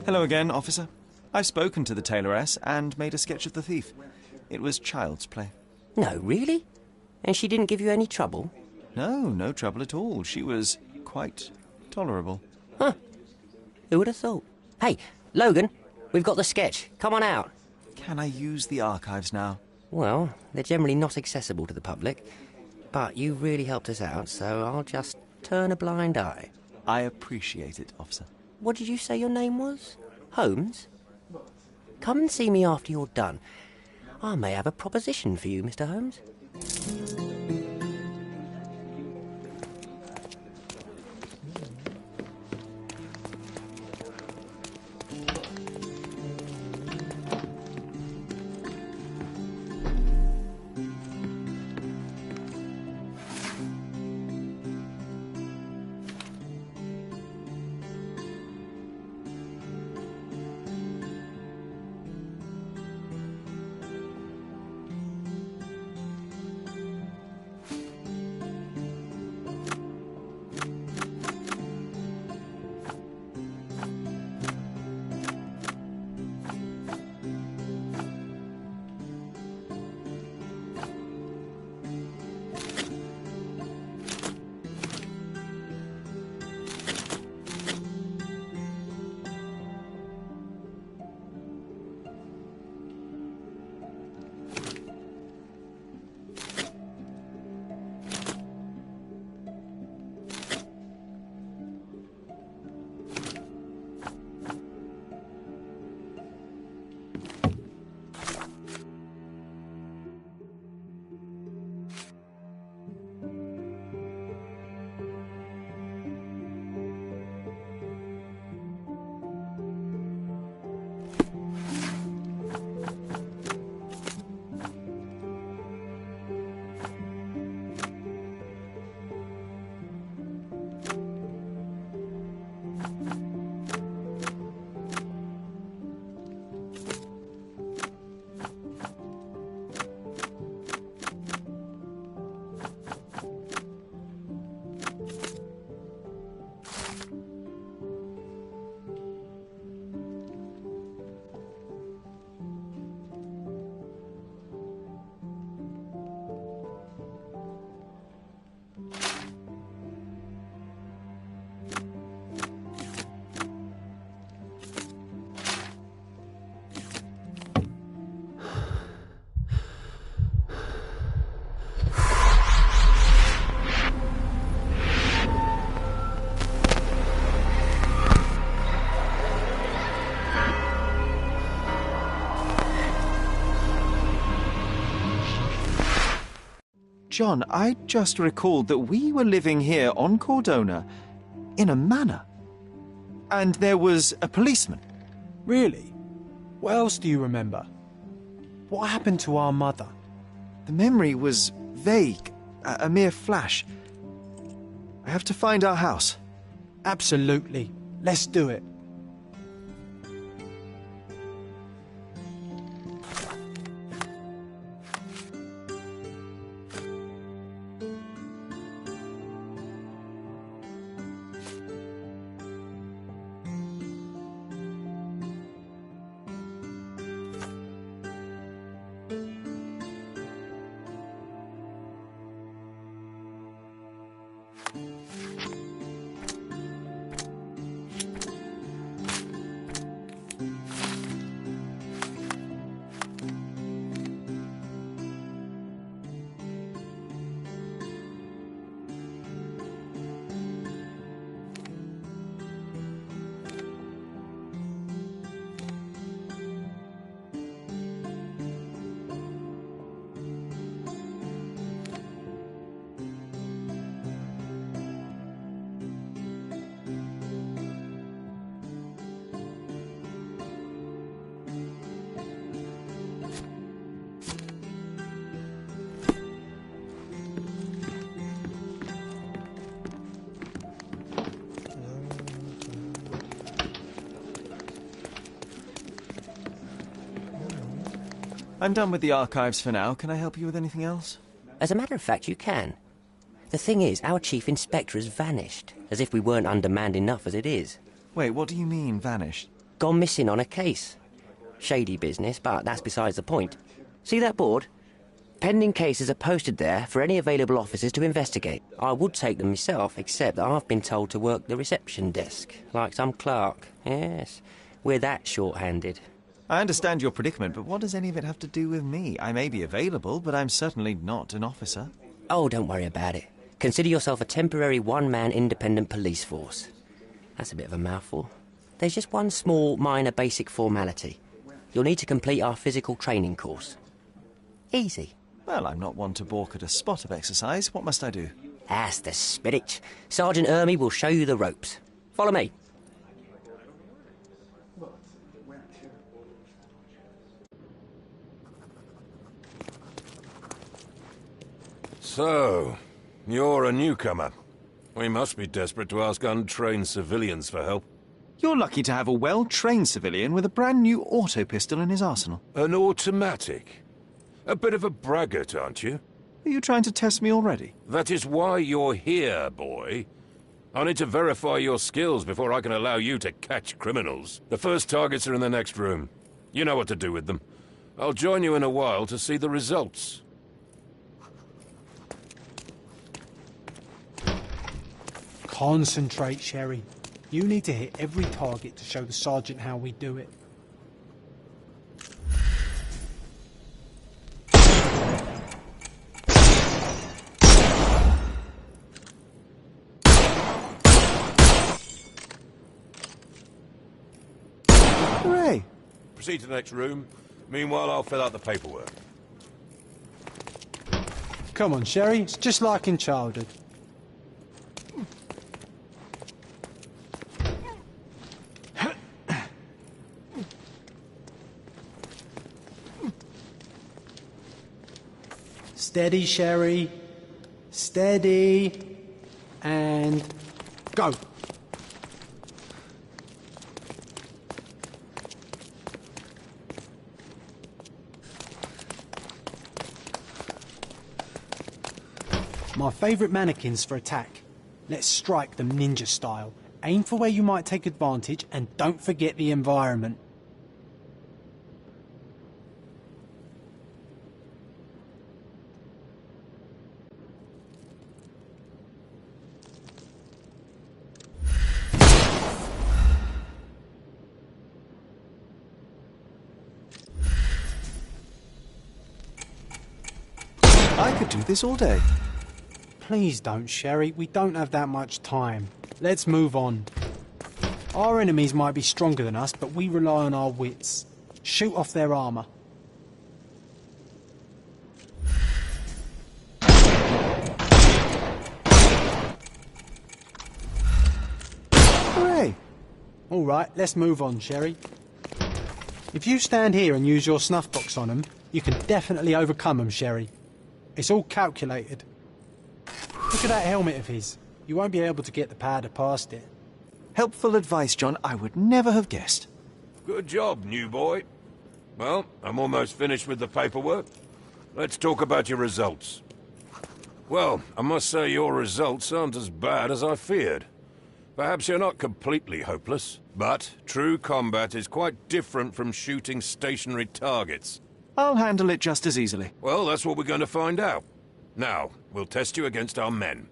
Speaker 1: Hello again, officer. I've spoken to the tailoress and made a sketch of the thief. It was child's play.
Speaker 20: No, really? And she didn't give you any trouble?
Speaker 1: No, no trouble at all. She was quite tolerable.
Speaker 20: Huh. Who would have thought? Hey, Logan, we've got the sketch. Come on out.
Speaker 1: Can I use the archives now?
Speaker 20: Well, they're generally not accessible to the public. But you really helped us out, so I'll just turn a blind eye.
Speaker 1: I appreciate it, officer.
Speaker 20: What did you say your name was? Holmes? Come and see me after you're done. I may have a proposition for you, Mr. Holmes.
Speaker 1: John, I just recalled that we were living here on Cordona in a manor. And there was a policeman.
Speaker 2: Really? What else do you remember? What happened to our mother?
Speaker 1: The memory was vague, a mere flash. I have to find our house.
Speaker 2: Absolutely. Let's do it.
Speaker 1: I'm done with the archives for now. Can I help you with anything else?
Speaker 20: As a matter of fact, you can. The thing is, our chief inspector has vanished, as if we weren't undermanned enough as it is.
Speaker 1: Wait, what do you mean, vanished?
Speaker 20: Gone missing on a case. Shady business, but that's besides the point. See that board? Pending cases are posted there for any available officers to investigate. I would take them myself, except that I've been told to work the reception desk, like some clerk. Yes, we're that short-handed.
Speaker 1: I understand your predicament, but what does any of it have to do with me? I may be available, but I'm certainly not an officer.
Speaker 20: Oh, don't worry about it. Consider yourself a temporary one-man independent police force. That's a bit of a mouthful. There's just one small, minor, basic formality. You'll need to complete our physical training course. Easy.
Speaker 1: Well, I'm not one to balk at a spot of exercise. What must I do?
Speaker 20: That's the spirit. Sergeant Ermy will show you the ropes. Follow me.
Speaker 6: So, you're a newcomer. We must be desperate to ask untrained civilians for help.
Speaker 1: You're lucky to have a well-trained civilian with a brand new auto pistol in his arsenal.
Speaker 6: An automatic? A bit of a braggart, aren't you?
Speaker 1: Are you trying to test me already?
Speaker 6: That is why you're here, boy. I need to verify your skills before I can allow you to catch criminals. The first targets are in the next room. You know what to do with them. I'll join you in a while to see the results.
Speaker 2: Concentrate, Sherry. You need to hit every target to show the sergeant how we do it.
Speaker 1: Hooray!
Speaker 6: Proceed to the next room. Meanwhile, I'll fill out the paperwork.
Speaker 2: Come on, Sherry. It's just like in childhood. Steady, Sherry. Steady. And go. My favourite mannequins for attack. Let's strike them ninja style. Aim for where you might take advantage and don't forget the environment.
Speaker 1: I could do this all day.
Speaker 2: Please don't, Sherry. We don't have that much time. Let's move on. Our enemies might be stronger than us, but we rely on our wits. Shoot off their armour.
Speaker 1: Hooray!
Speaker 2: All right, let's move on, Sherry. If you stand here and use your snuff box on them, you can definitely overcome them, Sherry. It's all calculated. Look at that helmet of his. You won't be able to get the powder past it.
Speaker 1: Helpful advice, John. I would never have guessed.
Speaker 6: Good job, new boy. Well, I'm almost finished with the paperwork. Let's talk about your results. Well, I must say your results aren't as bad as I feared. Perhaps you're not completely hopeless, but true combat is quite different from shooting stationary targets.
Speaker 1: I'll handle it just as easily.
Speaker 6: Well, that's what we're going to find out. Now, we'll test you against our men.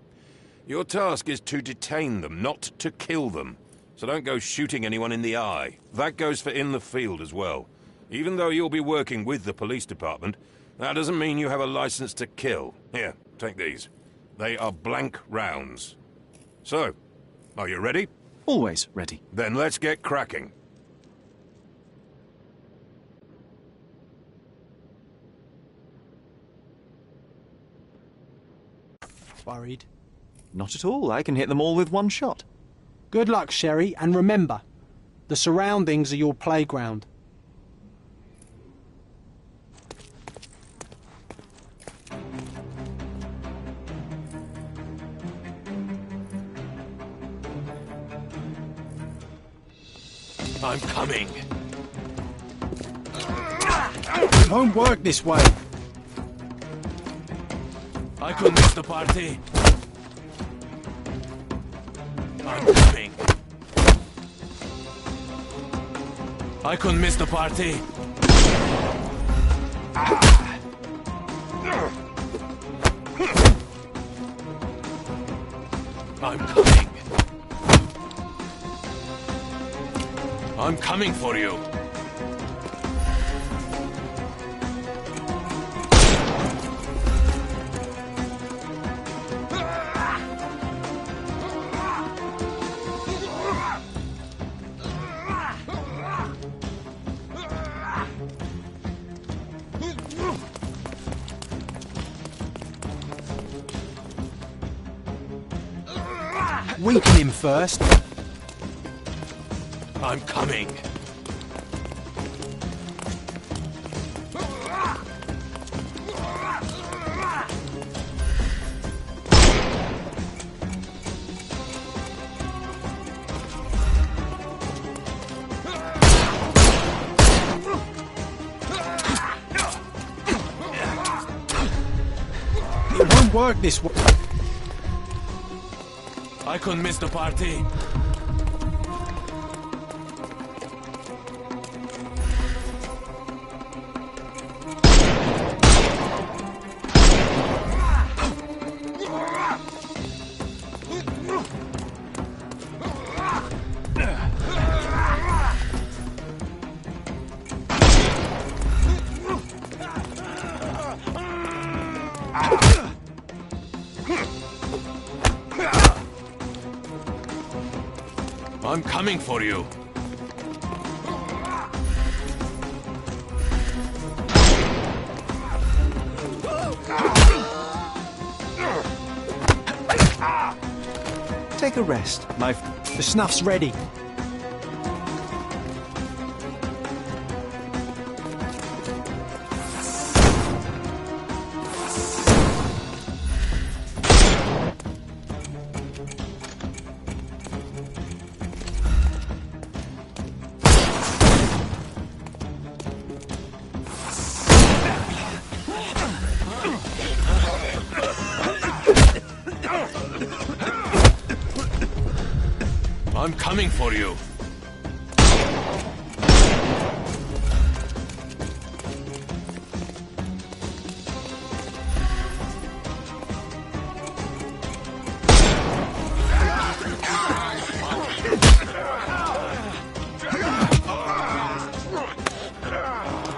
Speaker 6: Your task is to detain them, not to kill them. So don't go shooting anyone in the eye. That goes for in the field as well. Even though you'll be working with the police department, that doesn't mean you have a license to kill. Here, take these. They are blank rounds. So, are you ready?
Speaker 1: Always ready.
Speaker 6: Then let's get cracking.
Speaker 2: Worried?
Speaker 1: Not at all. I can hit them all with one shot.
Speaker 2: Good luck, Sherry, and remember, the surroundings are your playground.
Speaker 6: I'm coming.
Speaker 2: It won't work this way.
Speaker 7: I could miss the party. I'm coming. I couldn't miss the party. I'm coming. I'm coming for you.
Speaker 2: weaken him first.
Speaker 6: I'm coming.
Speaker 2: It won't work this way.
Speaker 6: I couldn't miss the party. I'm coming for you.
Speaker 1: Take a rest, my...
Speaker 2: The snuff's ready.
Speaker 6: I'm coming for you.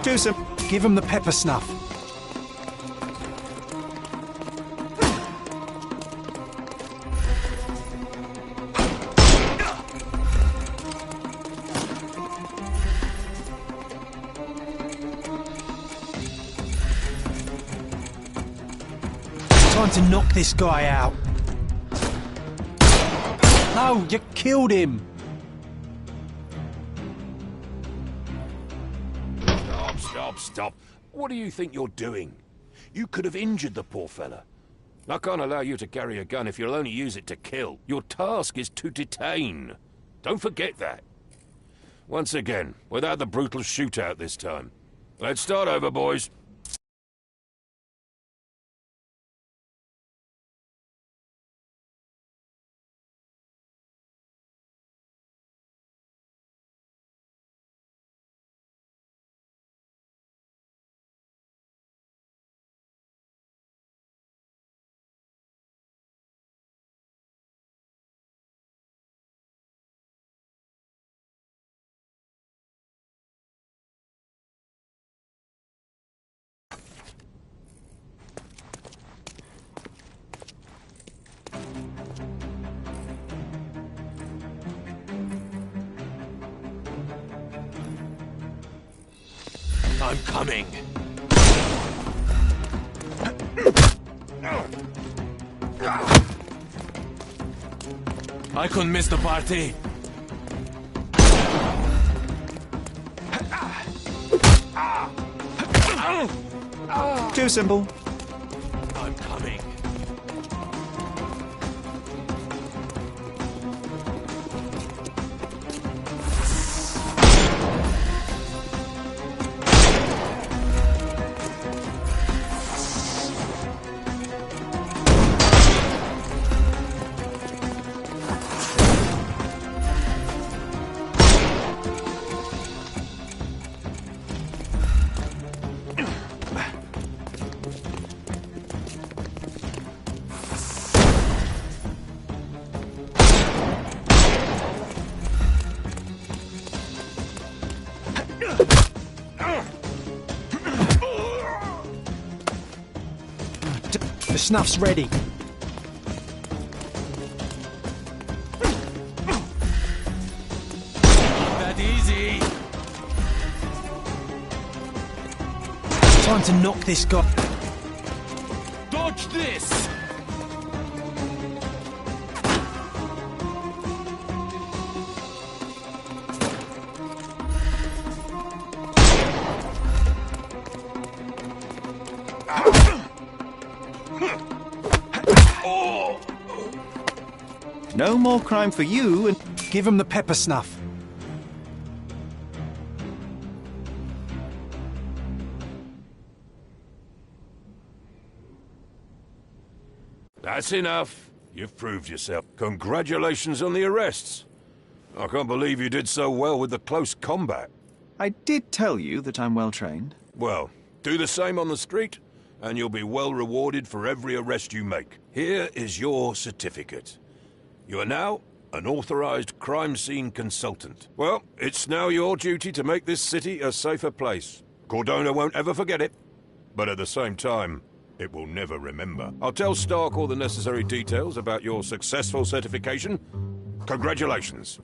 Speaker 2: Do some. Give him the pepper snuff. Time to knock this guy out. No, you killed him.
Speaker 6: Stop. What do you think you're doing? You could have injured the poor fella. I can't allow you to carry a gun if you'll only use it to kill. Your task is to detain. Don't forget that. Once again, without the brutal shootout this time. Let's start over, boys. I'm coming. I couldn't miss the party.
Speaker 1: Too simple.
Speaker 6: I'm coming.
Speaker 2: The snuff's ready.
Speaker 6: That easy.
Speaker 2: Time to knock this guy.
Speaker 6: Dodge this.
Speaker 1: No more crime for you and...
Speaker 2: Give him the pepper snuff.
Speaker 6: That's enough. You've proved yourself. Congratulations on the arrests. I can't believe you did so well with the close combat.
Speaker 1: I did tell you that I'm well trained.
Speaker 6: Well, do the same on the street, and you'll be well rewarded for every arrest you make. Here is your certificate. You are now an authorized crime scene consultant. Well, it's now your duty to make this city a safer place. Cordona won't ever forget it, but at the same time, it will never remember. I'll tell Stark all the necessary details about your successful certification. Congratulations.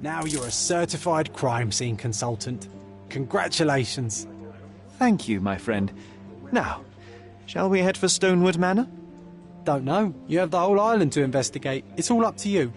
Speaker 2: Now you're a certified crime scene consultant. Congratulations.
Speaker 1: Thank you, my friend. Now, shall we head for Stonewood Manor?
Speaker 2: Don't know. You have the whole island to investigate. It's all up to you.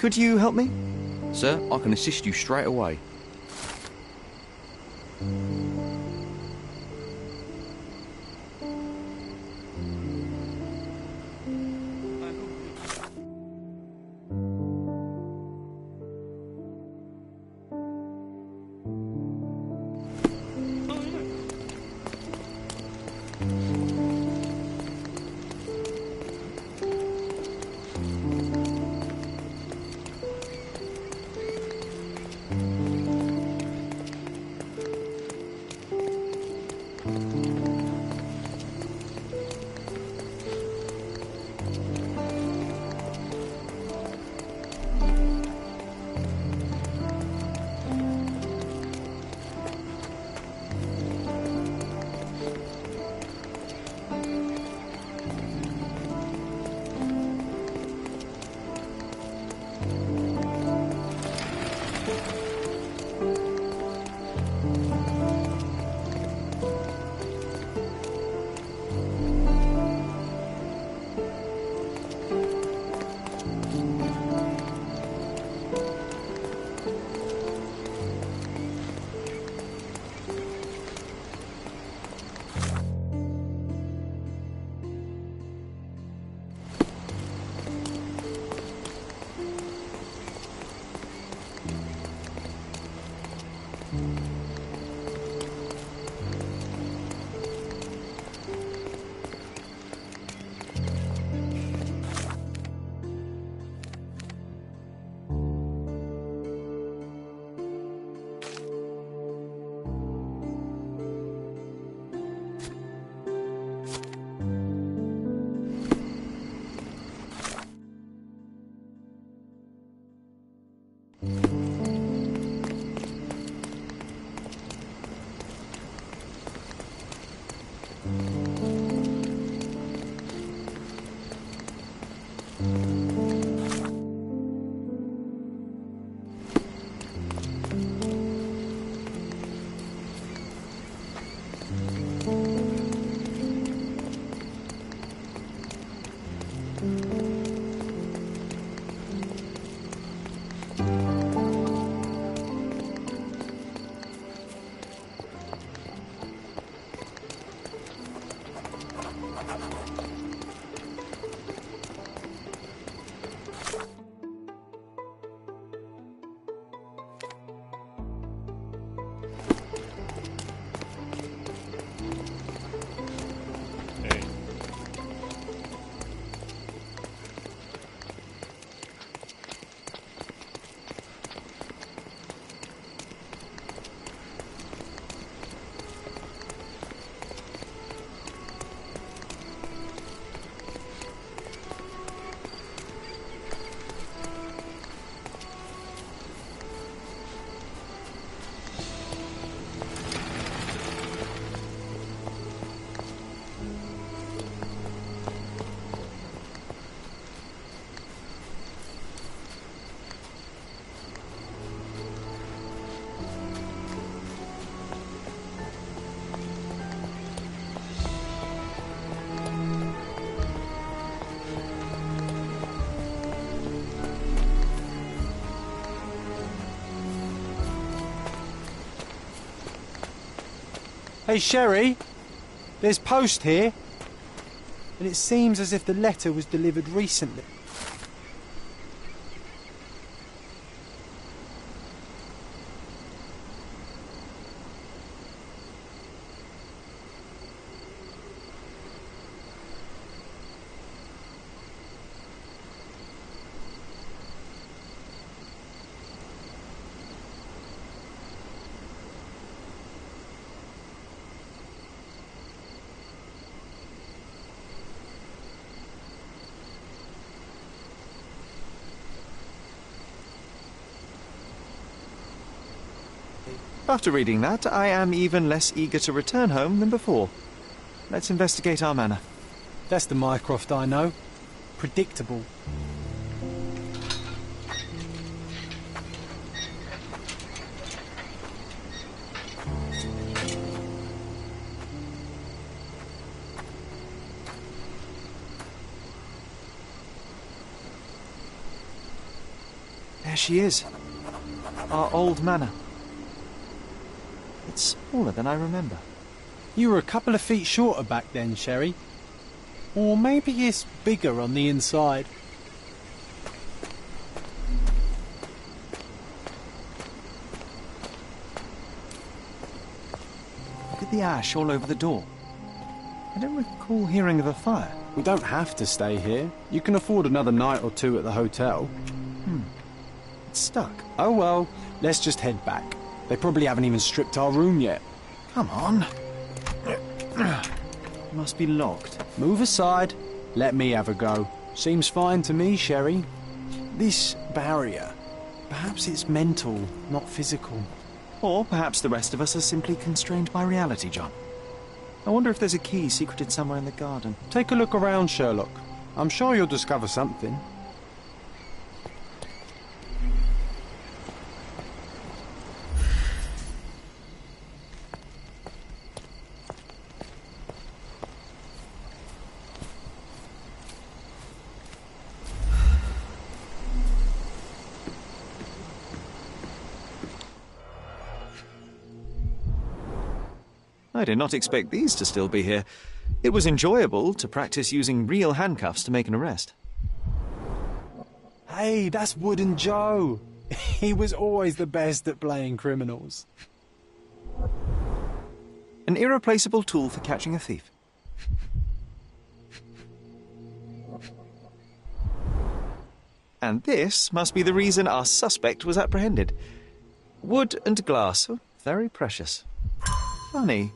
Speaker 1: Could you help me?
Speaker 18: Sir, I can assist you straight away.
Speaker 2: Hey, Sherry, there's post here, and it seems as if the letter was delivered recently.
Speaker 1: After reading that, I am even less eager to return home than before. let's investigate our manor.
Speaker 2: That's the Mycroft I know. Predictable.
Speaker 1: There she is. Our old manor. It's smaller than I remember.
Speaker 2: You were a couple of feet shorter back then, Sherry. Or maybe it's bigger on the inside.
Speaker 1: Look at the ash all over the door. I don't recall hearing of a fire.
Speaker 5: We don't have to stay here. You can afford another night or two at the hotel.
Speaker 1: It's stuck.
Speaker 2: Oh well, let's just head back. They probably haven't even stripped our room yet.
Speaker 1: Come on. Must be locked.
Speaker 2: Move aside. Let me have a go. Seems fine to me, Sherry. This barrier, perhaps it's mental, not physical.
Speaker 1: Or perhaps the rest of us are simply constrained by reality, John. I wonder if there's a key secreted somewhere in the garden.
Speaker 2: Take a look around, Sherlock. I'm sure you'll discover something.
Speaker 1: I did not expect these to still be here. It was enjoyable to practice using real handcuffs to make an arrest.
Speaker 2: Hey, that's Wooden Joe. He was always the best at playing criminals.
Speaker 1: An irreplaceable tool for catching a thief. And this must be the reason our suspect was apprehended. Wood and glass, oh, very precious. Funny.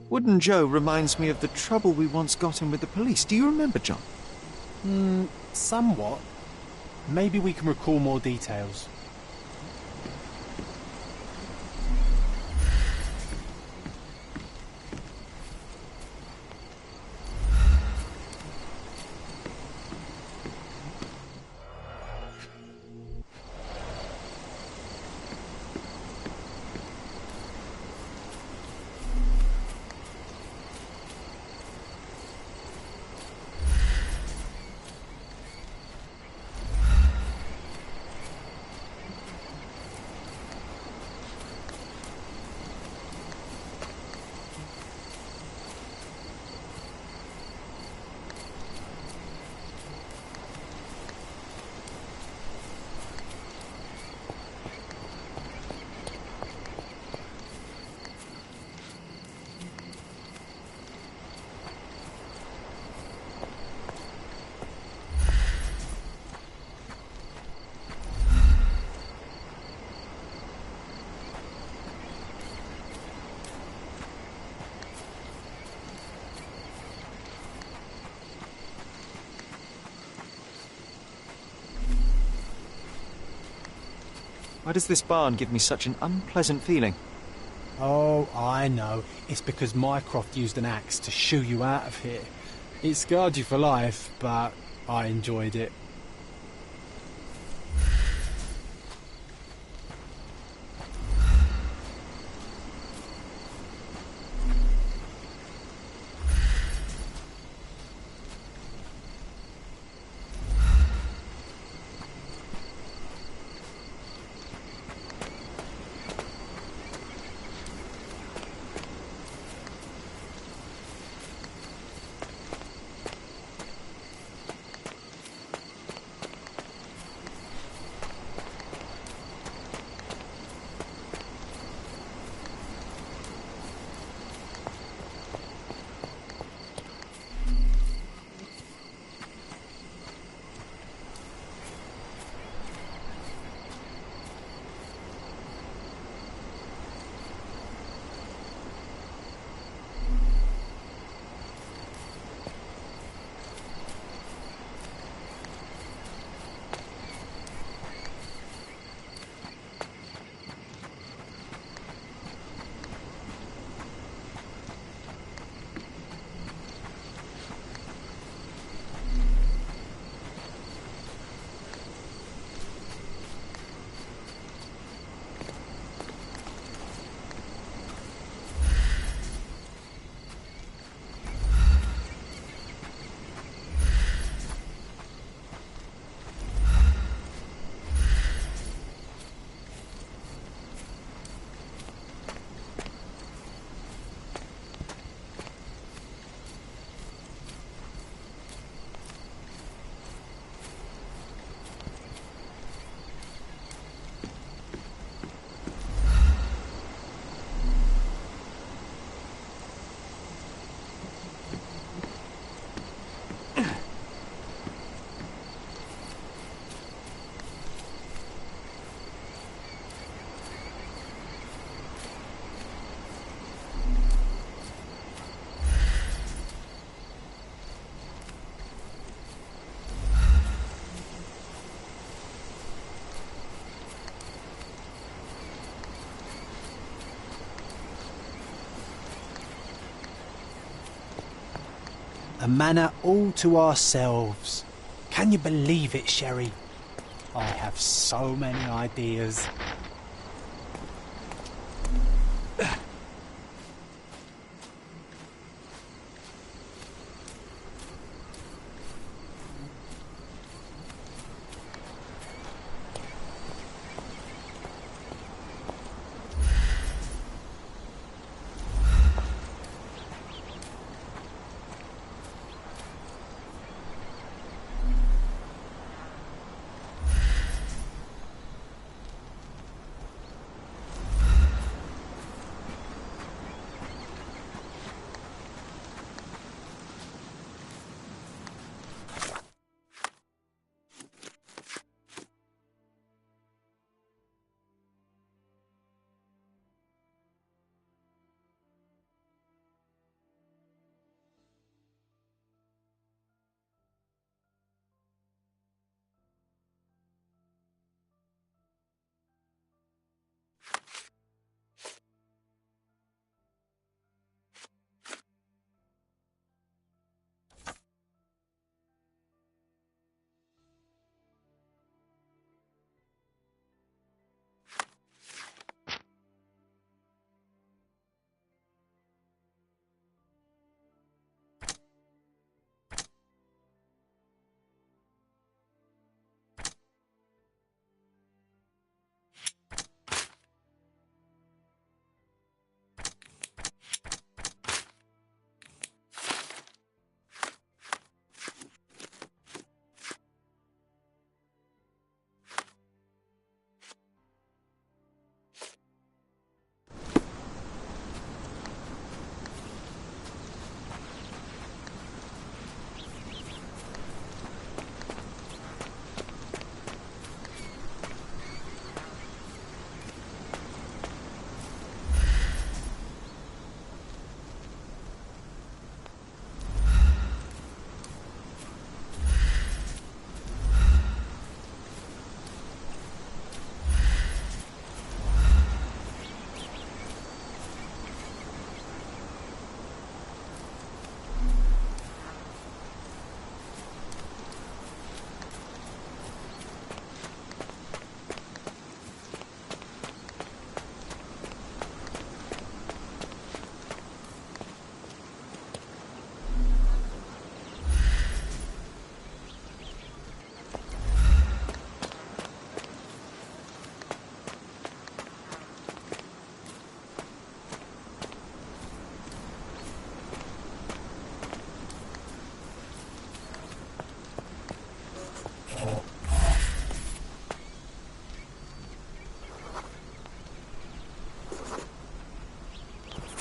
Speaker 1: Wooden Joe reminds me of the trouble we once got in with the police. Do you remember, John?
Speaker 2: Somewhat. Maybe we can recall more details.
Speaker 1: Why does this barn give me such an unpleasant feeling?
Speaker 2: Oh, I know. It's because Mycroft used an axe to shoo you out of here. It scarred you for life, but I enjoyed it. The manor all to ourselves. Can you believe it, Sherry? I have so many ideas.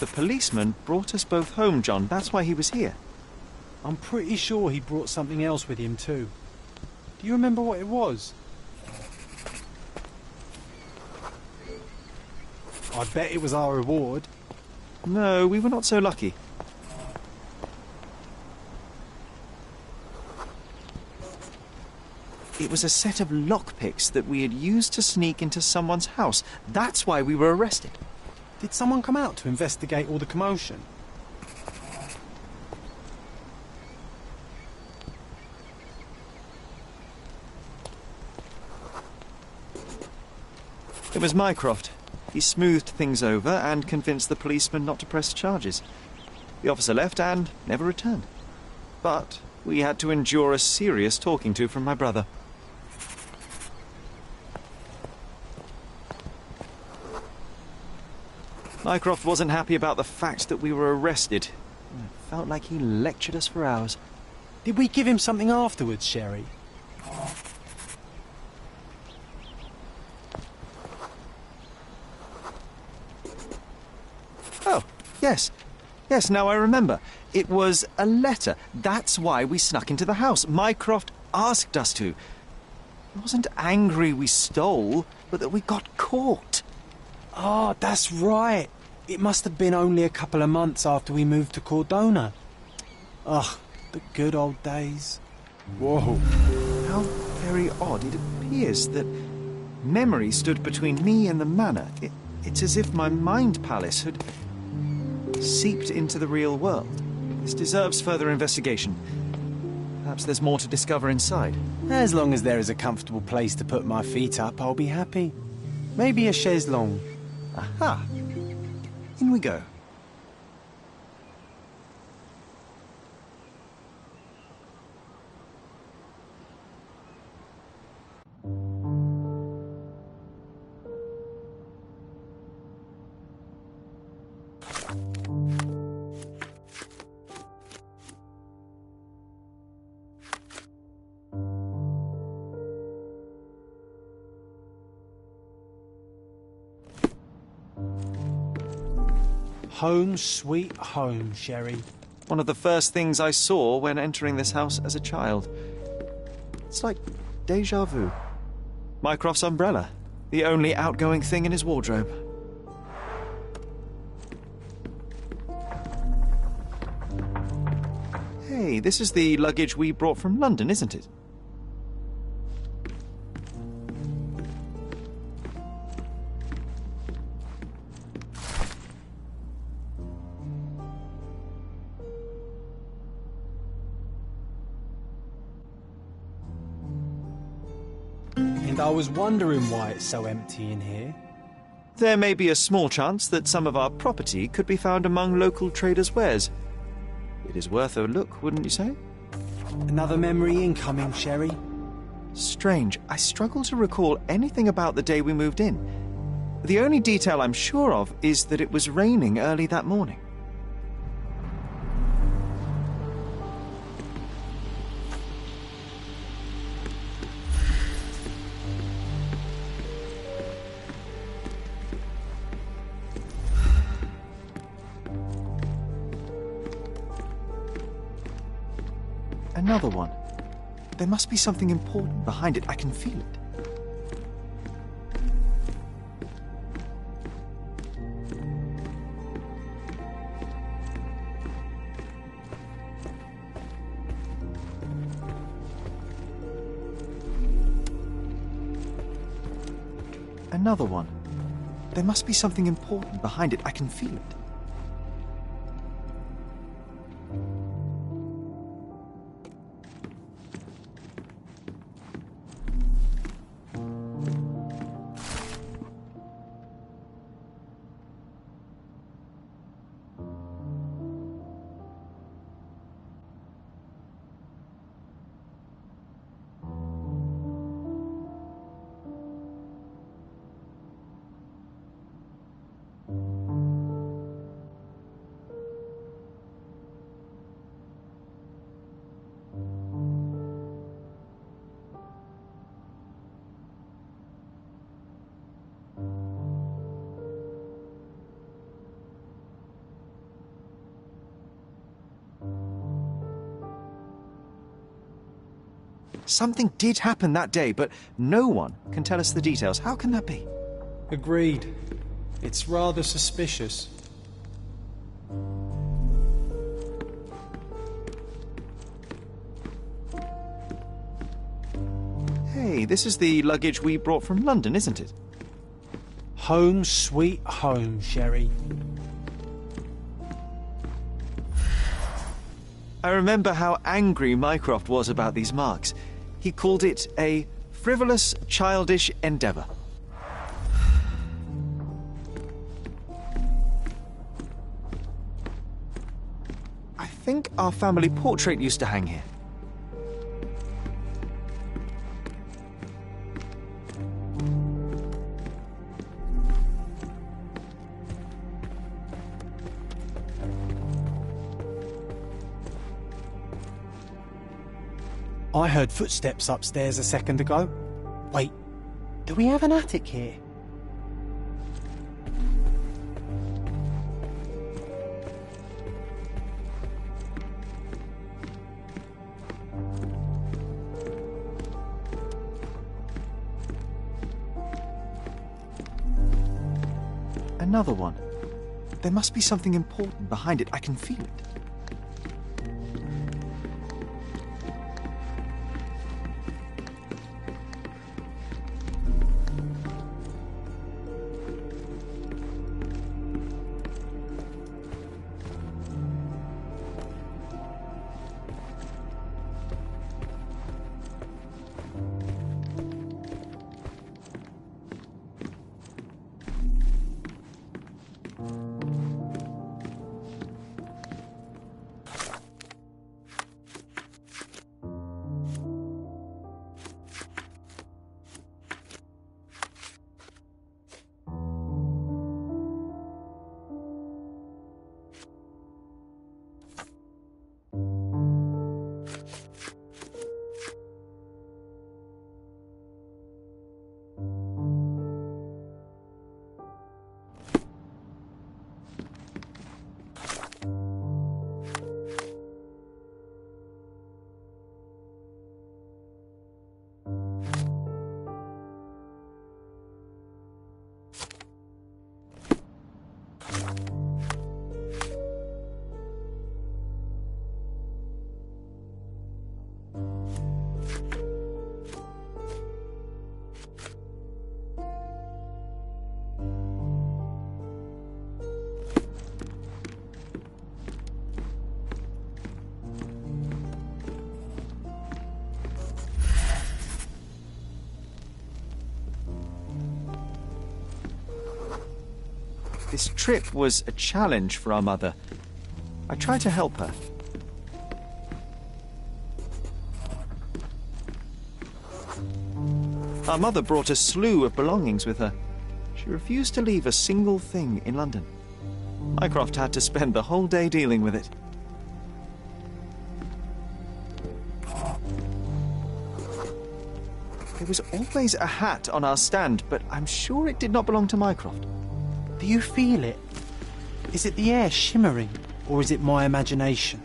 Speaker 1: The policeman brought us both home, John. That's why he was here.
Speaker 2: I'm pretty sure he brought something else with him too. Do you remember what it was? I bet it was our reward.
Speaker 1: No, we were not so lucky. It was a set of lockpicks that we had used to sneak into someone's house. That's why we were arrested.
Speaker 2: Did someone come out to investigate all the commotion?
Speaker 1: It was Mycroft. He smoothed things over and convinced the policeman not to press charges. The officer left and never returned. But we had to endure a serious talking to from my brother. Mycroft wasn't happy about the fact that we were arrested. It felt like he lectured us for hours.
Speaker 2: Did we give him something afterwards, Sherry?
Speaker 1: Oh, yes. Yes, now I remember. It was a letter. That's why we snuck into the house. Mycroft asked us to. He wasn't angry we stole, but that we got caught.
Speaker 2: Oh, that's right. It must have been only a couple of months after we moved to Cordona. Ugh, the good old days.
Speaker 1: Whoa. How very odd. It appears that memory stood between me and the manor. It's as if my mind palace had seeped into the real world. This deserves further investigation. Perhaps there's more to discover inside.
Speaker 2: As long as there is a comfortable place to put my feet up, I'll be happy. Maybe a chaise longue.
Speaker 1: Aha! In we go.
Speaker 2: Home sweet home, Sherry.
Speaker 1: One of the first things I saw when entering this house as a child. It's like déjà vu. Mycroft's umbrella, the only outgoing thing in his wardrobe. Hey, this is the luggage we brought from London, isn't it?
Speaker 2: And I was wondering why it's so empty in here.
Speaker 1: There may be a small chance that some of our property could be found among local traders' wares. It is worth a look, wouldn't you say?
Speaker 2: Another memory incoming, Sherry.
Speaker 1: Strange. I struggle to recall anything about the day we moved in. The only detail I'm sure of is that it was raining early that morning. Another one. There must be something important behind it. I can feel it. Another one. There must be something important behind it. I can feel it. Something did happen that day, but no one can tell us the details. How can that be?
Speaker 2: Agreed. It's rather suspicious.
Speaker 1: Hey, this is the luggage we brought from London, isn't it?
Speaker 2: Home sweet home, Sherry.
Speaker 1: I remember how angry Mycroft was about these marks. He called it a frivolous, childish endeavour. I think our family portrait used to hang here.
Speaker 2: I heard footsteps upstairs a second ago. Wait, do we have an attic here?
Speaker 1: Another one. There must be something important behind it. I can feel it. This trip was a challenge for our mother. I tried to help her. Our mother brought a slew of belongings with her. She refused to leave a single thing in London. Mycroft had to spend the whole day dealing with it. There was always a hat on our stand, but I'm sure it did not belong to Mycroft.
Speaker 2: Do you feel it? Is it the air shimmering, or is it my imagination?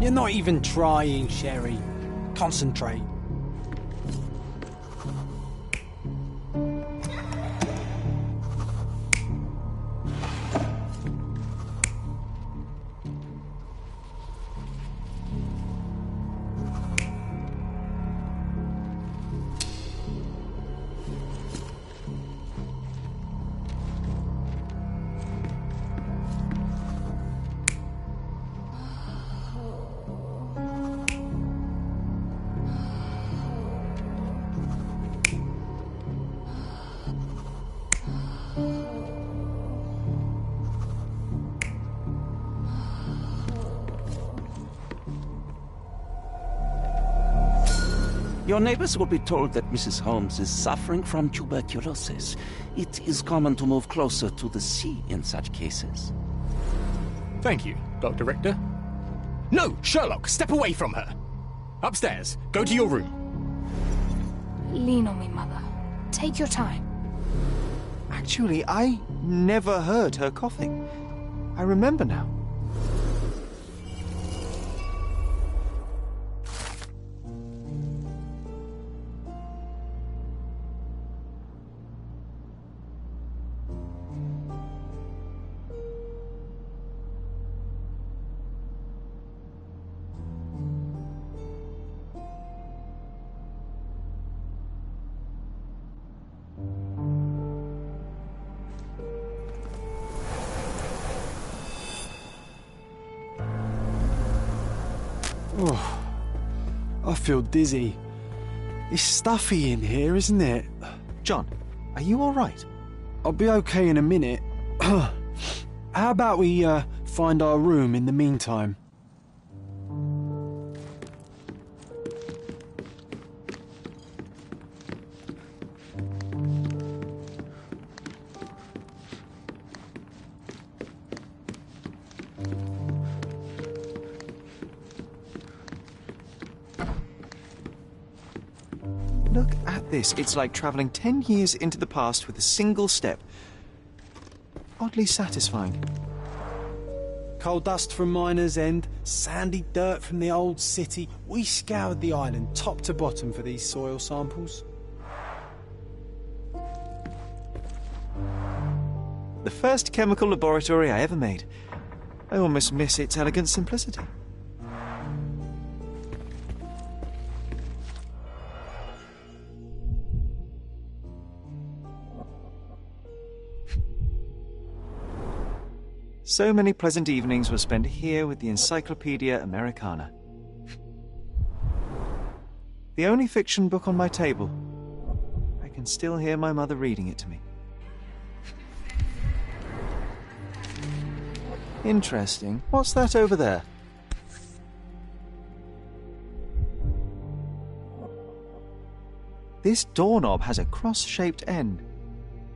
Speaker 2: You're not even trying, Sherry. Concentrate.
Speaker 7: Your neighbors will be told that Mrs. Holmes is suffering from tuberculosis. It is common to move closer to the sea in such cases.
Speaker 10: Thank you, Dr. Richter. No, Sherlock, step away from her. Upstairs, go to your room.
Speaker 11: Lean on me, Mother. Take your time.
Speaker 1: Actually, I never heard her coughing. I remember now.
Speaker 2: Oh, I feel dizzy. It's stuffy in here, isn't it?
Speaker 1: John, are you all right?
Speaker 2: I'll be okay in a minute. How about we find our room in the meantime?
Speaker 1: Look at this. It's like travelling 10 years into the past with a single step. Oddly satisfying.
Speaker 2: Coal dust from Miner's End, sandy dirt from the old city. We scoured the island top to bottom for these soil samples.
Speaker 1: The first chemical laboratory I ever made. I almost miss its elegant simplicity. So many pleasant evenings were spent here with the Encyclopedia Americana. The only fiction book on my table. I can still hear my mother reading it to me. Interesting. What's that over there? This doorknob has a cross-shaped end.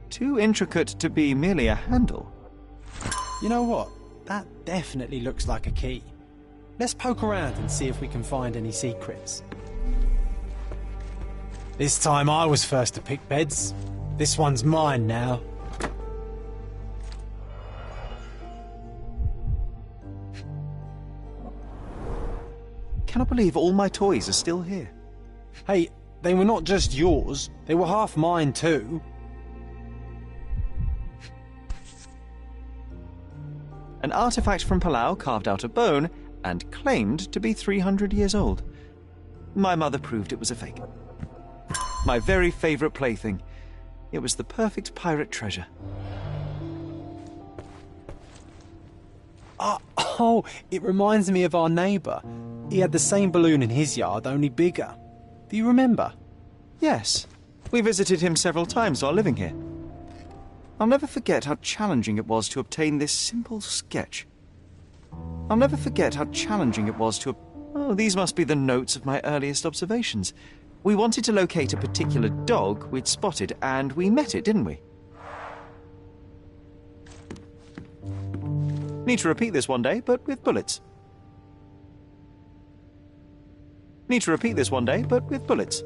Speaker 1: Too intricate to be merely a handle.
Speaker 2: You know what? That definitely looks like a key. Let's poke around and see if we can find any secrets. This time I was first to pick beds. This one's mine now.
Speaker 1: Cannot believe all my toys are still here.
Speaker 2: Hey, they were not just yours. They were half mine too.
Speaker 1: an artifact from Palau carved out of bone and claimed to be 300 years old. My mother proved it was a fake. My very favourite plaything. It was the perfect pirate treasure.
Speaker 2: Oh, it reminds me of our neighbour. He had the same balloon in his yard, only bigger. Do you remember?
Speaker 1: Yes. We visited him several times while living here. I'll never forget how challenging it was to obtain this simple sketch. I'll never forget how challenging it was to... Oh, these must be the notes of my earliest observations. We wanted to locate a particular dog we'd spotted, and we met it, didn't we? Need to repeat this one day, but with bullets. Need to repeat this one day, but with bullets.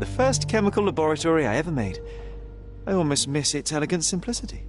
Speaker 1: The first chemical laboratory I ever made. I almost miss its elegant simplicity.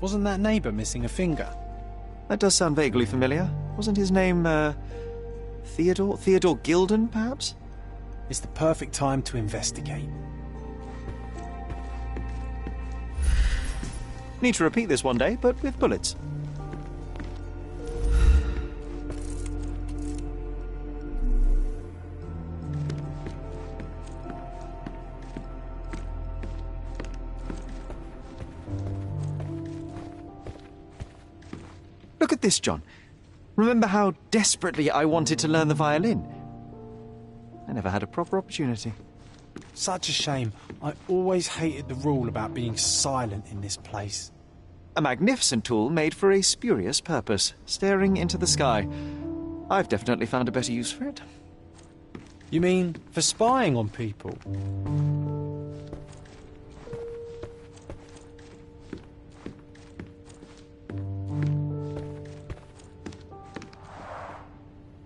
Speaker 2: Wasn't that neighbour missing a finger?
Speaker 1: That does sound vaguely familiar. Wasn't his name, Theodore? Theodore Gilden, perhaps?
Speaker 2: It's the perfect time to investigate.
Speaker 1: Need to repeat this one day, but with bullets. Look at this, John. Remember how desperately I wanted to learn the violin? I never had a proper opportunity.
Speaker 2: Such a shame. I always hated the rule about being silent in this place.
Speaker 1: A magnificent tool made for a spurious purpose, staring into the sky. I've definitely found a better use for it.
Speaker 2: You mean for spying on people?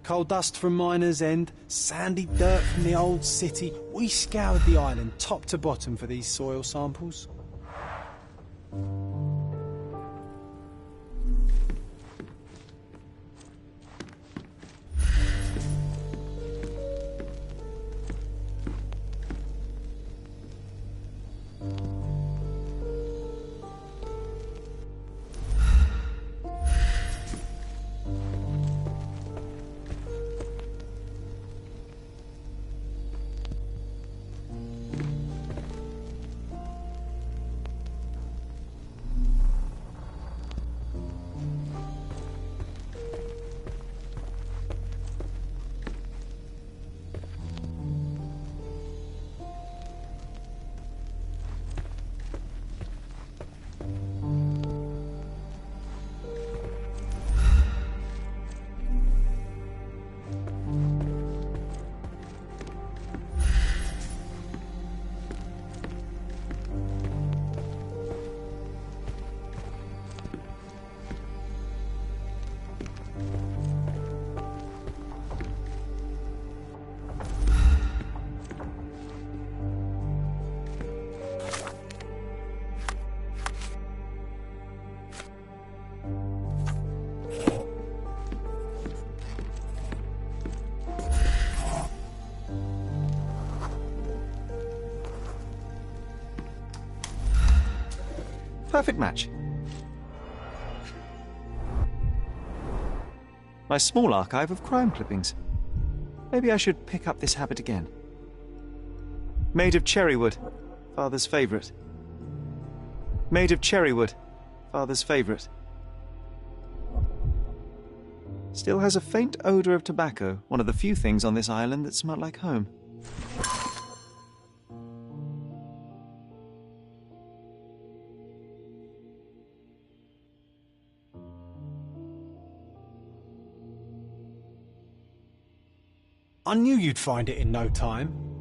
Speaker 2: Coal dust from Miner's End, sandy dirt from the old city. We scoured the island top to bottom for these soil samples.
Speaker 1: Perfect match. My small archive of crime clippings. Maybe I should pick up this habit again. Made of cherrywood, father's favourite. Made of cherrywood, father's favourite. Still has a faint odour of tobacco, one of the few things on this island that smell like home.
Speaker 2: I knew you'd find it in no time.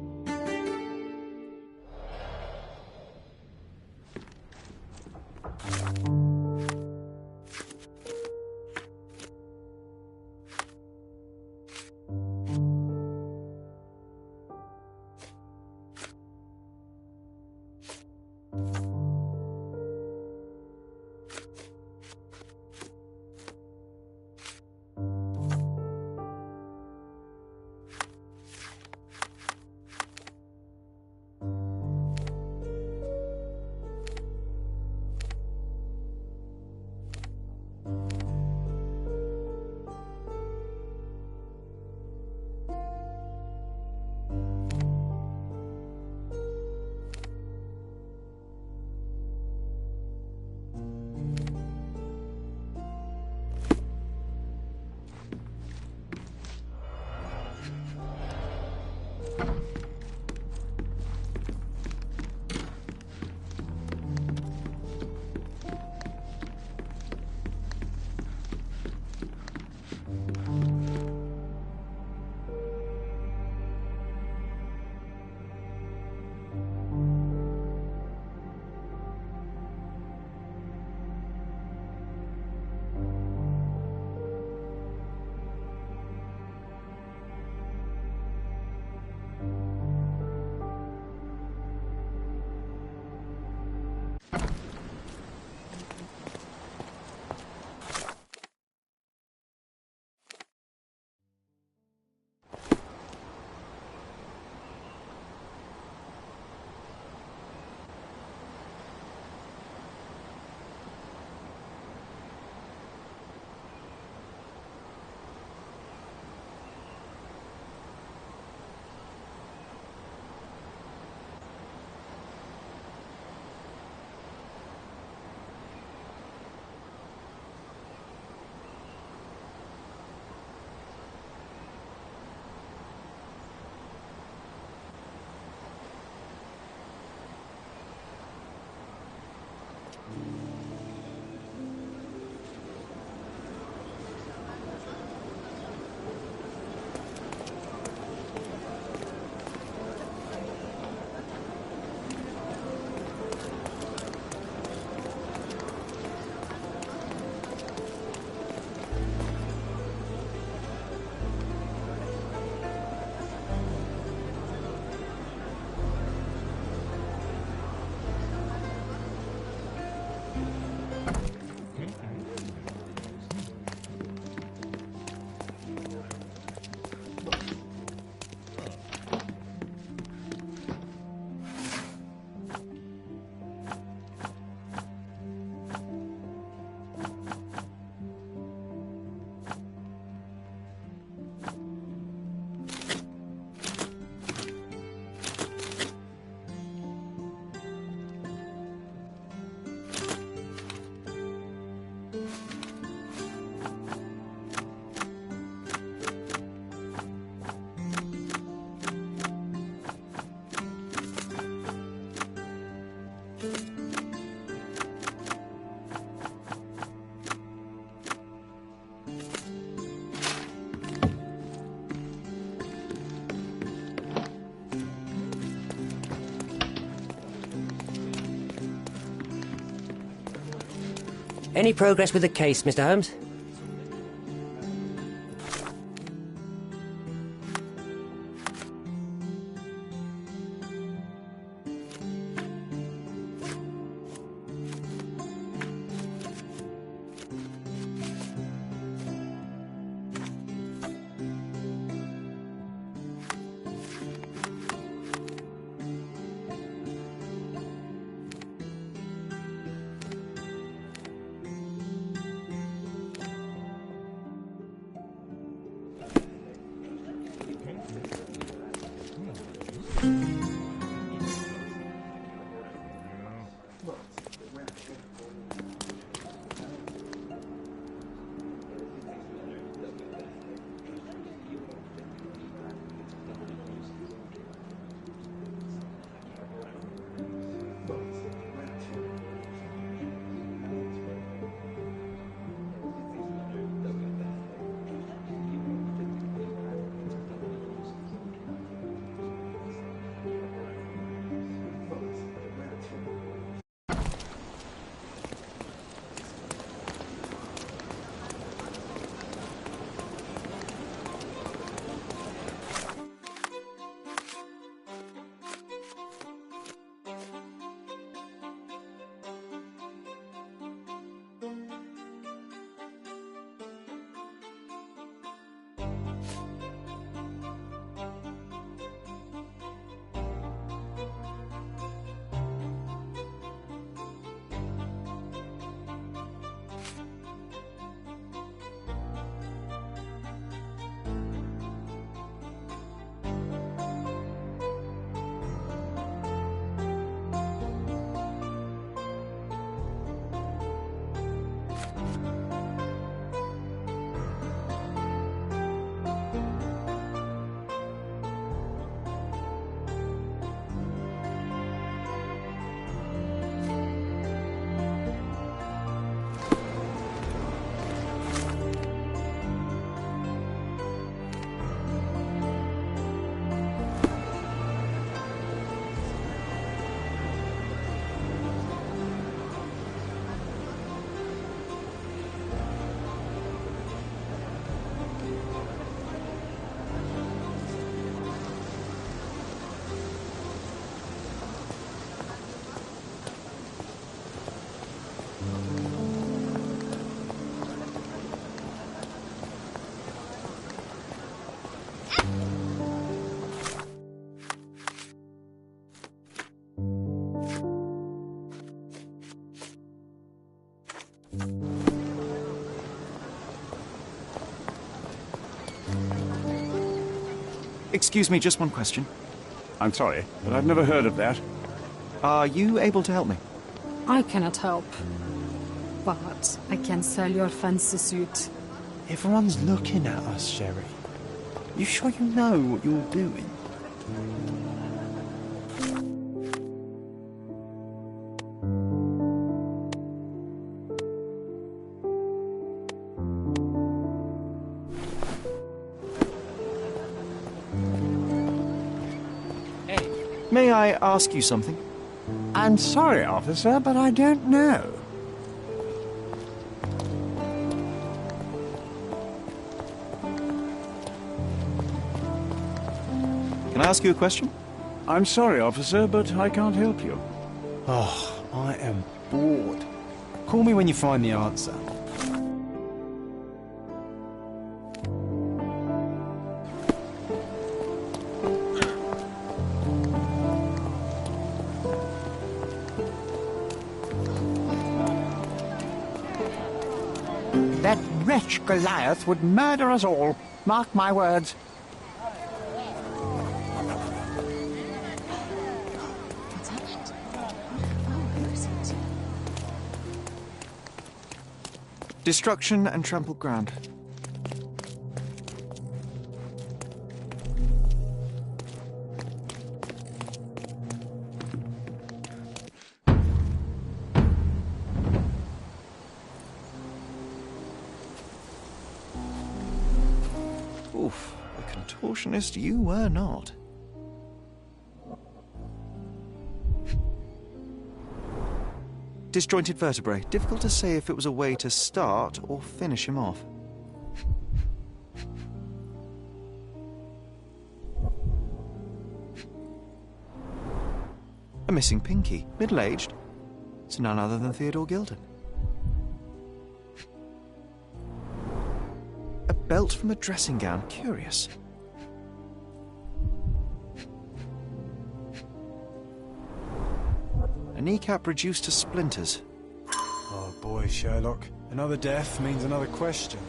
Speaker 20: Any progress with the case, Mr. Holmes?
Speaker 1: Excuse me, just one question.
Speaker 9: I'm sorry, but I've never heard of that.
Speaker 1: Are you able to help me?
Speaker 13: I cannot help. But I can sell your fancy suit.
Speaker 2: Everyone's looking at us, Sherry. You sure you know what you're doing?
Speaker 1: May I ask you something?
Speaker 9: I'm sorry, officer, but I don't know.
Speaker 1: Can I ask you a question?
Speaker 9: I'm sorry, officer, but I can't help you.
Speaker 2: Oh, I am bored. Call me when you find the answer.
Speaker 9: That wretch Goliath would murder us all. Mark my words.
Speaker 1: Destruction and trampled ground. Oof, a contortionist you were not. Disjointed vertebrae. Difficult to say if it was a way to start or finish him off. A missing pinky. Middle-aged. It's none other than Theodore Gilden. A belt from a dressing gown. Curious. A kneecap reduced to splinters.
Speaker 2: Oh boy, Sherlock. Another death means another question.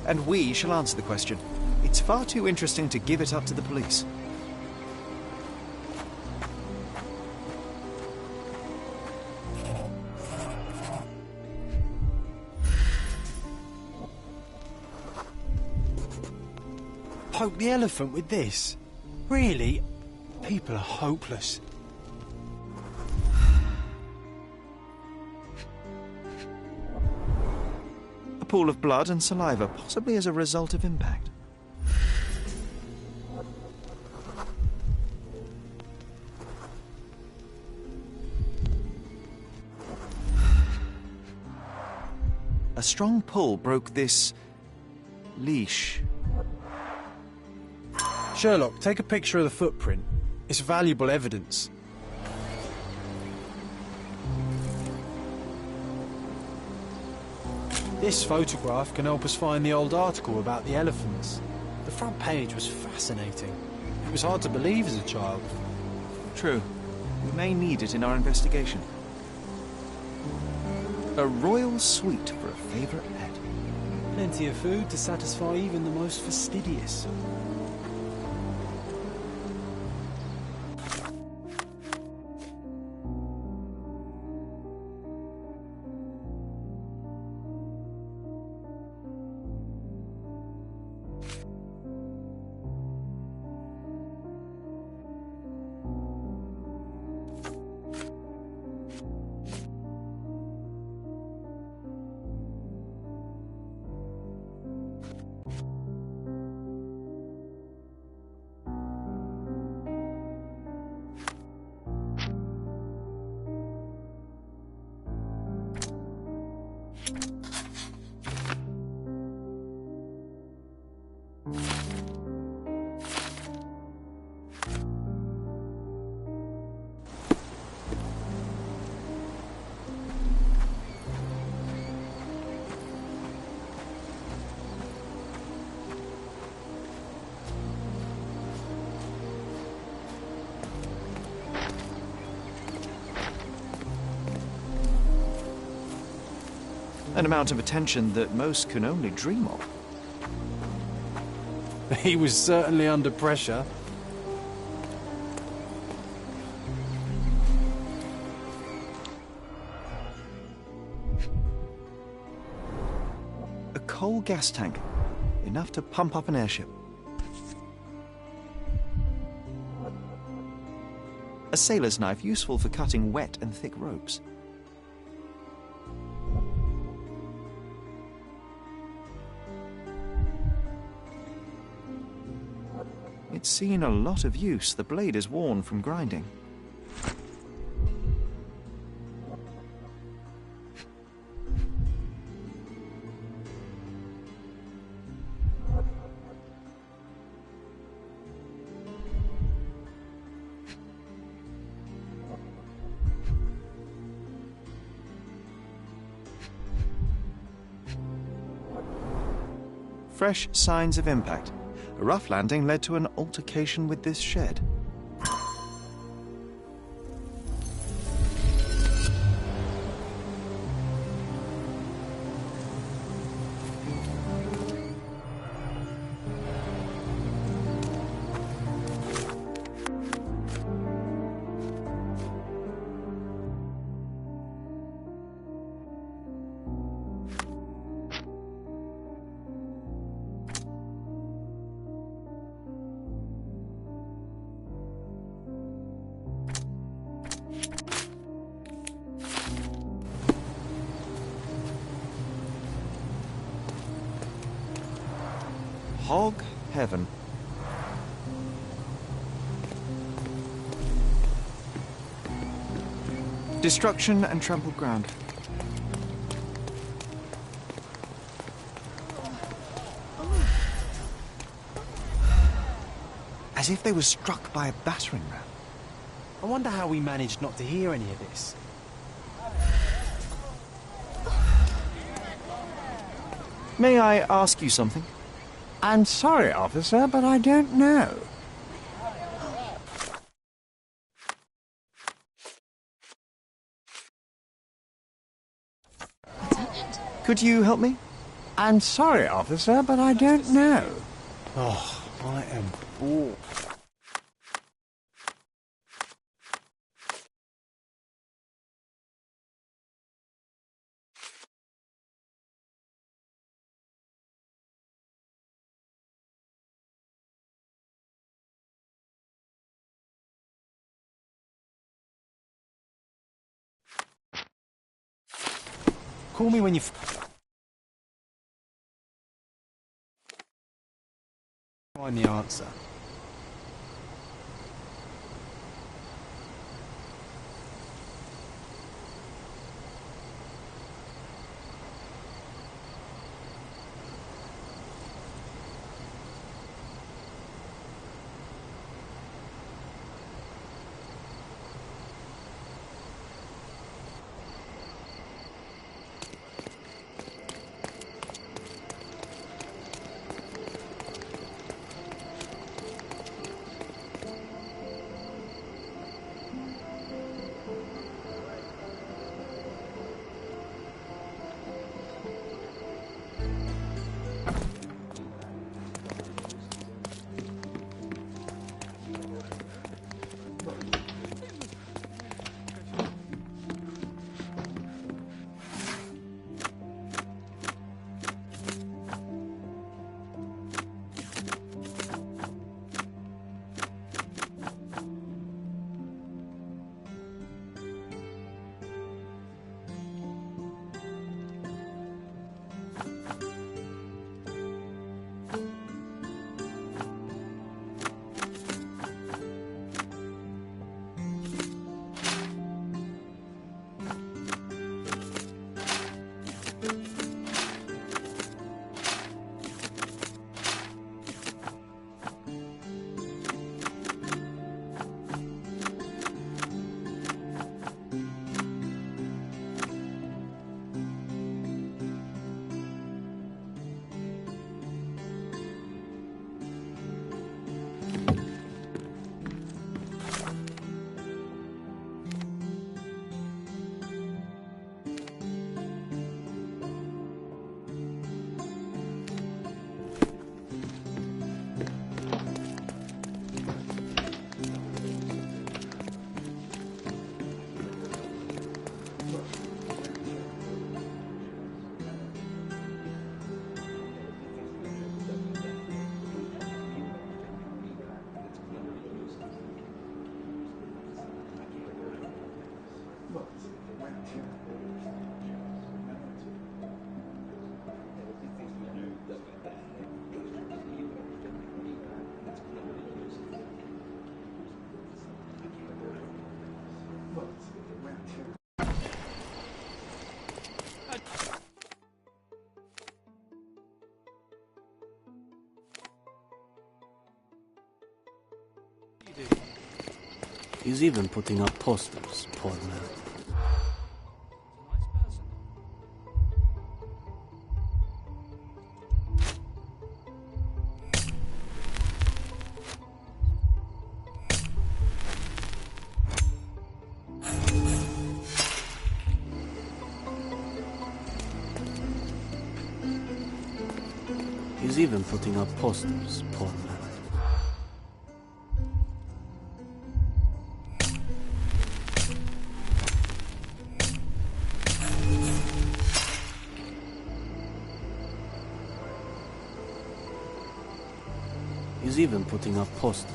Speaker 1: And we shall answer the question. It's far too interesting to give it up to the police.
Speaker 2: Poke the elephant with this? Really? People are hopeless.
Speaker 1: A pool of blood and saliva, possibly as a result of impact. A strong pull broke this leash.
Speaker 2: Sherlock, take a picture of the footprint. It's valuable evidence. This photograph can help us find the old article about the elephants. The front page was fascinating. It was hard to believe as a child.
Speaker 1: True. We may need it in our investigation. A royal suite for a favourite pet.
Speaker 2: Plenty of food to satisfy even the most fastidious.
Speaker 1: An amount of attention that most can only dream of.
Speaker 2: He was certainly under pressure.
Speaker 1: A coal gas tank, enough to pump up an airship. A sailor's knife, useful for cutting wet and thick ropes. It's seen a lot of use. The blade is worn from grinding. Fresh signs of impact. A rough landing led to an altercation with this shed. Hog heaven. Destruction and trampled ground. As if they were struck by a battering ram.
Speaker 2: I wonder how we managed not to hear any of this.
Speaker 1: May I ask you something?
Speaker 9: I'm sorry, officer, but I don't know.
Speaker 1: Could you help me?
Speaker 9: I'm sorry, officer, but I don't know.
Speaker 2: Oh, I am bored. Call me when you find the answer.
Speaker 17: He's even putting up posters, poor man. He's even putting up posters, poor man. He's even putting up posters.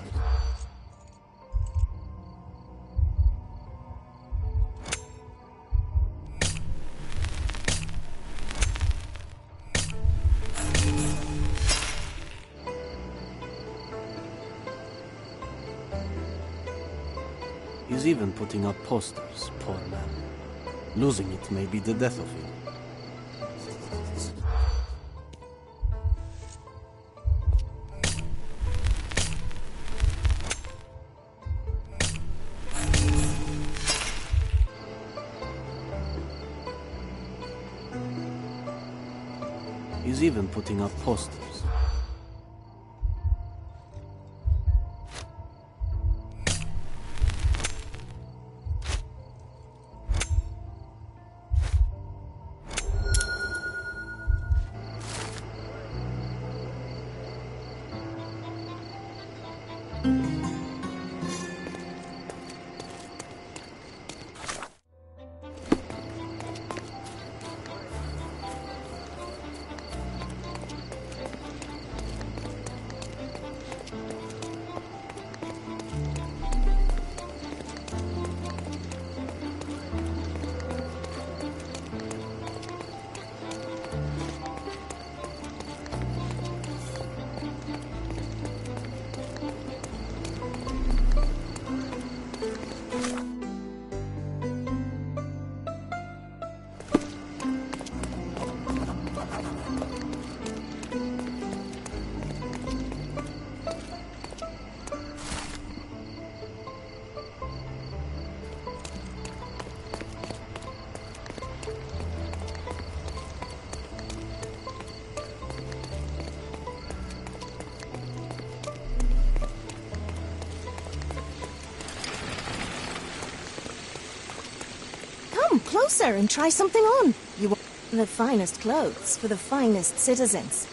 Speaker 17: He's even putting up posters, poor man. Losing it may be the death of him. He's even putting up posters.
Speaker 15: Closer and try something on. You want the finest clothes for the finest citizens.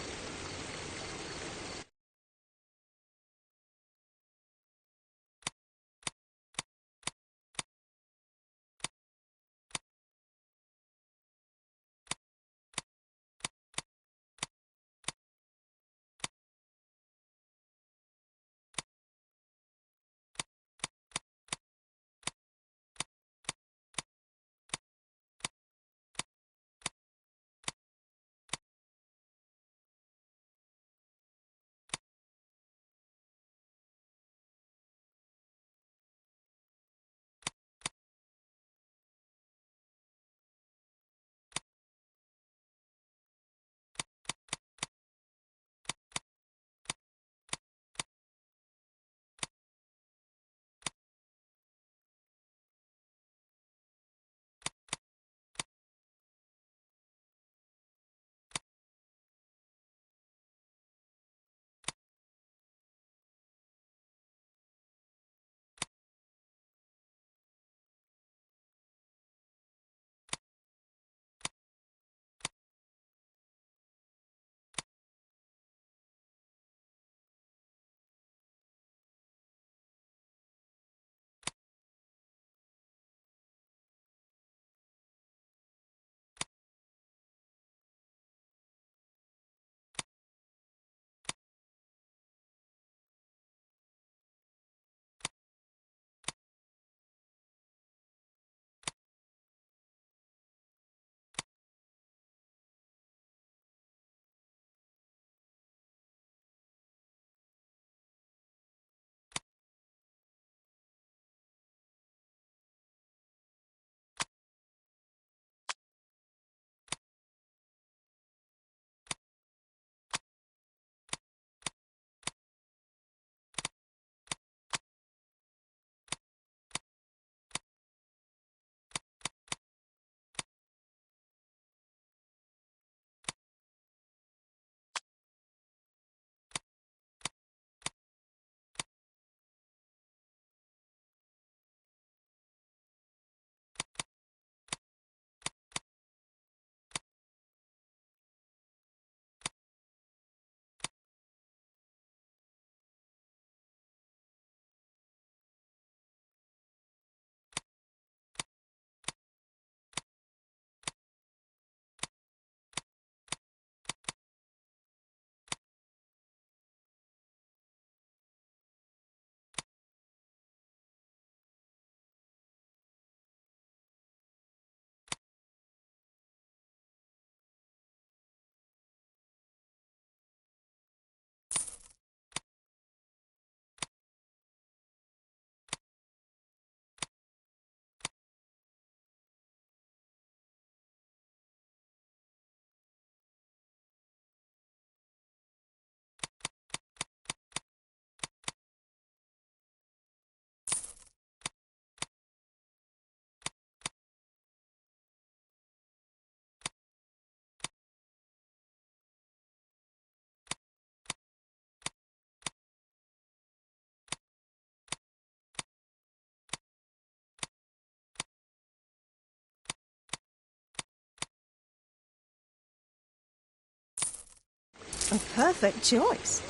Speaker 15: A perfect choice.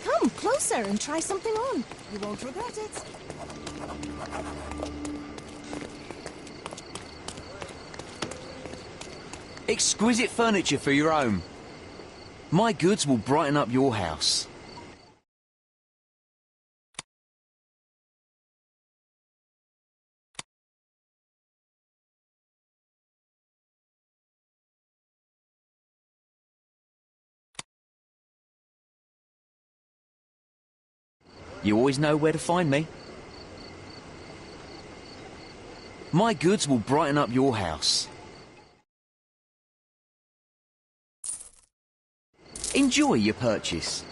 Speaker 15: Come closer and try something on. You won't regret it.
Speaker 18: Exquisite furniture for your home. My goods will brighten up your house. You always know where to find me. My goods will brighten up your house. Enjoy your purchase.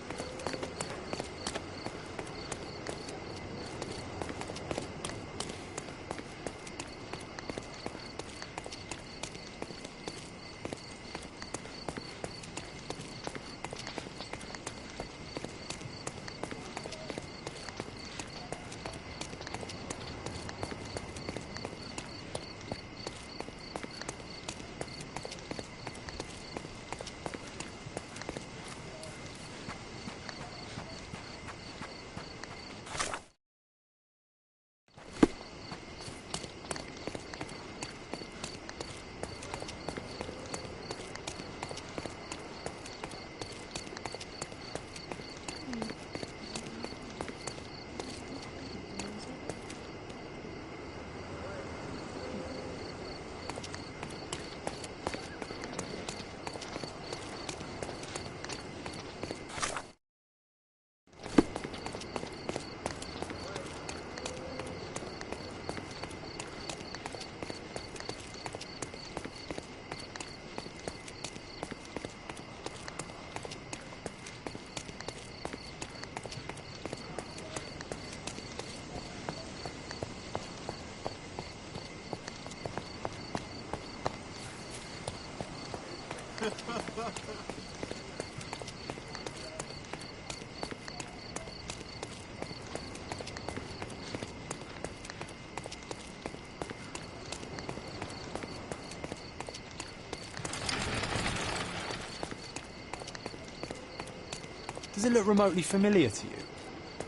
Speaker 2: Does it look remotely familiar to you?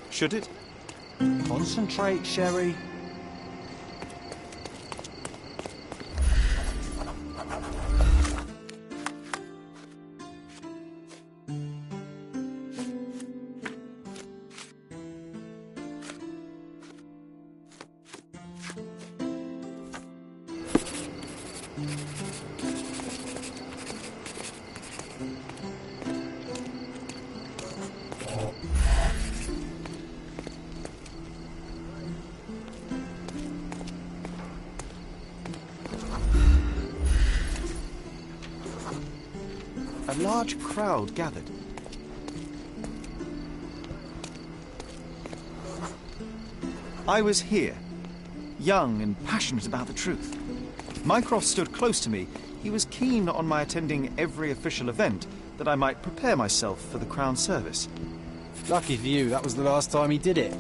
Speaker 1: Should it?
Speaker 2: Concentrate, Sherry.
Speaker 1: A large crowd gathered. I was here, young and passionate about the truth. Mycroft stood close to me. He was keen on my attending every official event, that I might prepare myself for the Crown service.
Speaker 2: Lucky for you, that was the last time he did it.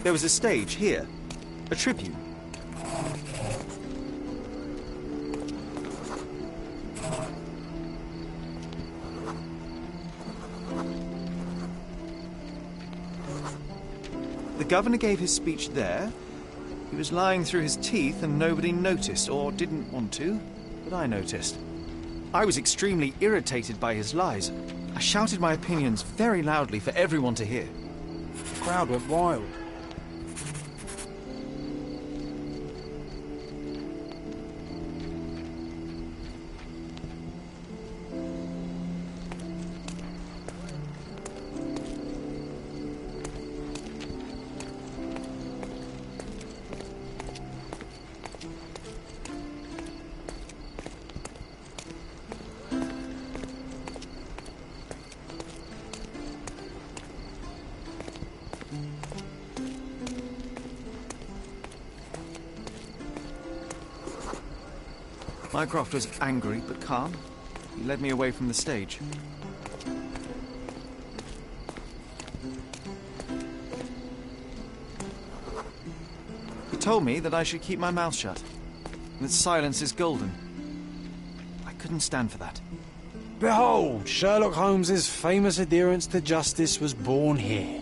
Speaker 1: There was a stage here, a tribune. The governor gave his speech there. He was lying through his teeth and nobody noticed, or didn't want to, but I noticed. I was extremely irritated by his lies. I shouted my opinions very loudly for everyone to hear.
Speaker 2: The crowd went wild.
Speaker 1: Mycroft was angry but calm. He led me away from the stage. He told me that I should keep my mouth shut, and that silence is golden. I couldn't stand for that.
Speaker 2: Behold, Sherlock Holmes's famous adherence to justice was born here.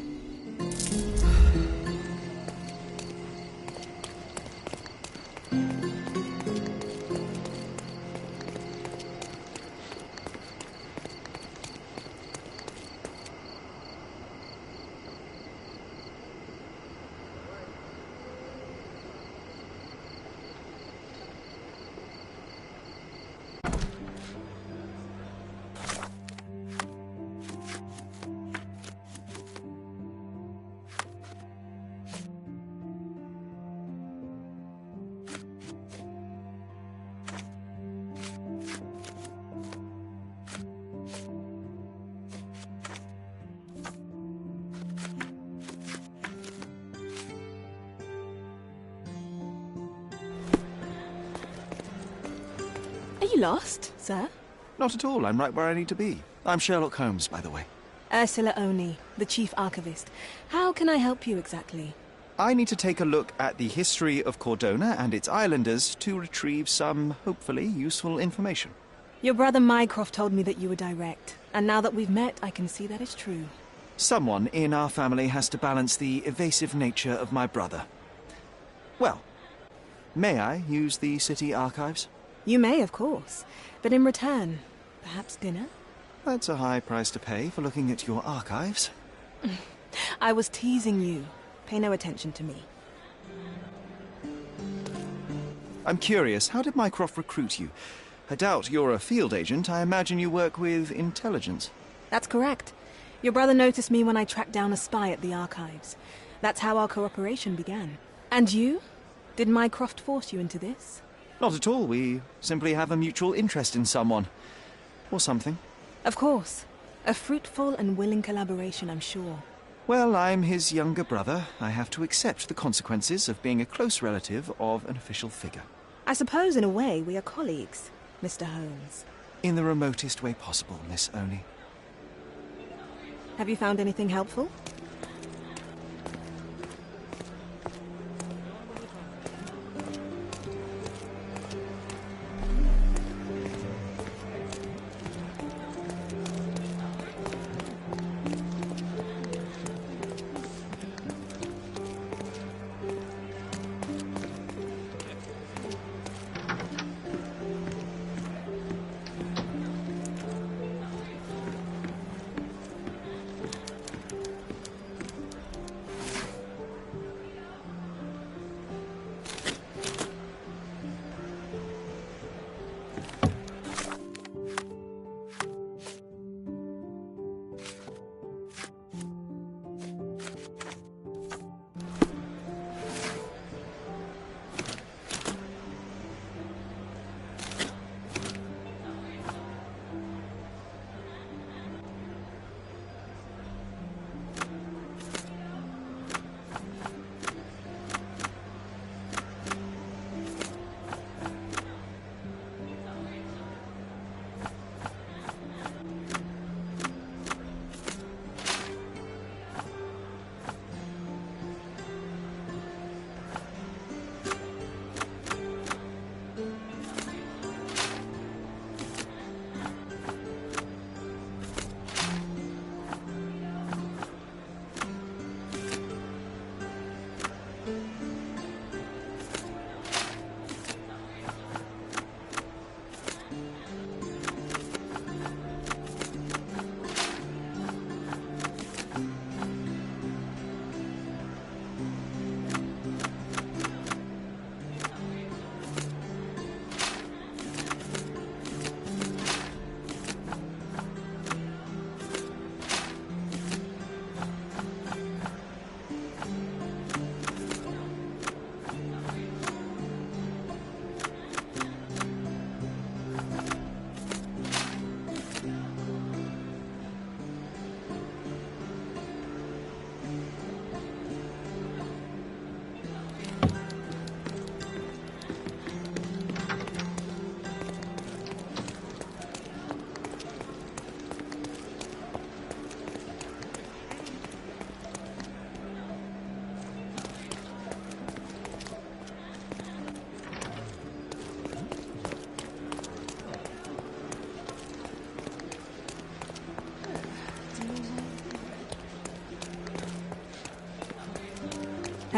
Speaker 8: Are you lost, sir?
Speaker 1: Not at all. I'm right where I need to be. I'm Sherlock Holmes, by the way.
Speaker 8: Ursula Oni, the Chief Archivist. How can I help you exactly?
Speaker 1: I need to take a look at the history of Cordona and its islanders to retrieve some, hopefully, useful information.
Speaker 8: Your brother Mycroft told me that you were direct, and now that we've met, I can see that is true.
Speaker 1: Someone in our family has to balance the evasive nature of my brother. Well, may I use the city archives?
Speaker 8: You may, of course. But in return, perhaps dinner?
Speaker 1: That's a high price to pay for looking at your archives.
Speaker 8: I was teasing you. Pay no attention to me.
Speaker 1: I'm curious, how did Mycroft recruit you? I doubt you're a field agent. I imagine you work with intelligence.
Speaker 8: That's correct. Your brother noticed me when I tracked down a spy at the archives. That's how our cooperation began. And you? Did Mycroft force you into this?
Speaker 1: Not at all. We simply have a mutual interest in someone. Or something.
Speaker 8: Of course. A fruitful and willing collaboration, I'm sure.
Speaker 1: Well, I'm his younger brother. I have to accept the consequences of being a close relative of an official figure.
Speaker 8: I suppose, in a way, we are colleagues, Mr. Holmes.
Speaker 1: In the remotest way possible, Miss Oni.
Speaker 8: Have you found anything helpful?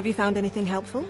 Speaker 8: Have you found anything helpful?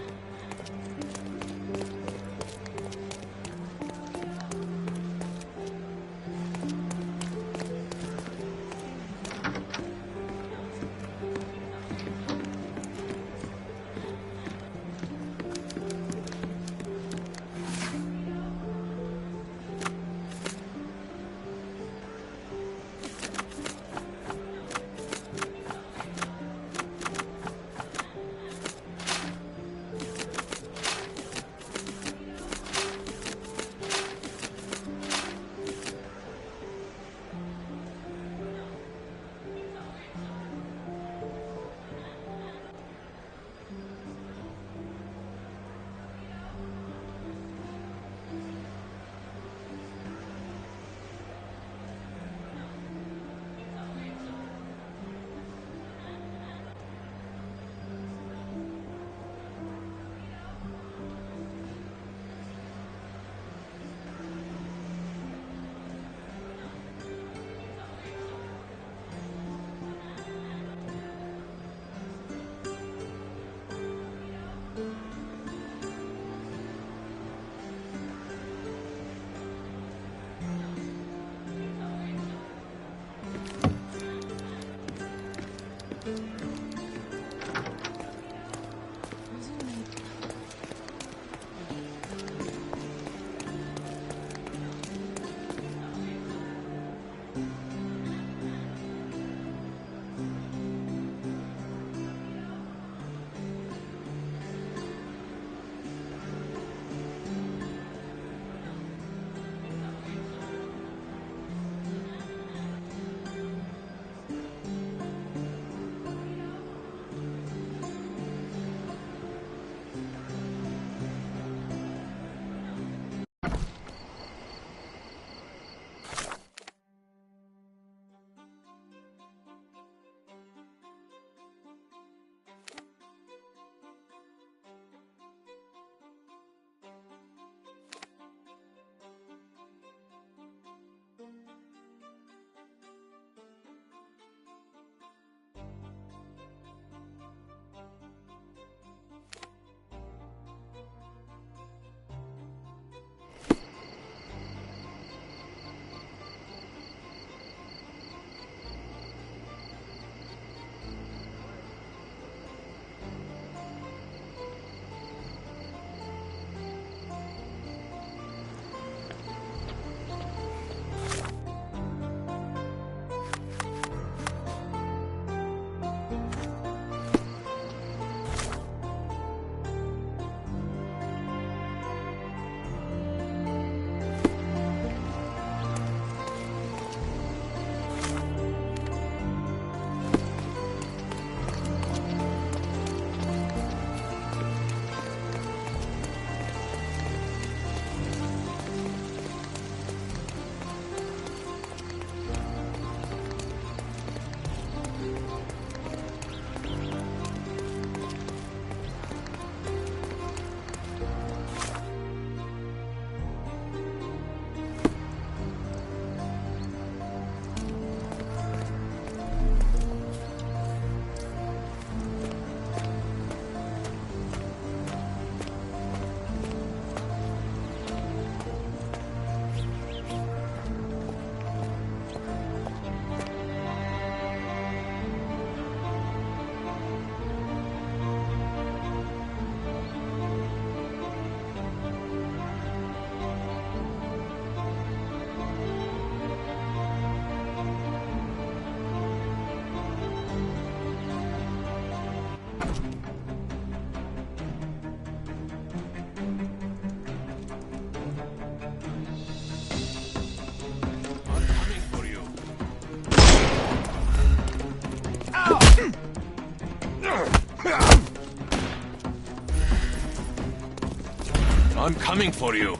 Speaker 6: I'm coming for you.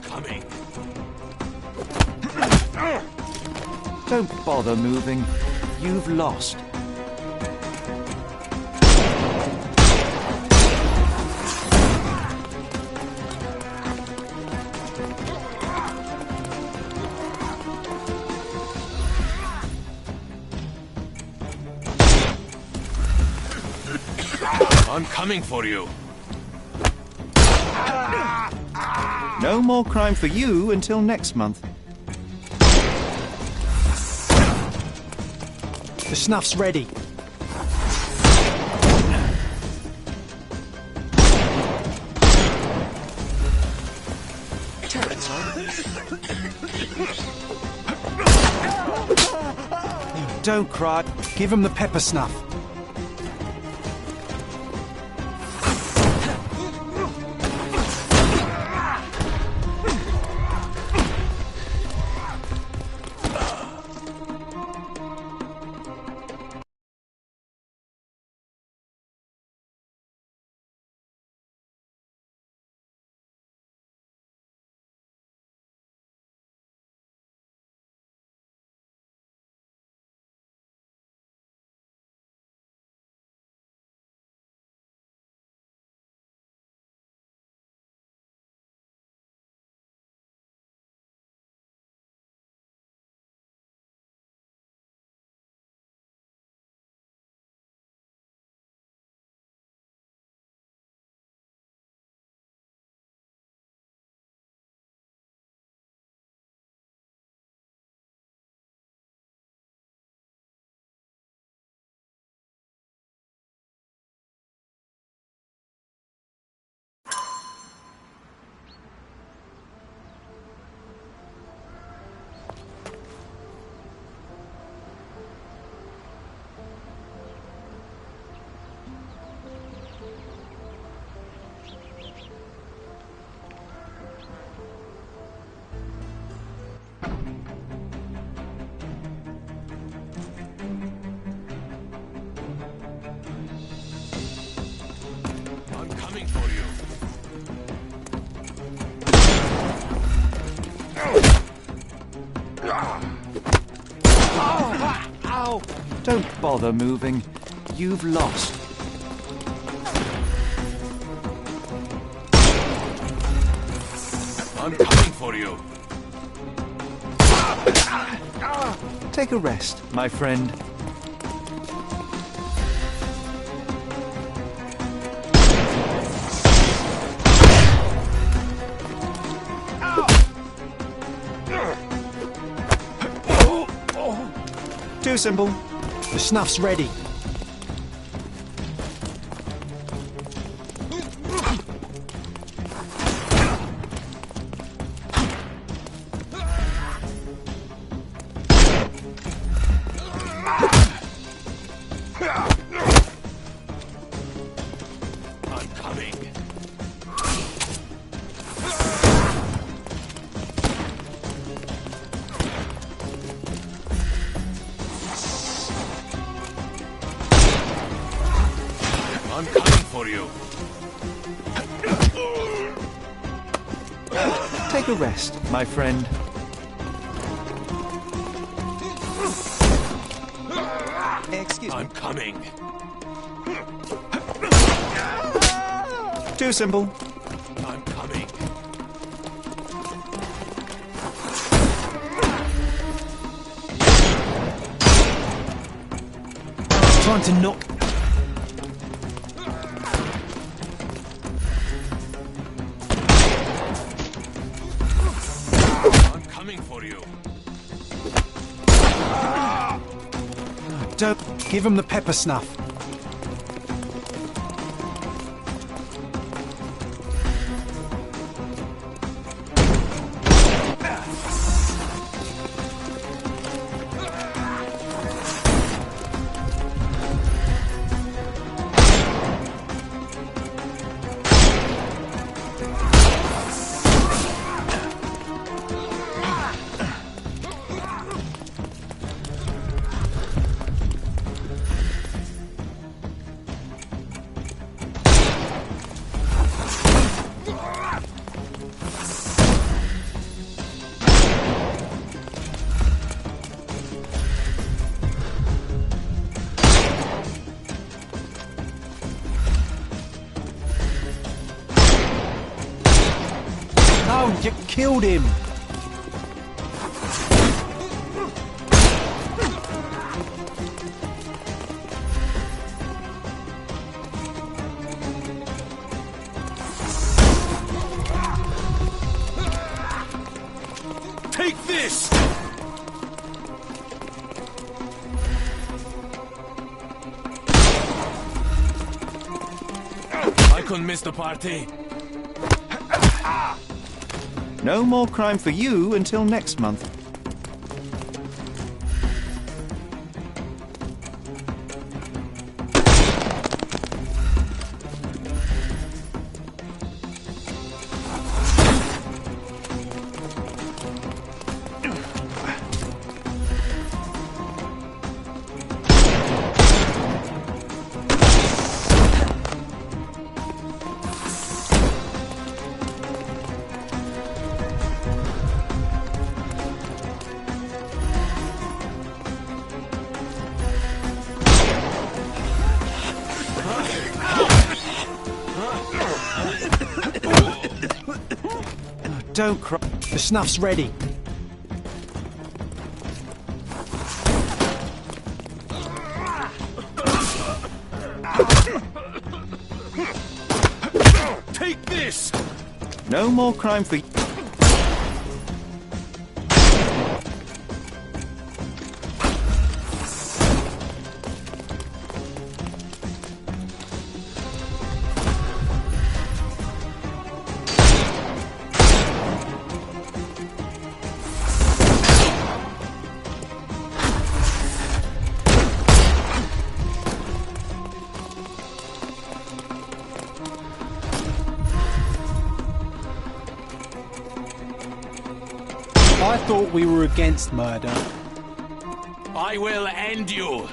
Speaker 6: Coming.
Speaker 1: Don't bother moving. You've lost.
Speaker 6: I'm coming for you.
Speaker 1: No more crime for you until next month.
Speaker 2: The snuff's ready.
Speaker 1: Don't cry.
Speaker 2: Give him the pepper snuff.
Speaker 6: I'm coming for you.
Speaker 1: Ow! Don't bother moving. You've lost.
Speaker 6: I'm coming for you.
Speaker 1: Take a rest, my friend. Too simple.
Speaker 2: The snuff's ready.
Speaker 6: I'm coming. I'm coming for you.
Speaker 1: Take a rest, my friend. Excuse me.
Speaker 6: I'm coming.
Speaker 1: Too simple.
Speaker 6: I'm coming.
Speaker 2: Trying to knock.
Speaker 6: I'm coming for you.
Speaker 2: Don't give him the pepper snuff. No, you killed him.
Speaker 6: this!
Speaker 10: I couldn't miss the party.
Speaker 1: No more crime for you until next month. Don't cry.
Speaker 2: The snuff's ready.
Speaker 6: Take this!
Speaker 1: No more crime for you.
Speaker 2: I thought we were against murder.
Speaker 10: I will end you.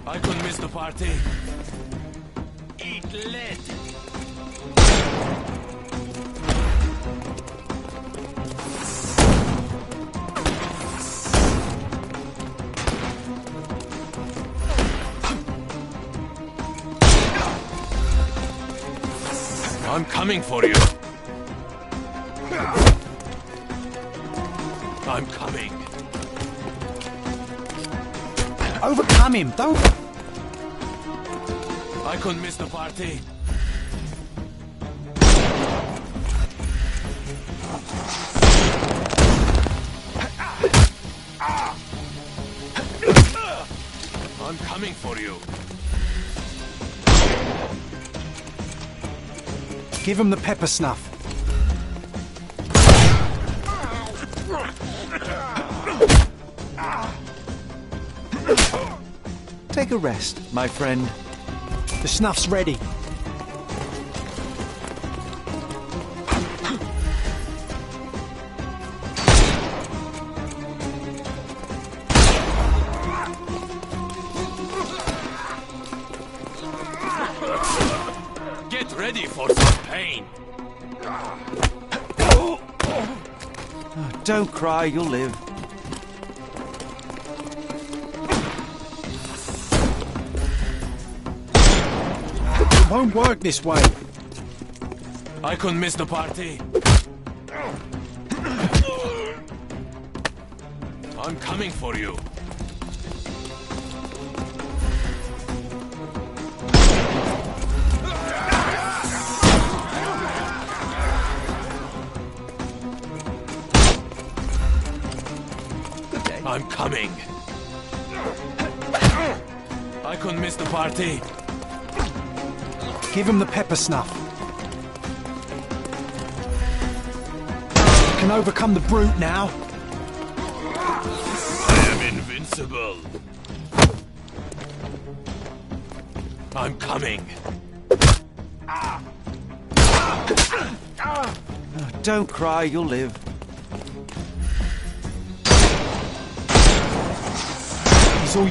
Speaker 6: I couldn't miss the party. Eat lead. I'm coming for you. I'm coming.
Speaker 2: Overcome him, don't...
Speaker 6: I couldn't miss the party. I'm coming for you.
Speaker 2: Give him the pepper snuff.
Speaker 1: Take a rest, my friend.
Speaker 2: The snuff's ready.
Speaker 6: Get ready for some pain.
Speaker 1: Don't cry, you'll live.
Speaker 2: It won't work this way.
Speaker 6: I couldn't miss the party. I'm coming for you. I'm coming. I couldn't miss the party.
Speaker 2: Give him the pepper snuff. You can overcome the brute now.
Speaker 6: I am invincible. I'm coming.
Speaker 1: Don't cry, you'll live.
Speaker 2: He's all...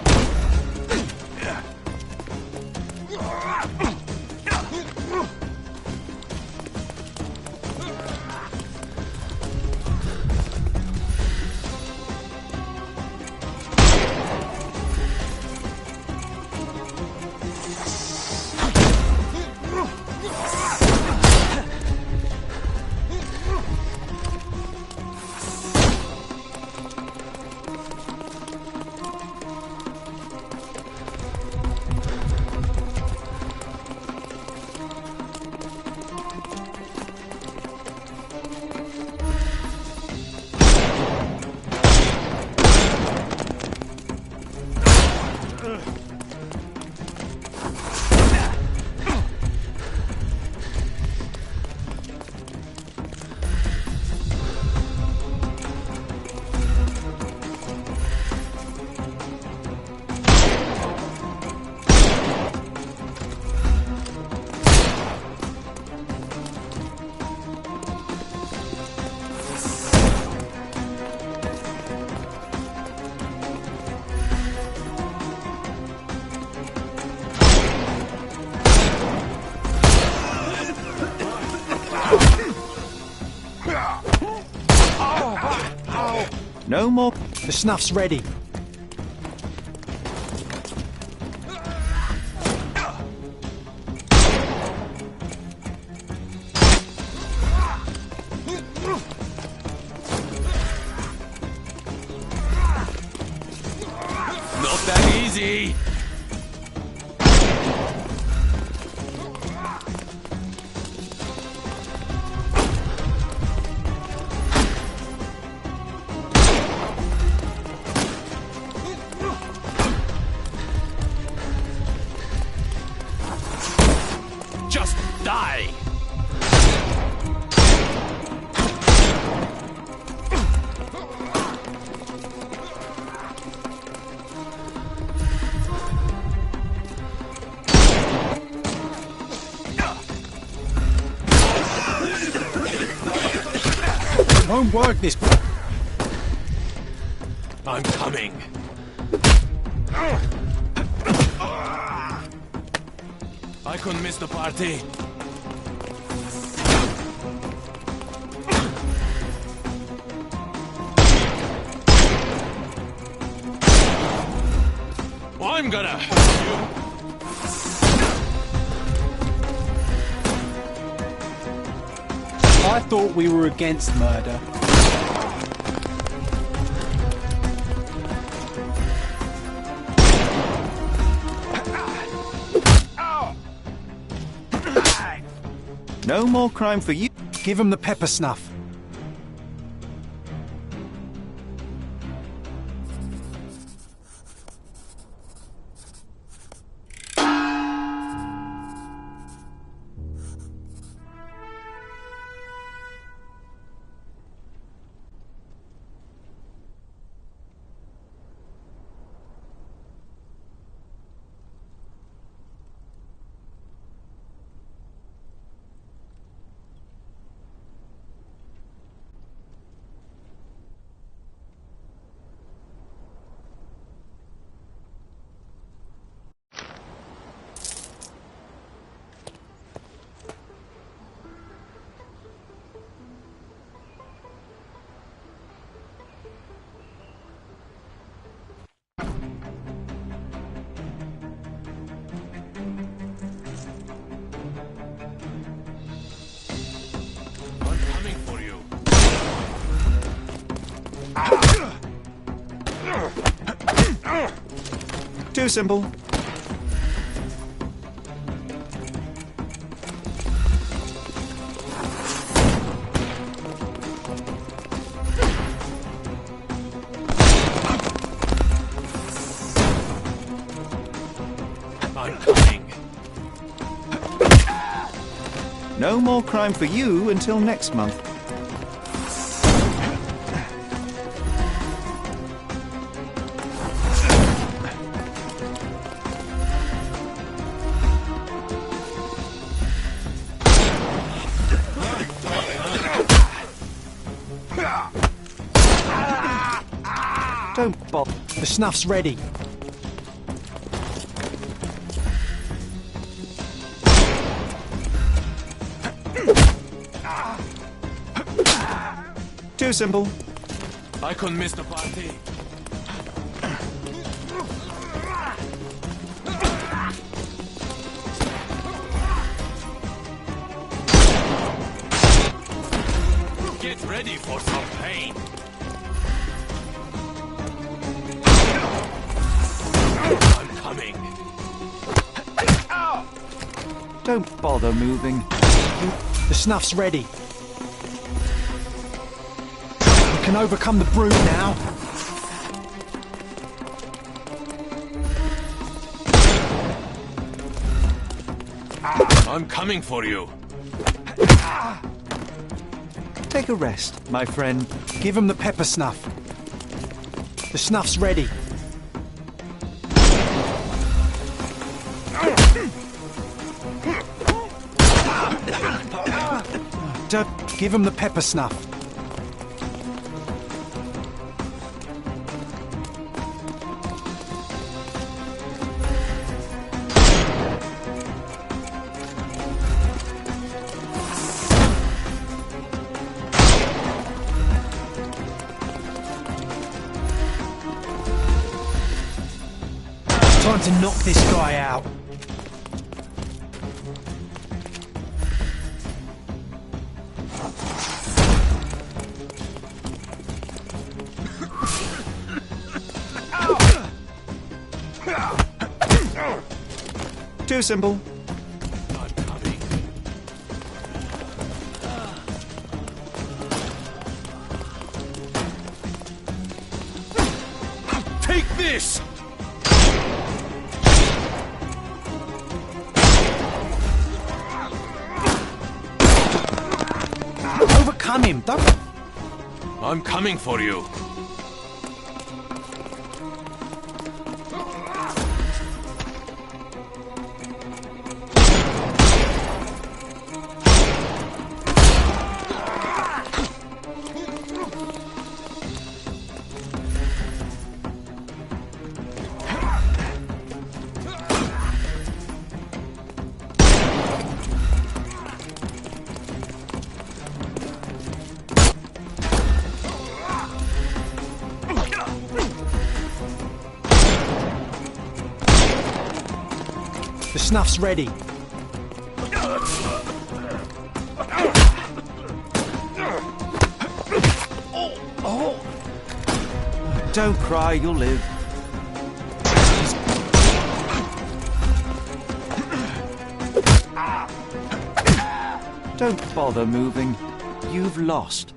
Speaker 1: No more...
Speaker 2: The snuff's ready.
Speaker 6: Not that easy. Just die.
Speaker 2: It won't work this...
Speaker 6: I'm coming.
Speaker 14: I couldn't miss the party. I'm gonna hurt you.
Speaker 2: I thought we were against murder.
Speaker 1: No more crime for you.
Speaker 2: Give him the pepper snuff.
Speaker 1: Too simple.
Speaker 14: I'm coming.
Speaker 1: No more crime for you until next month. Don't bother.
Speaker 2: The snuff's ready.
Speaker 1: Too simple.
Speaker 14: I couldn't miss the party. Get ready for some pain. I'm coming.
Speaker 1: Don't bother moving.
Speaker 2: The snuff's ready. You can overcome the brood now.
Speaker 14: I'm coming for you.
Speaker 1: Take a rest, my friend.
Speaker 2: Give him the pepper snuff. The snuff's ready. Don't give him the pepper snuff. Time to knock this guy out.
Speaker 1: Too simple.
Speaker 14: I'm coming. Take this!
Speaker 2: Overcome him, don't...
Speaker 14: I'm coming for you.
Speaker 2: The snuff's ready.
Speaker 1: Don't cry, you'll live. Don't bother moving. You've lost.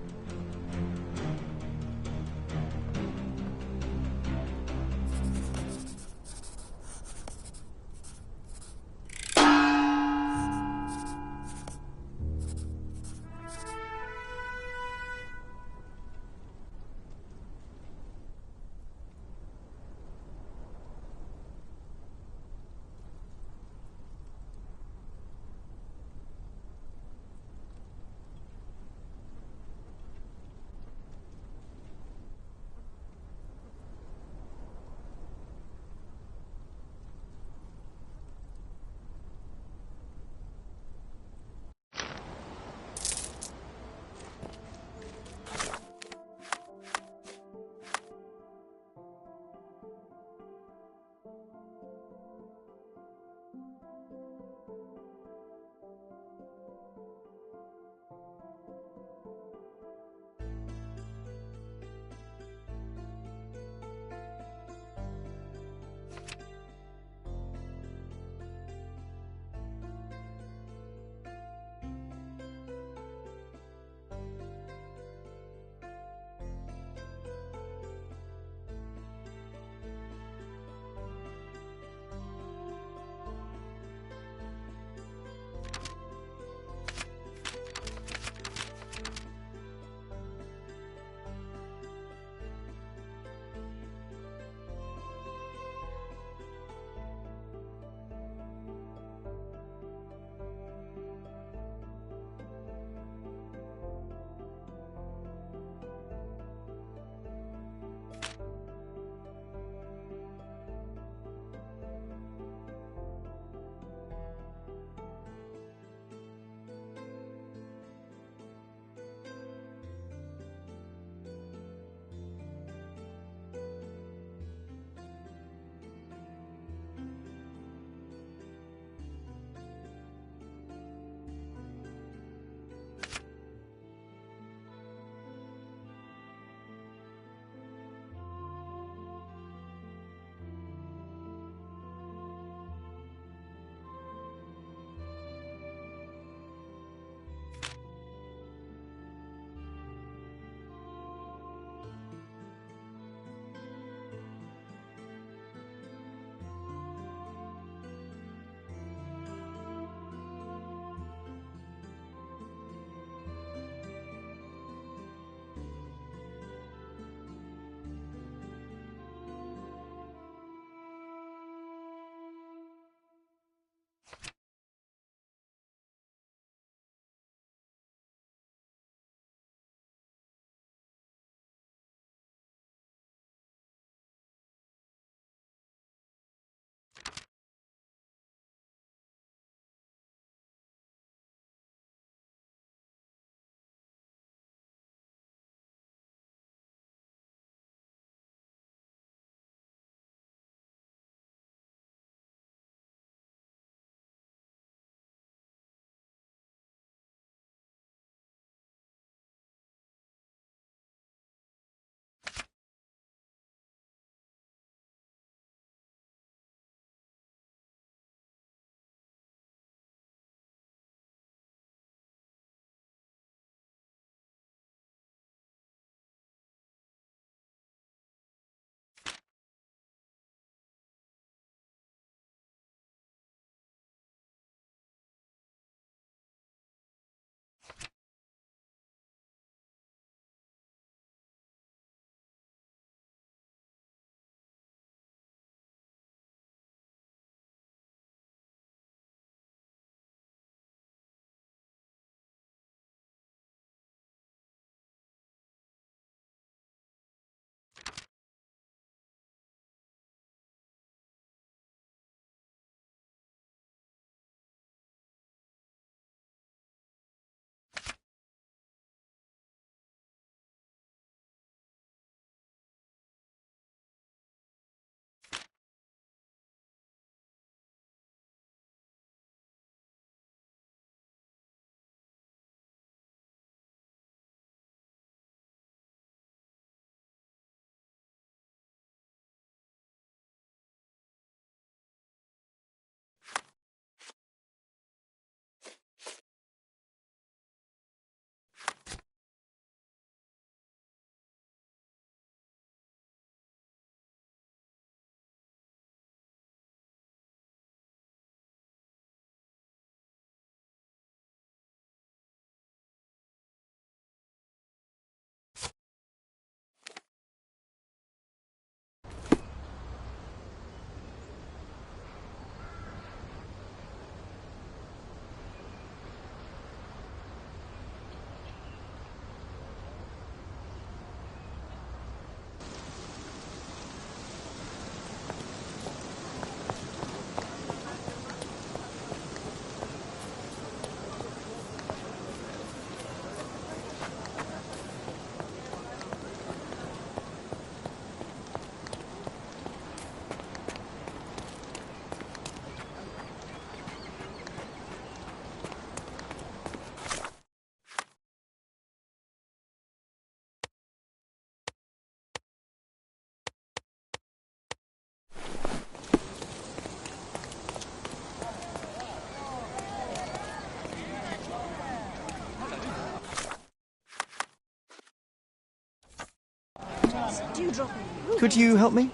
Speaker 1: Could you help me?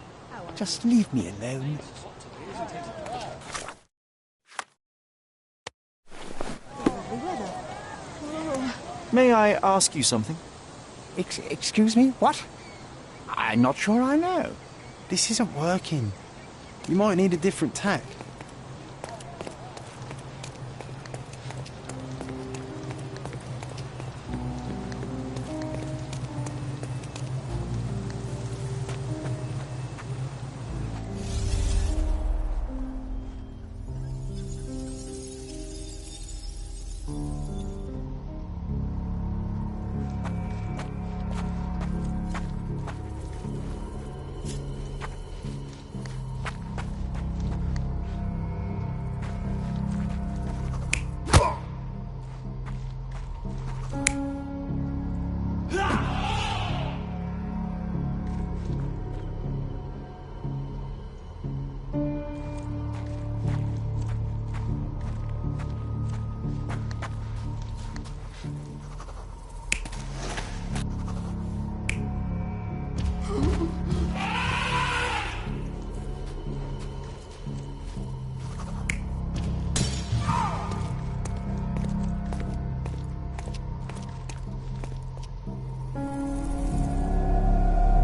Speaker 1: Just leave me alone. May I ask you something?
Speaker 9: Excuse me? What? I'm not sure I know.
Speaker 2: This isn't working. You might need a different tack.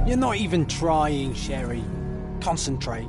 Speaker 2: You're not even trying, Sherry. Concentrate.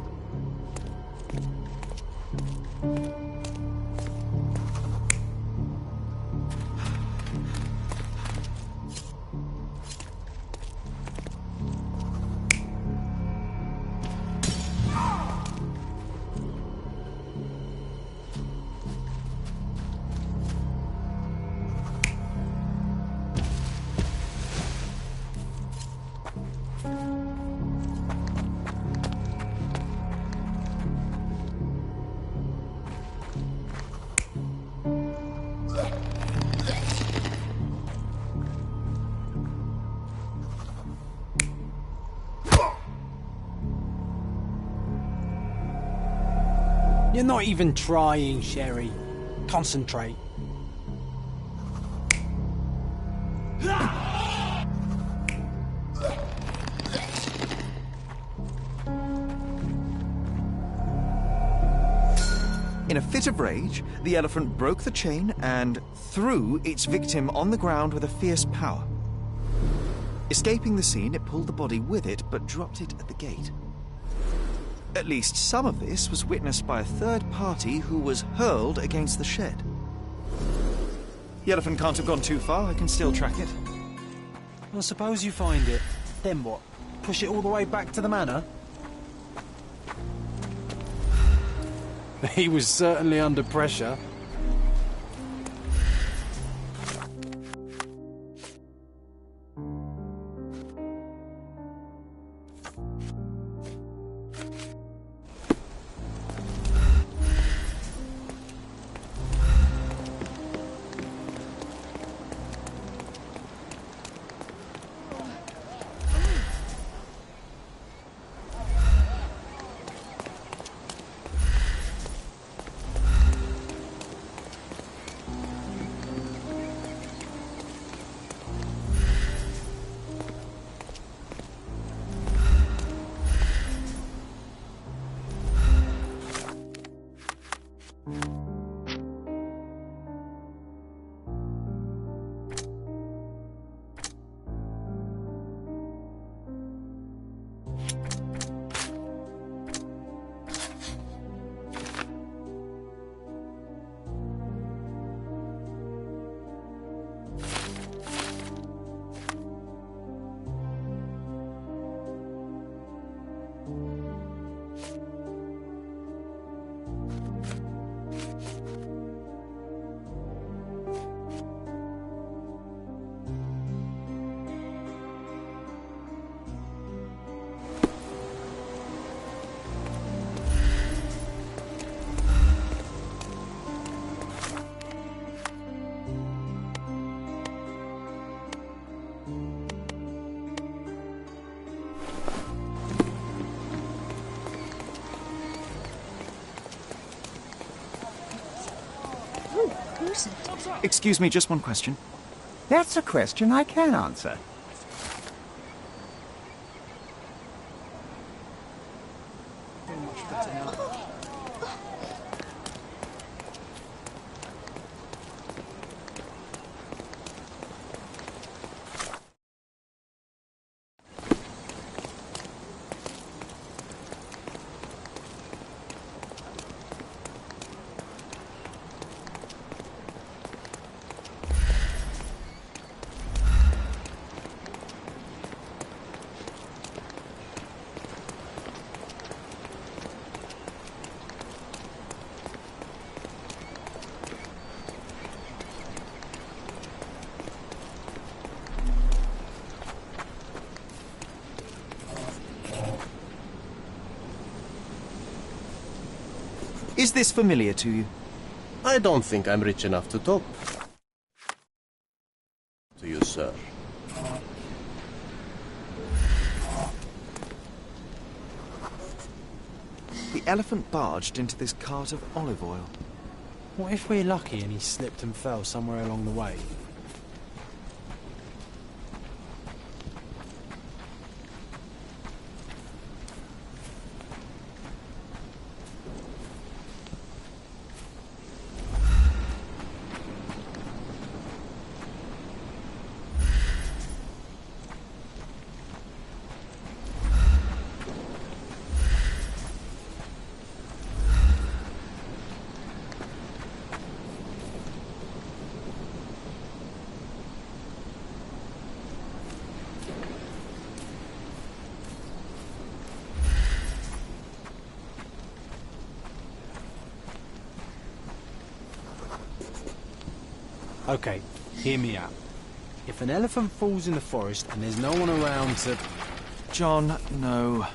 Speaker 2: You're not even trying, Sherry. Concentrate.
Speaker 1: In a fit of rage, the elephant broke the chain and threw its victim on the ground with a fierce power. Escaping the scene, it pulled the body with it, but dropped it at the gate. At least some of this was witnessed by a third party who was hurled against the shed. The elephant can't have gone too far. I can still track it.
Speaker 2: Well, suppose you find it. Then what? Push it all the way back to the manor? He was certainly under pressure.
Speaker 1: Excuse me, just one question.
Speaker 9: That's a question I can answer.
Speaker 1: Is this familiar to you?
Speaker 17: I don't think I'm rich enough to talk to you, sir.
Speaker 1: The elephant barged into this cart of olive oil.
Speaker 2: What if we're lucky and he slipped and fell somewhere along the way? Okay, hear me out. If an elephant falls in the forest and there's no one around to...
Speaker 1: John, no.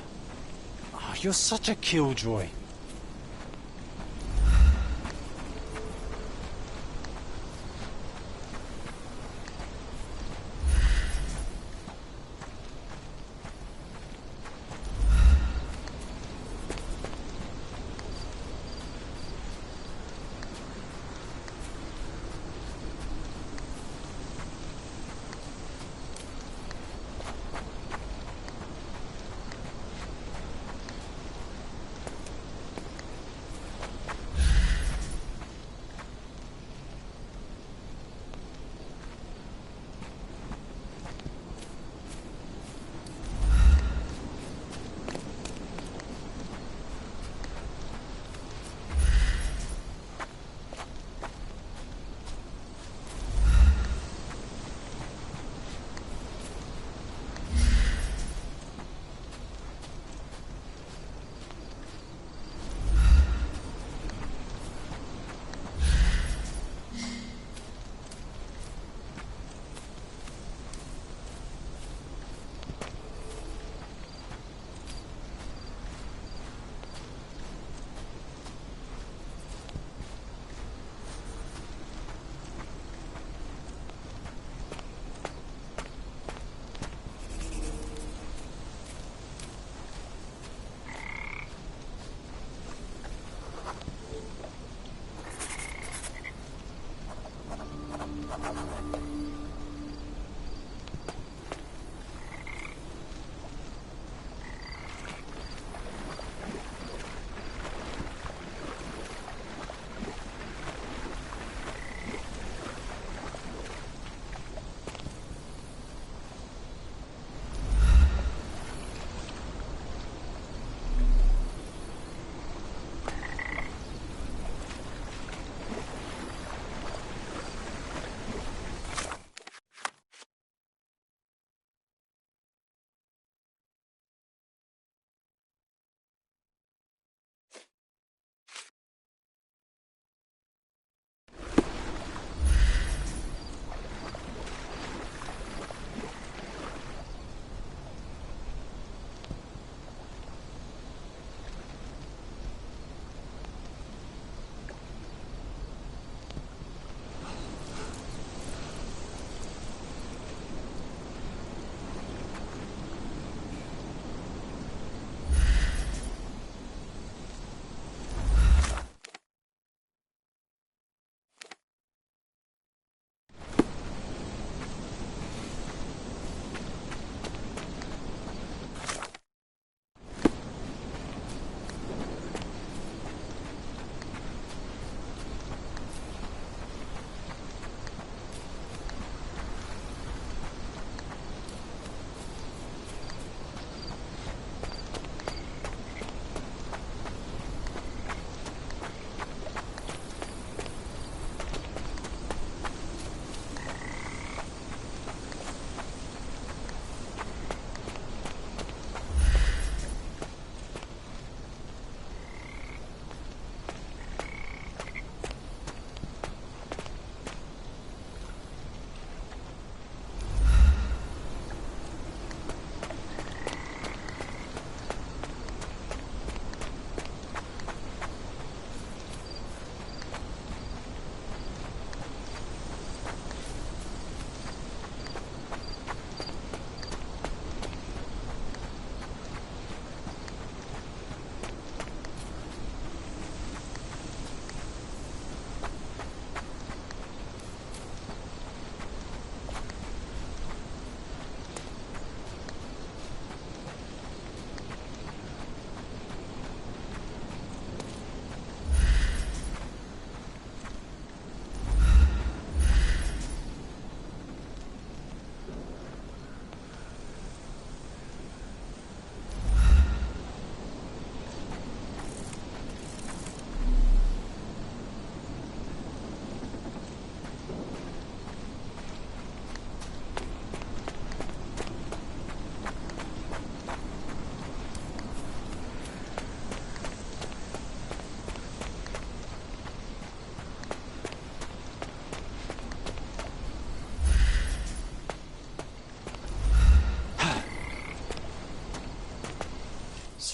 Speaker 2: Oh, you're such a killjoy.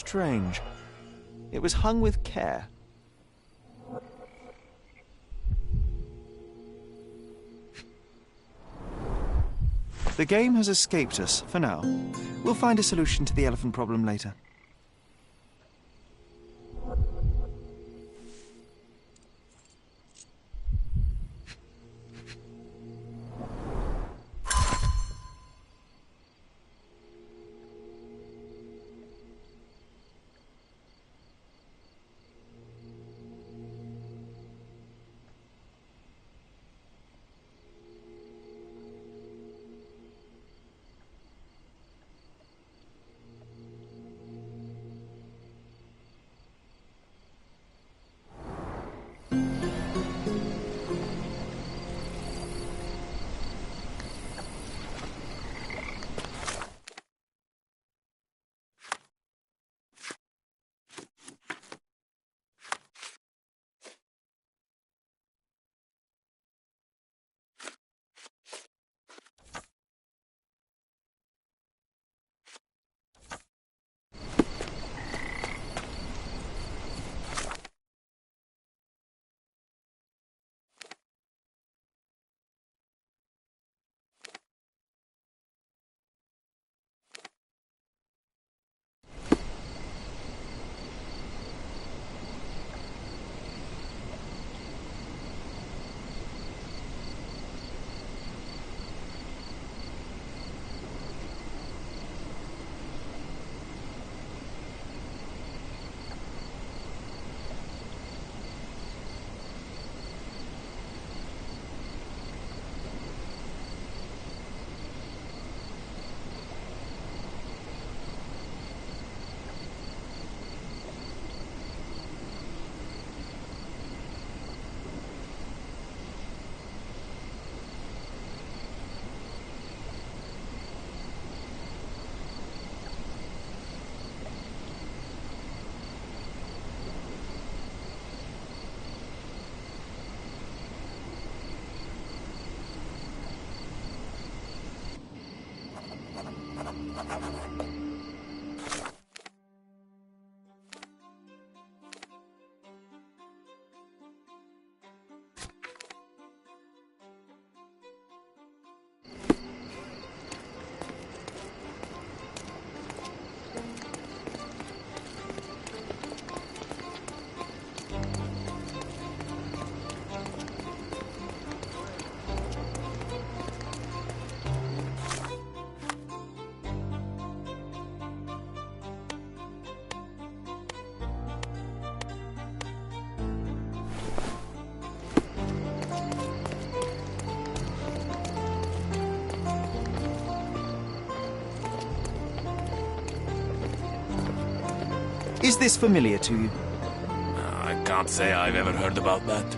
Speaker 1: strange. It was hung with care. The game has escaped us, for now. We'll find a solution to the elephant problem later. Is this familiar to you?
Speaker 14: I can't say I've ever heard about that.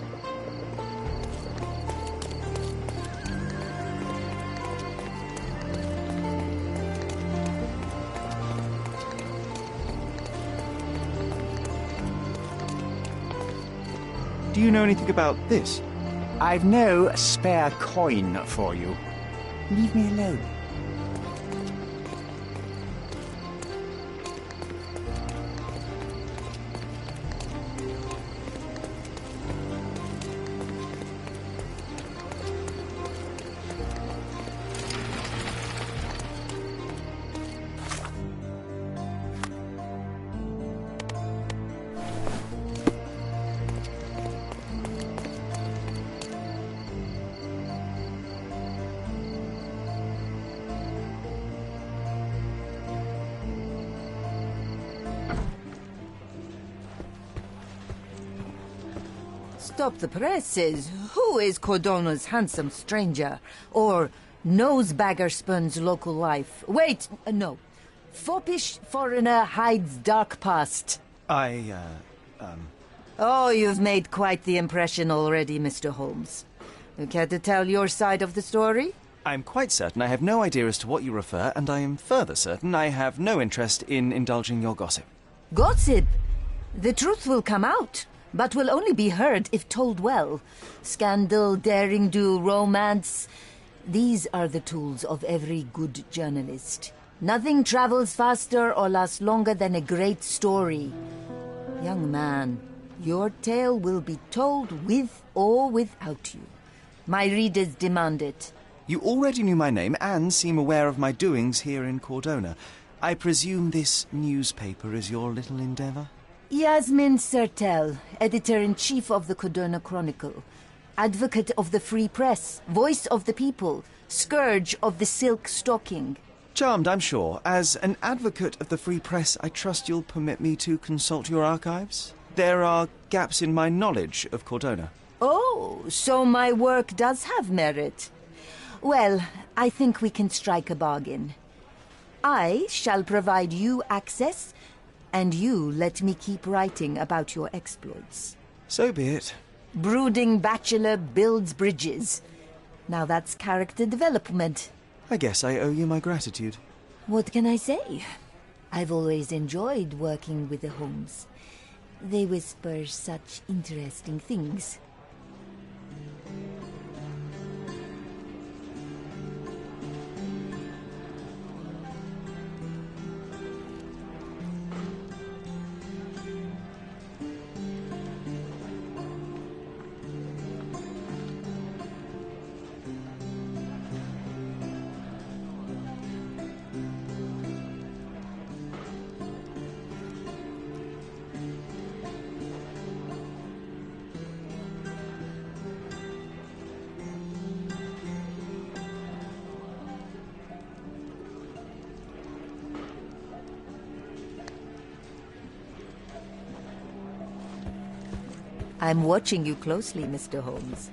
Speaker 1: Do you know anything about this?
Speaker 9: I've no spare coin for you. Leave me alone.
Speaker 16: Stop the presses. Who is Cordona's handsome stranger? Or Nosebaggerspun's local life? Wait, no. Foppish foreigner hides dark past. Oh, you've made quite the impression already, Mr. Holmes. You care to tell your side of the story?
Speaker 1: I'm quite certain I have no idea as to what you refer, and I am further certain I have no interest in indulging your gossip.
Speaker 16: Gossip? The truth will come out, but will only be heard if told well. Scandal, daring-do, romance. These are the tools of every good journalist. Nothing travels faster or lasts longer than a great story. Young man, your tale will be told with or without you. My readers demand it.
Speaker 1: You already knew my name and seem aware of my doings here in Cordona. I presume this newspaper is your little endeavour?
Speaker 16: Yasmin Sertel, editor-in-chief of the Cordona Chronicle. Advocate of the free press, voice of the people, scourge of the silk stocking.
Speaker 1: Charmed, I'm sure. As an advocate of the free press, I trust you'll permit me to consult your archives? There are gaps in my knowledge of Cordona.
Speaker 16: Oh, so my work does have merit. Well, I think we can strike a bargain. I shall provide you access, and you let me keep writing about your exploits.
Speaker 1: So be it.
Speaker 16: Brooding bachelor builds bridges. Now that's character development.
Speaker 1: I guess I owe you my gratitude.
Speaker 16: What can I say? I've always enjoyed working with the Holmes. They whisper such interesting things. I'm watching you closely, Mr. Holmes.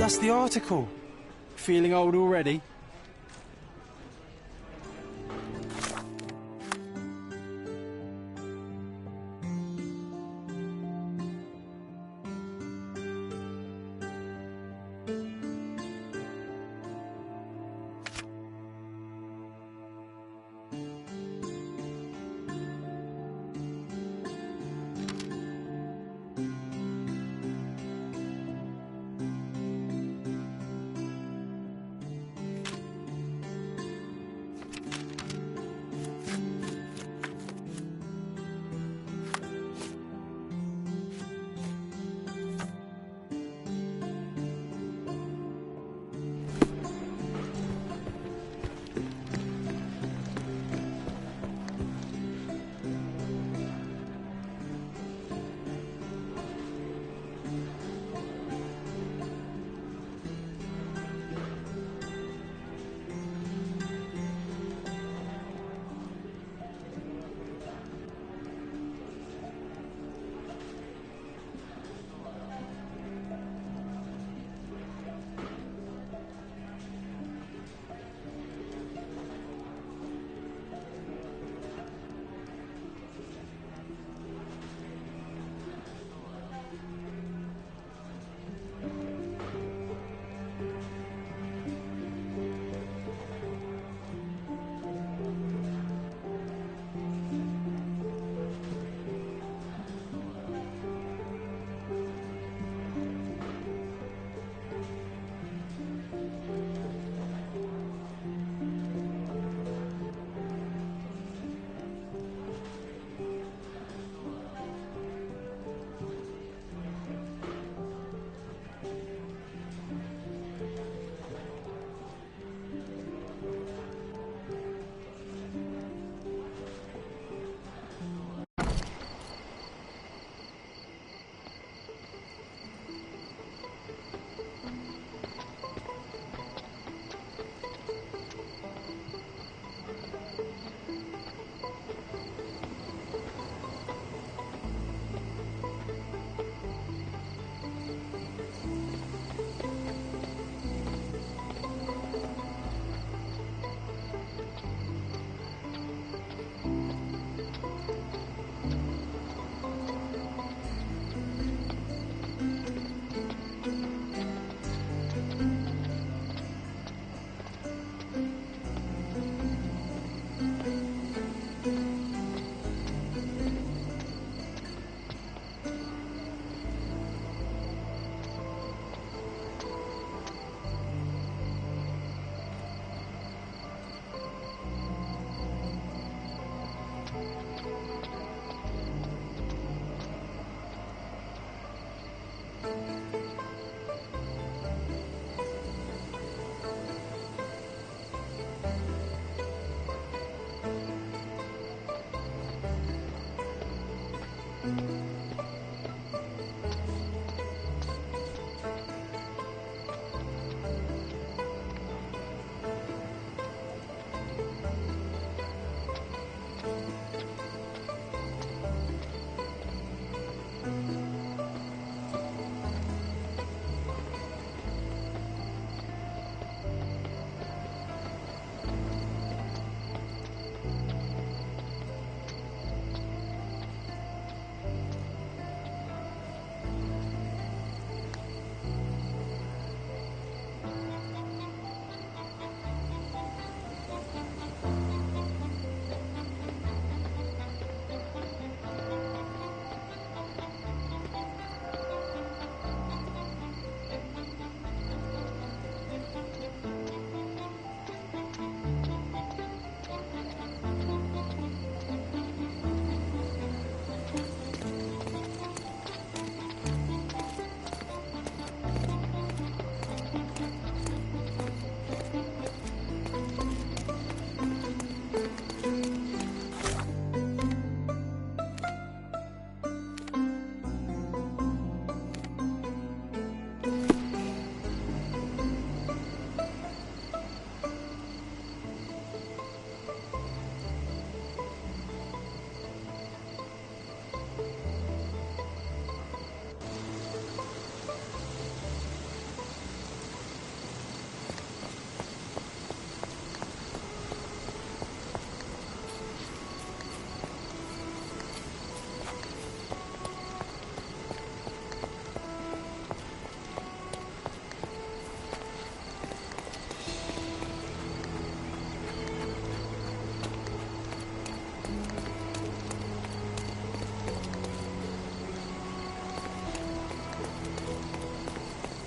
Speaker 2: That's the article. Feeling old already?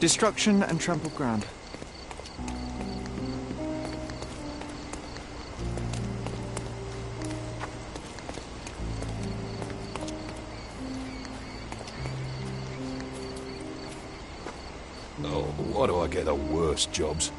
Speaker 1: Destruction and trampled ground.
Speaker 6: Oh, why do I get the worst jobs?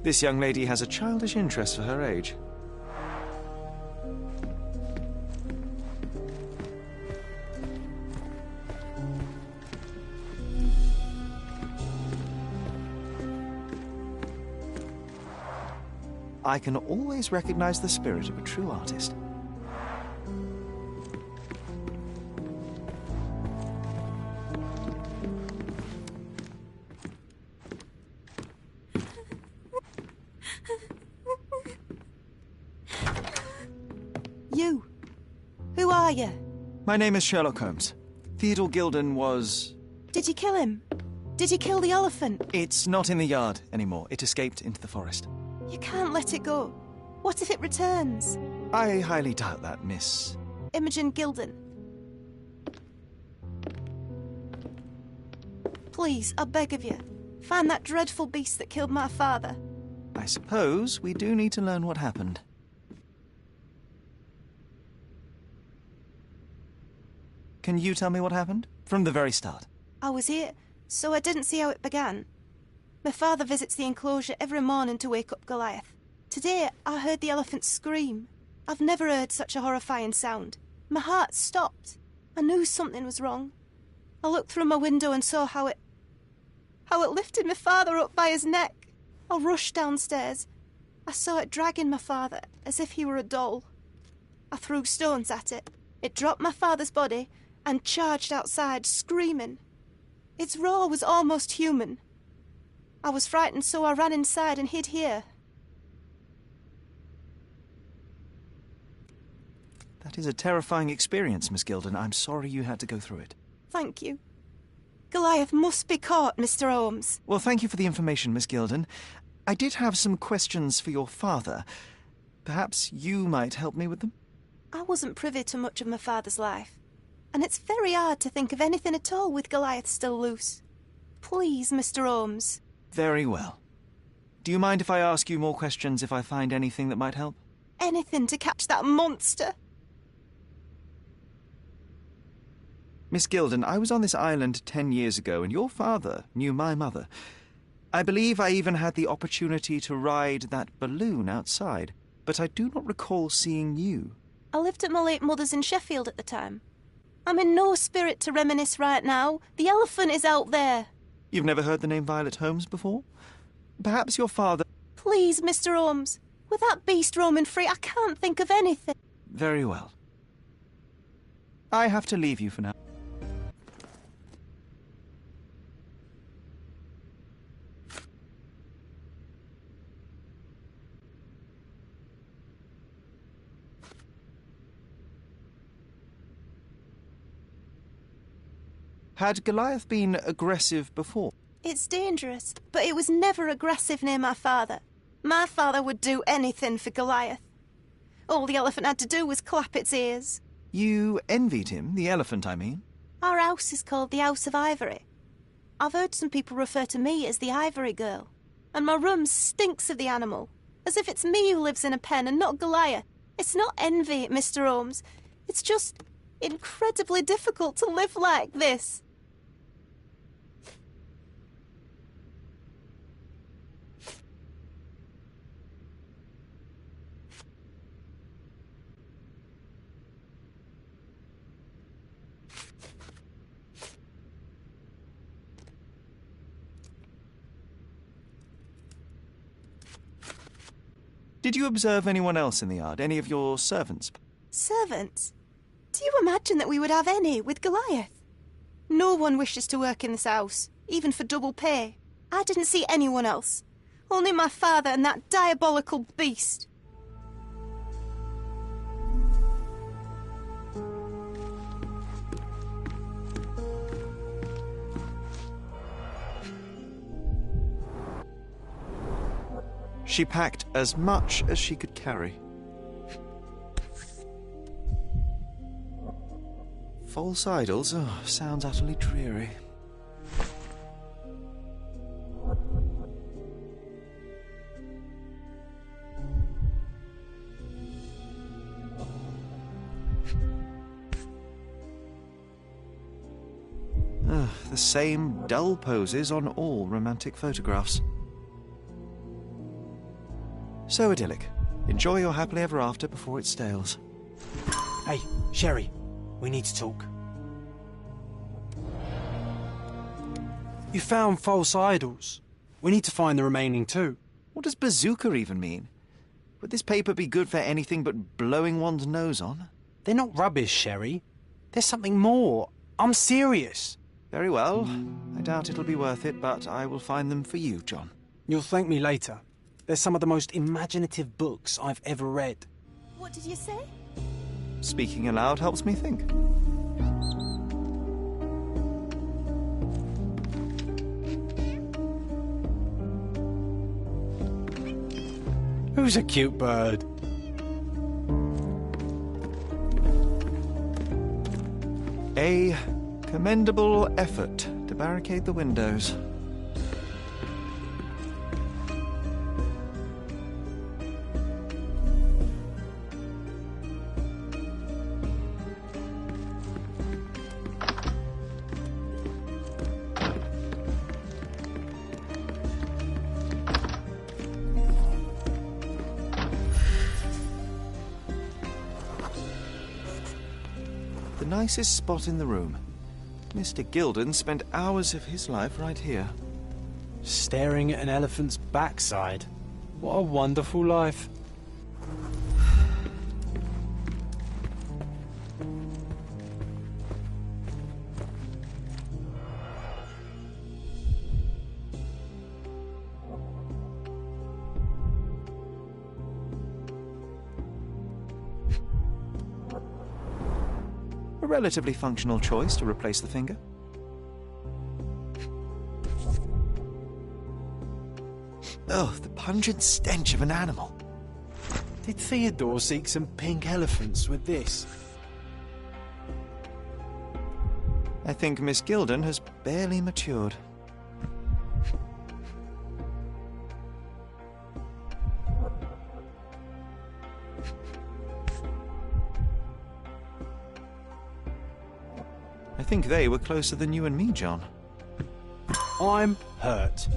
Speaker 1: This young lady has a childish interest for her age. I can always recognize the spirit of a true artist.
Speaker 3: You. Who are you?
Speaker 1: My name is Sherlock Holmes. Theodore Gilden was...
Speaker 3: Did you kill him? Did you kill the elephant?
Speaker 1: It's not in the yard anymore. It escaped into the forest.
Speaker 3: You can't let it go. What if it returns?
Speaker 1: I highly doubt that, Miss...
Speaker 3: Imogen Gilden. Please, I beg of you, find that dreadful beast that killed my father.
Speaker 1: I suppose we do need to learn what happened. Can you tell me what happened? From the very start.
Speaker 3: I was here, so I didn't see how it began. My father visits the enclosure every morning to wake up Goliath. Today, I heard the elephant scream. I've never heard such a horrifying sound. My heart stopped. I knew something was wrong. I looked through my window and saw how it lifted my father up by his neck. I rushed downstairs. I saw it dragging my father as if he were a doll. I threw stones at it. It dropped my father's body and charged outside, screaming. Its roar was almost human. I was frightened, so I ran inside and hid here.
Speaker 1: That is a terrifying experience, Miss Gilden. I'm sorry you had to go through it.
Speaker 3: Thank you. Goliath must be caught, Mr. Holmes.
Speaker 1: Well, thank you for the information, Miss Gilden. I did have some questions for your father. Perhaps you might help me with them?
Speaker 3: I wasn't privy to much of my father's life, and it's very hard to think of anything at all with Goliath still loose. Please, Mr. Holmes.
Speaker 1: Very well. Do you mind if I ask you more questions if I find anything that might help?
Speaker 3: Anything to catch that monster.
Speaker 1: Miss Gilden, I was on this island 10 years ago, and your father knew my mother. I believe I even had the opportunity to ride that balloon outside, but I do not recall seeing you.
Speaker 3: I lived at my late mother's in Sheffield at the time. I'm in no spirit to reminisce right now. The elephant is out there.
Speaker 1: You've never heard the name Violet Holmes before? Perhaps your father...
Speaker 3: Please, Mr. Holmes. With that beast roaming free, I can't think of anything.
Speaker 1: Very well. I have to leave you for now. Had Goliath been aggressive before?
Speaker 3: It's dangerous, but it was never aggressive near my father. My father would do anything for Goliath. All the elephant had to do was clap its ears.
Speaker 1: You envied him, the elephant, I mean?
Speaker 3: Our house is called the House of Ivory. I've heard some people refer to me as the Ivory Girl, and my room stinks of the animal, as if it's me who lives in a pen and not Goliath. It's not envy, Mr. Holmes. It's just incredibly difficult to live like this.
Speaker 1: Did you observe anyone else in the yard? Any of your servants?
Speaker 3: Servants? Do you imagine that we would have any with Goliath? No one wishes to work in this house, even for double pay. I didn't see anyone else. Only my father and that diabolical beast.
Speaker 1: She packed as much as she could carry. False idols? Oh, sounds utterly dreary. The same dull poses on all romantic photographs. So idyllic. Enjoy your happily ever after before it stales.
Speaker 2: Hey, Sherry, we need to talk. You found false idols. We need to find the remaining two.
Speaker 1: What does bazooka even mean? Would this paper be good for anything but blowing one's nose on?
Speaker 2: They're not rubbish, Sherry. There's something more. I'm serious.
Speaker 1: Very well. I doubt it'll be worth it, but I will find them for you, John.
Speaker 2: You'll thank me later. They're some of the most imaginative books I've ever read.
Speaker 3: What did you say?
Speaker 1: Speaking aloud helps me think.
Speaker 2: Who's a cute bird?
Speaker 1: A commendable effort to barricade the windows. The nicest spot in the room. Mr. Gilden spent hours of his life right here.
Speaker 2: Staring at an elephant's backside. What a wonderful life.
Speaker 1: A relatively functional choice to replace the finger. Oh, the pungent stench of an animal.
Speaker 2: Did Theodore seek some pink elephants with this?
Speaker 1: I think Miss Gilden has barely matured. I think they were closer than you and me, John.
Speaker 2: I'm hurt.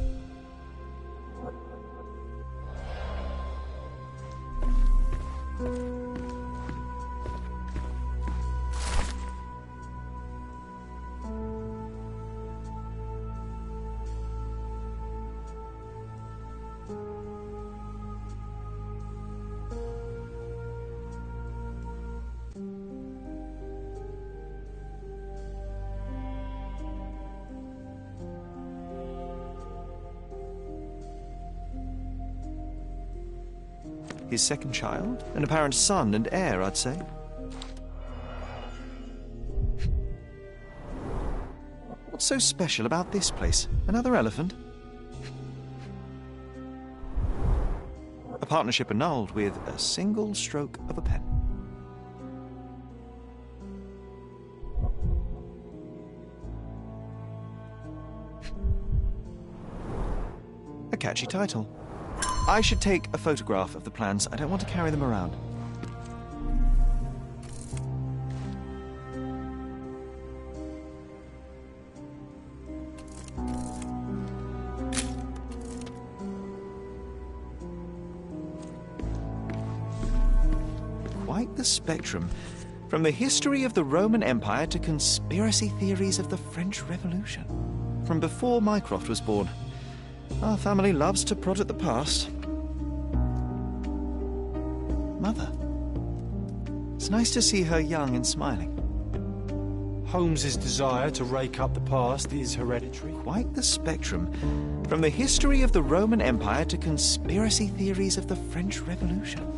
Speaker 1: His second child? An apparent son and heir, I'd say. What's so special about this place? Another elephant? A partnership annulled with a single stroke of a pen. A catchy title. I should take a photograph of the plans. I don't want to carry them around. Quite the spectrum. From the history of the Roman Empire to conspiracy theories of the French Revolution. From before Mycroft was born. Our family loves to prod at the past. Mother. It's nice to see her young and smiling.
Speaker 2: Holmes's desire to rake up the past is hereditary.
Speaker 1: Quite the spectrum. From the history of the Roman Empire to conspiracy theories of the French Revolution.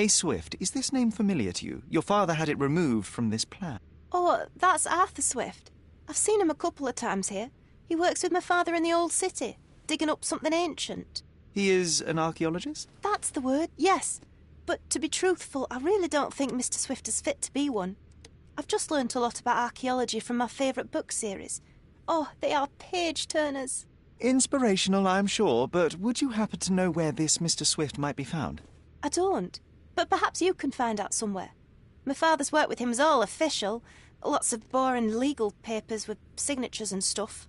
Speaker 1: A. Swift, is this name familiar to you? Your father had it removed from this plan.
Speaker 3: Oh, that's Arthur Swift. I've seen him a couple of times here. He works with my father in the old city, digging up something ancient.
Speaker 1: He is an archaeologist?
Speaker 3: That's the word, yes. But to be truthful, I really don't think Mr. Swift is fit to be one. I've just learnt a lot about archaeology from my favourite book series. Oh, they are page-turners.
Speaker 1: Inspirational, I'm sure, but would you happen to know where this Mr. Swift might be found?
Speaker 3: I don't, but perhaps you can find out somewhere. My father's work with him is all official. Lots of boring legal papers with signatures and stuff.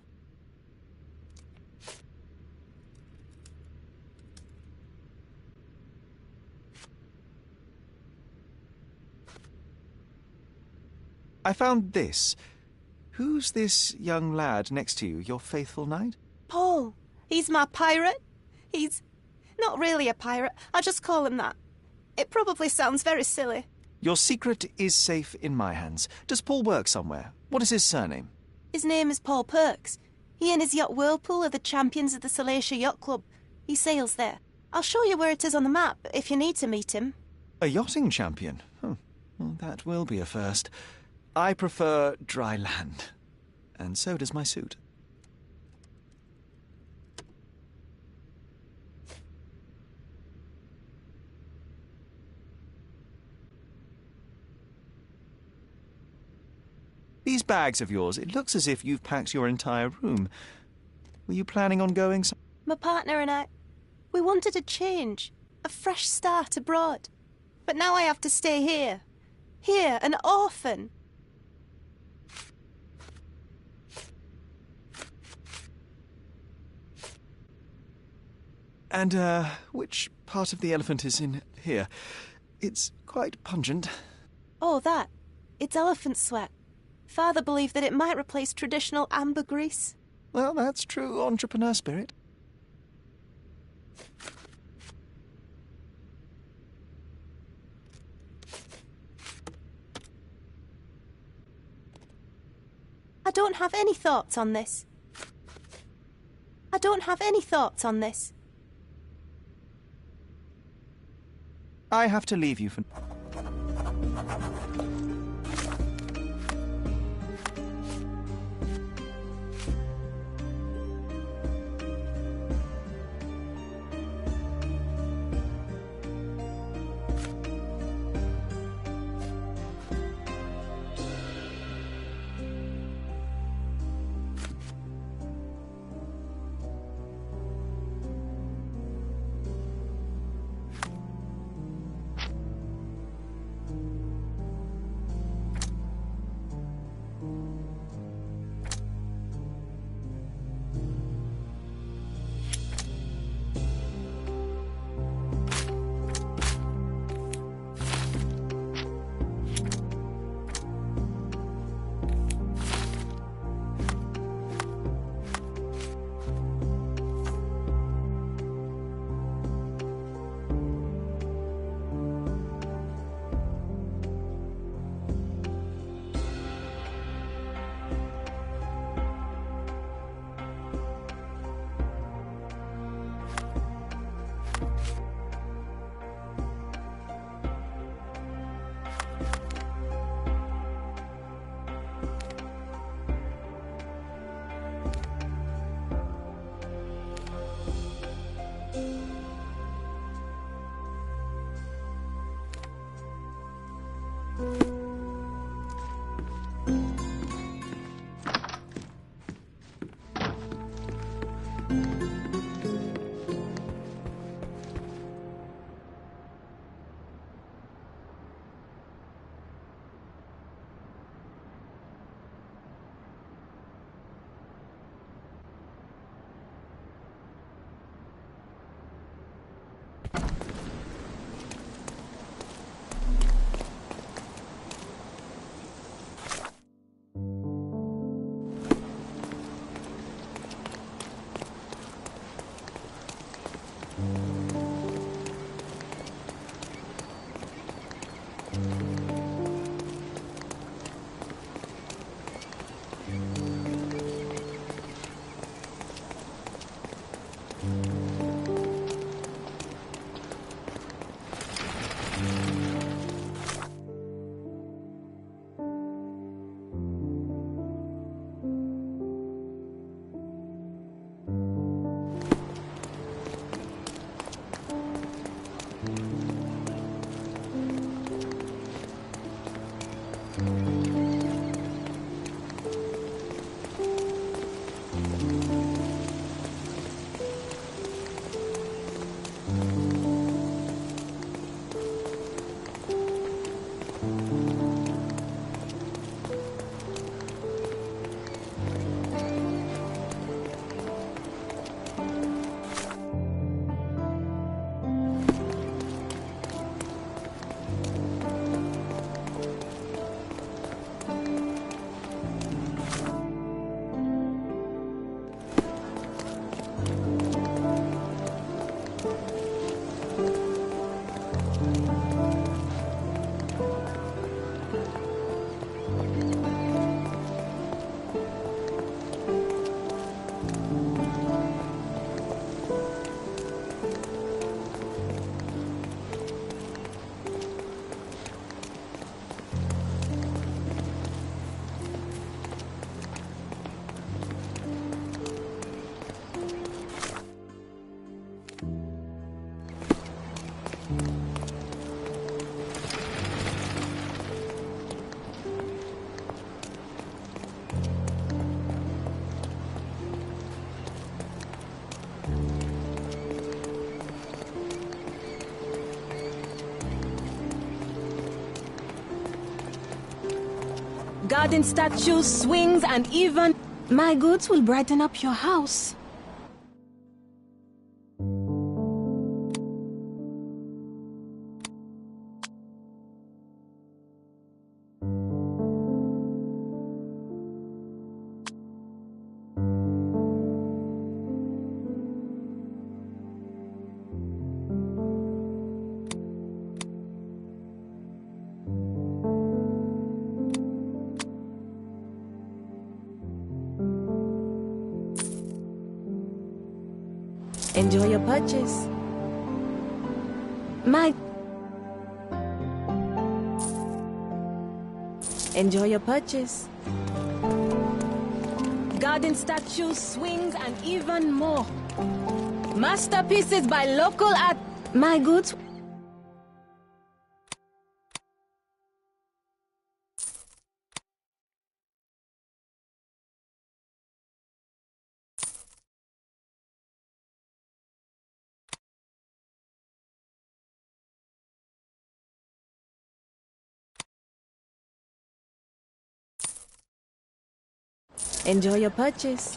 Speaker 1: I found this. Who's this young lad next to you, your faithful knight?
Speaker 3: Paul. He's my pirate. He's not really a pirate. I just call him that. It probably sounds very silly.
Speaker 1: Your secret is safe in my hands. Does Paul work somewhere? What is his surname?
Speaker 3: His name is Paul Perks. He and his yacht Whirlpool are the champions of the Salacia Yacht Club. He sails there. I'll show you where it is on the map if you need to meet him.
Speaker 1: A yachting champion? Well, that will be a first. I prefer dry land. And so does my suit. These bags of yours, it looks as if you've packed your entire room. Were you planning on going some...
Speaker 3: My partner and I, we wanted a change, a fresh start abroad. But now I have to stay here. Here, an orphan.
Speaker 1: And, which part of the elephant is in here? It's quite pungent.
Speaker 3: Oh, that. It's elephant sweat. Father believed that it might replace traditional ambergris.
Speaker 1: Well, that's true entrepreneur spirit.
Speaker 3: I don't have any thoughts on this. I don't have any thoughts on this.
Speaker 1: I have to leave you for...
Speaker 8: Garden statues, swings, and even... My goods will brighten up your house. Enjoy your purchase. Enjoy your purchase. Garden statues, swings, and even more. Masterpieces by local art. My goods. Enjoy your purchase.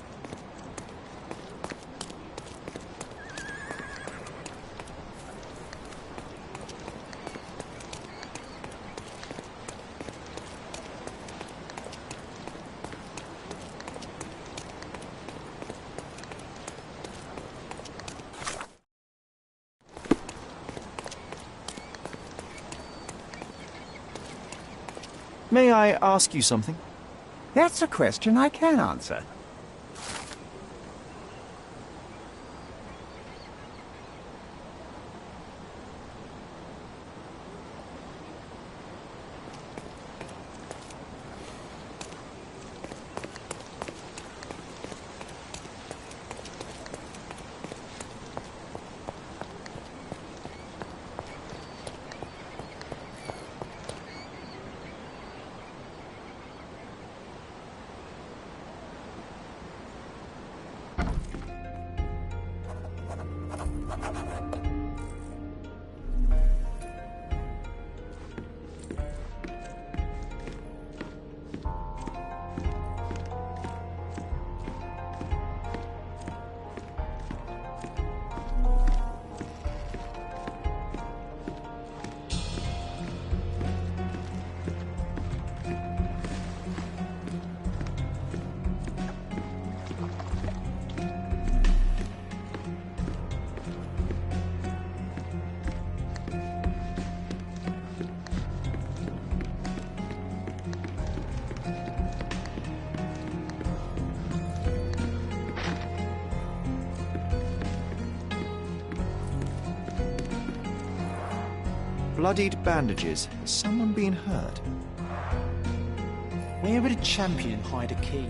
Speaker 1: May I ask you something?
Speaker 9: That's a question I can answer.
Speaker 1: Bloodied bandages. Has someone been hurt?
Speaker 2: Where would a champion hide a key?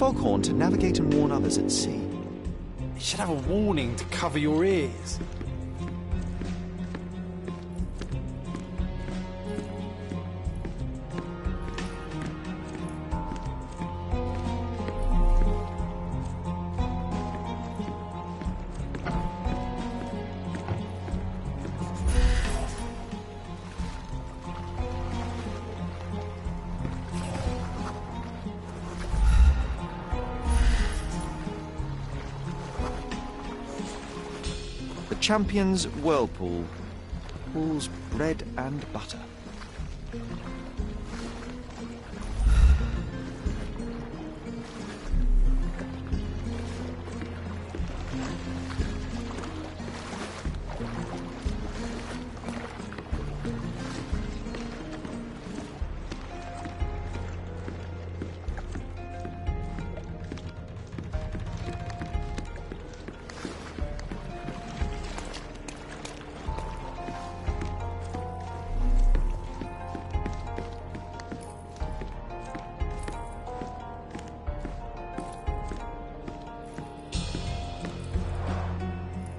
Speaker 1: foghorn to navigate and warn others at sea.
Speaker 2: It should have a warning to cover your ears.
Speaker 1: Champion's Whirlpool. Pool's bread and butter.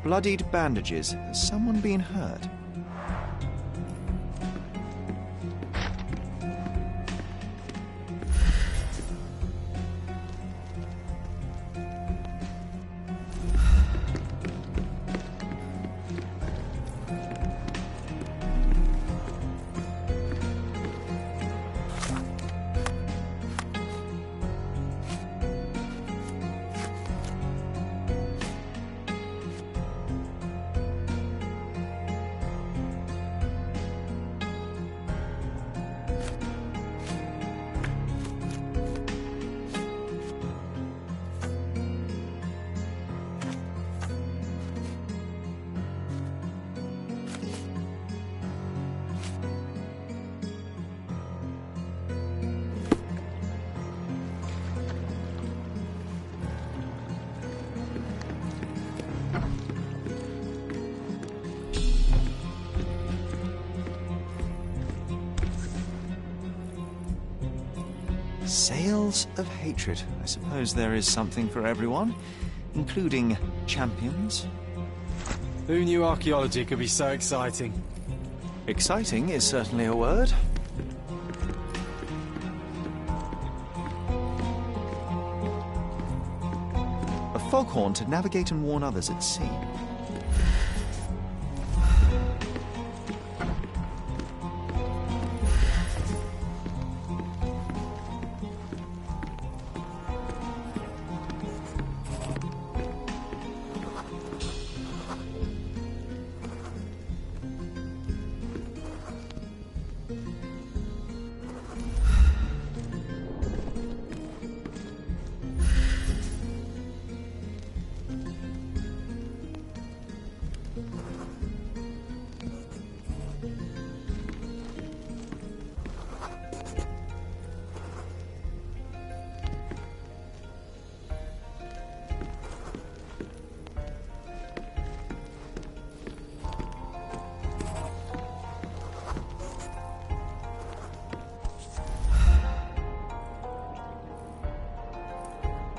Speaker 1: Bloodied bandages. Has someone been hurt? Sails of hatred. I suppose there is something for everyone, including champions.
Speaker 2: Who knew archaeology could be so exciting?
Speaker 1: Exciting is certainly a word. A foghorn to navigate and warn others at sea.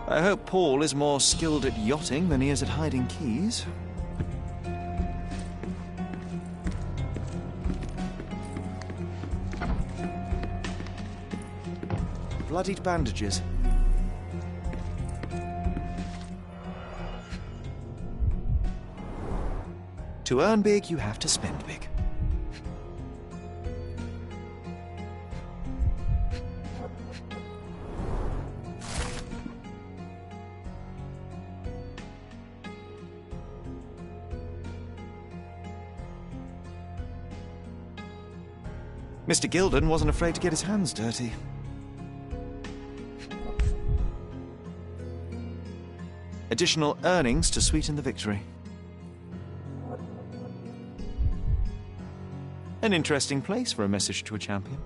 Speaker 1: I hope Paul is more skilled at yachting than he is at hiding keys. Bloodied bandages. To earn big, you have to spend big. Mr. Gilden wasn't afraid to get his hands dirty. Additional earnings to sweeten the victory. An interesting place for a message to a champion.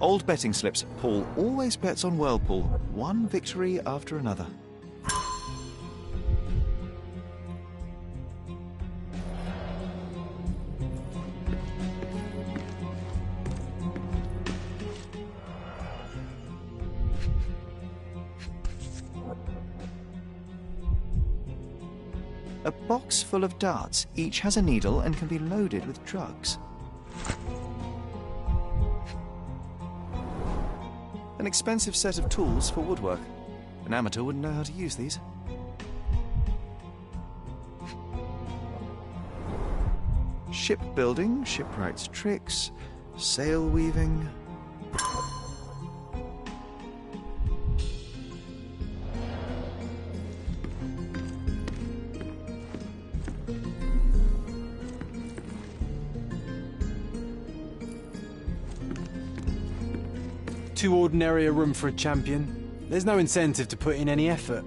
Speaker 1: Old betting slips. Paul always bets on Whirlpool. One victory after another. A box full of darts. Each has a needle and can be loaded with drugs. An expensive set of tools for woodwork. An amateur wouldn't know how to use these. Shipbuilding, shipwright's tricks, sail weaving.
Speaker 2: Too ordinary a room for a champion. There's no incentive to put in any effort.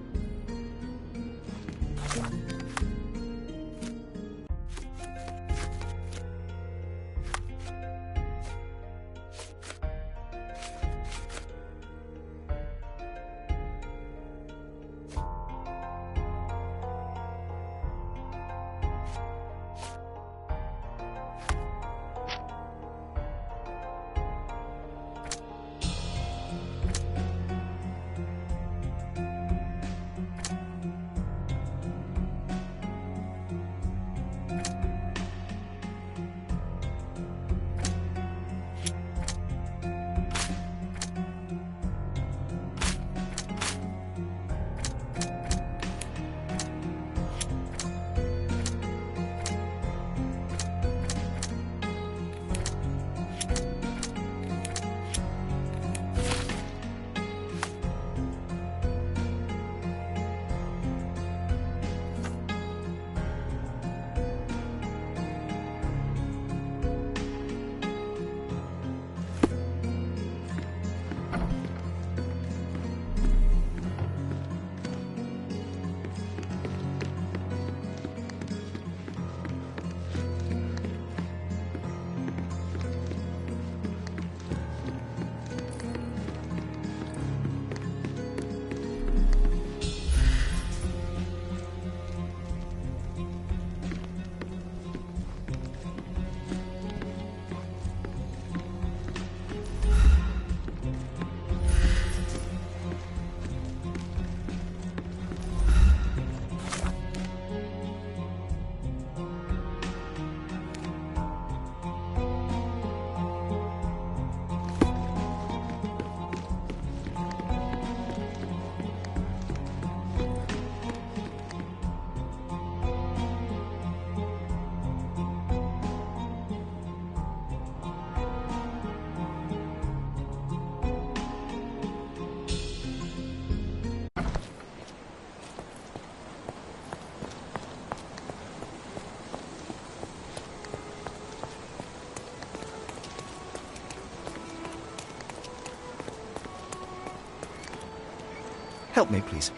Speaker 1: Help me, please.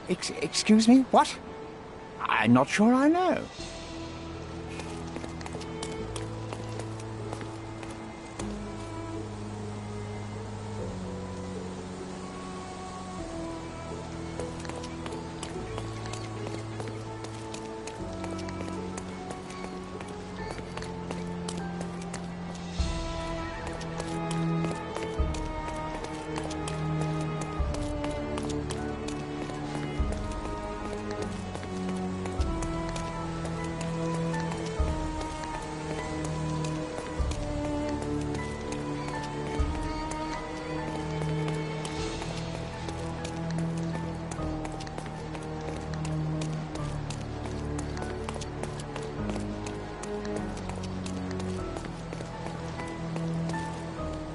Speaker 9: Excuse me, what? I'm not sure I know.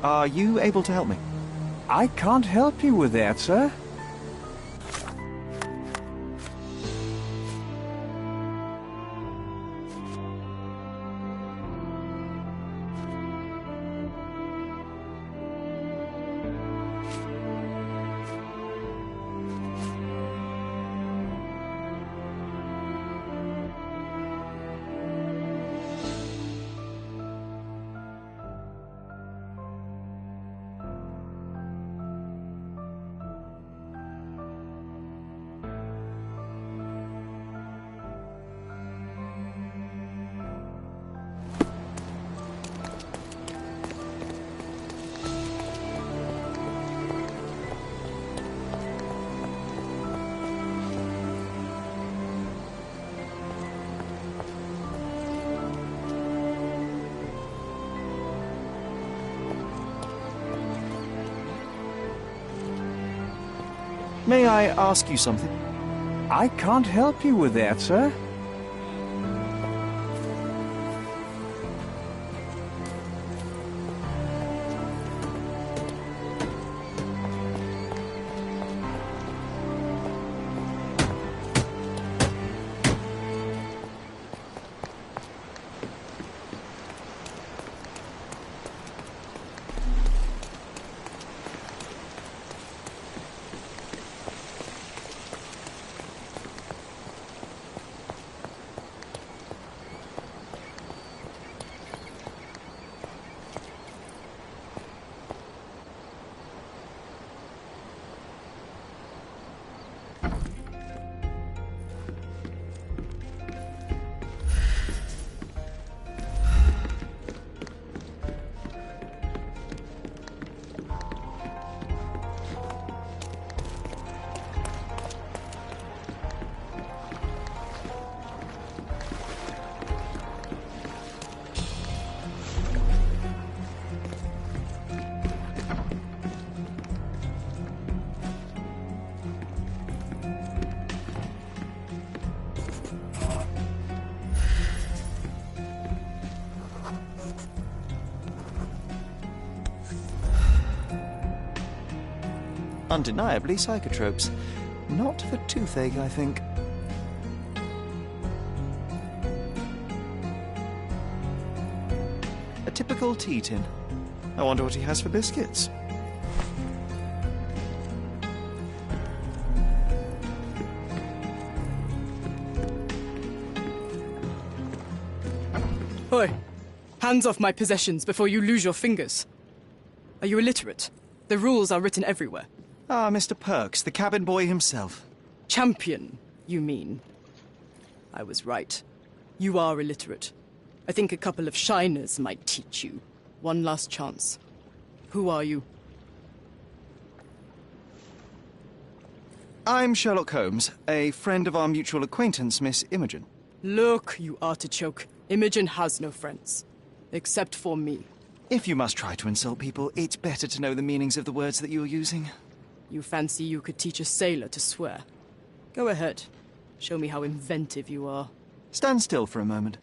Speaker 1: Are you able to help me?
Speaker 9: I can't help you with that, sir.
Speaker 1: May I ask you something?
Speaker 9: I can't help you with that, sir.
Speaker 1: Undeniably psychotropes. Not for toothache, I think. A typical tea tin. I wonder what he has for biscuits.
Speaker 4: Oi! Hands off my possessions before you lose your fingers. Are you illiterate? The rules are written everywhere.
Speaker 1: Ah, Mr. Perks, the cabin boy himself.
Speaker 4: Champion, you mean? I was right. You are illiterate. I think a couple of shiners might teach you. One last chance. Who are you?
Speaker 1: I'm Sherlock Holmes, a friend of our mutual acquaintance, Miss Imogen.
Speaker 4: Look, you artichoke. Imogen has no friends. Except for me.
Speaker 1: If you must try to insult people, it's better to know the meanings of the words that you're using.
Speaker 4: You fancy you could teach a sailor to swear? Go ahead. Show me how inventive you are.
Speaker 1: Stand still for a moment.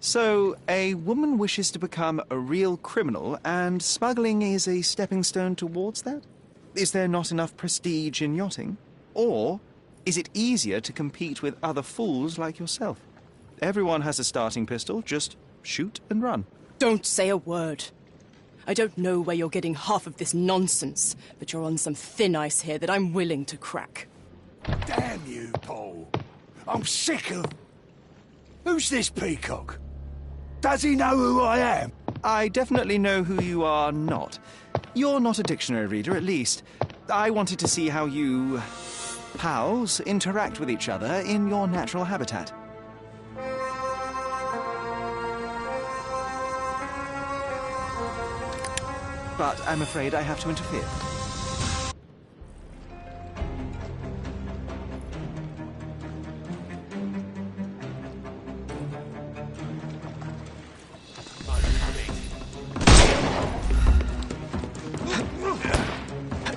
Speaker 1: So, a woman wishes to become a real criminal, and smuggling is a stepping stone towards that? Is there not enough prestige in yachting? Or is it easier to compete with other fools like yourself? Everyone has a starting pistol, just shoot and run.
Speaker 4: Don't say a word. I don't know where you're getting half of this nonsense, but you're on some thin ice here that I'm willing to crack.
Speaker 14: Damn you, Paul. I'm sick of... Who's this peacock?
Speaker 9: Does he know who I am?
Speaker 1: I definitely know who you are not. You're not a dictionary reader, at least. I wanted to see how you... pals interact with each other in your natural habitat. But I'm afraid I have to interfere.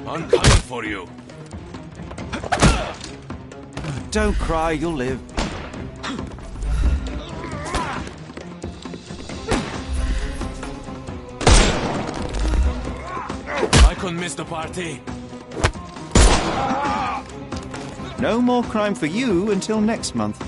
Speaker 14: I'm coming for you.
Speaker 1: Don't cry, you'll live.
Speaker 14: I couldn't miss the party.
Speaker 1: No more crime for you until next month.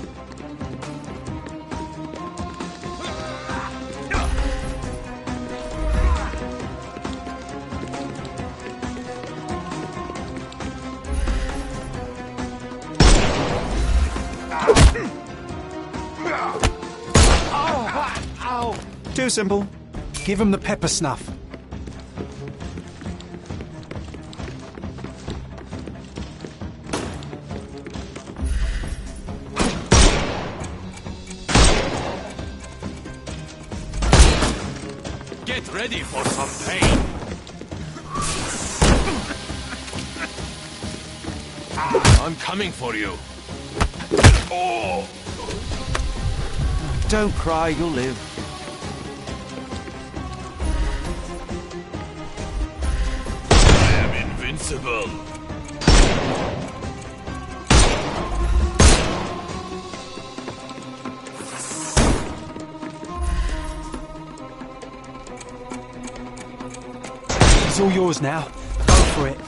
Speaker 1: Too simple.
Speaker 2: Give him the pepper snuff.
Speaker 14: Get ready for some pain. I'm coming for you. Oh!
Speaker 1: Don't cry, you'll live.
Speaker 14: I am invincible.
Speaker 2: It's all yours now. Go for it.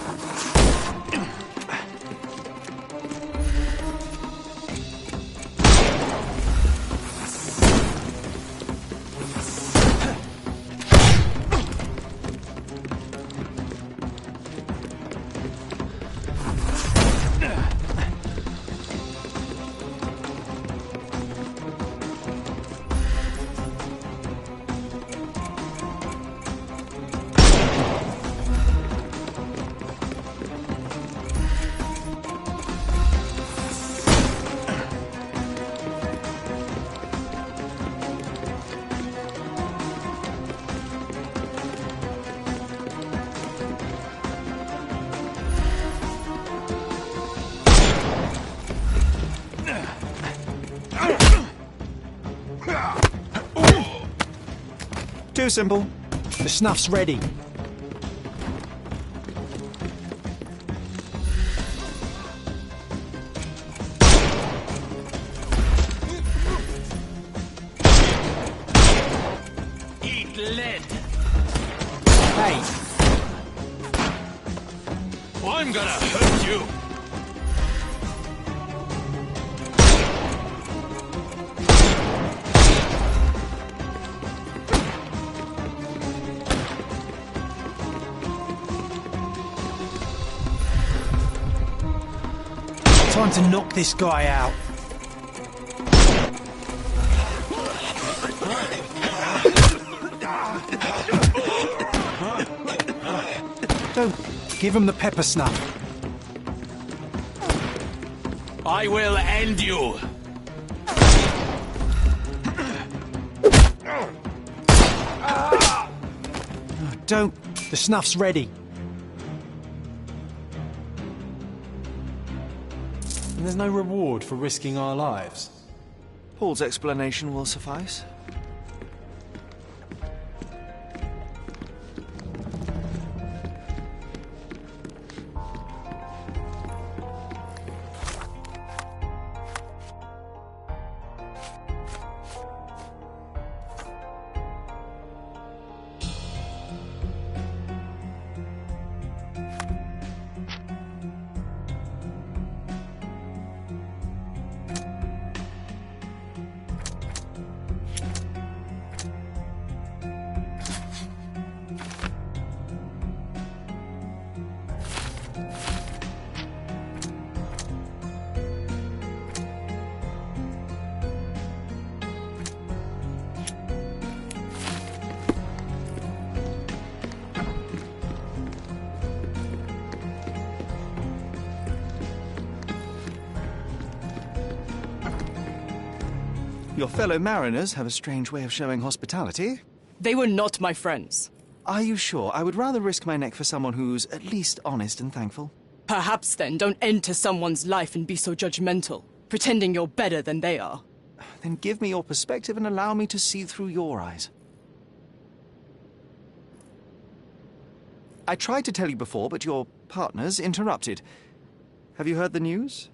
Speaker 1: Too simple.
Speaker 2: The snuff's ready.
Speaker 14: Eat lead.
Speaker 2: Hey.
Speaker 14: I'm gonna hurt you.
Speaker 2: Time to knock this guy out. Don't give him the pepper snuff.
Speaker 14: I will end you.
Speaker 2: Don't. The snuff's ready. And there's no reward for risking our lives.
Speaker 1: Paul's explanation will suffice. Your fellow mariners have a strange way of showing hospitality.
Speaker 4: They were not my friends.
Speaker 1: Are you sure? I would rather risk my neck for someone who's at least honest and thankful.
Speaker 4: Perhaps then don't enter someone's life and be so judgmental, pretending you're better than they are.
Speaker 1: Then give me your perspective and allow me to see through your eyes. I tried to tell you before, but your partners interrupted. Have you heard the news?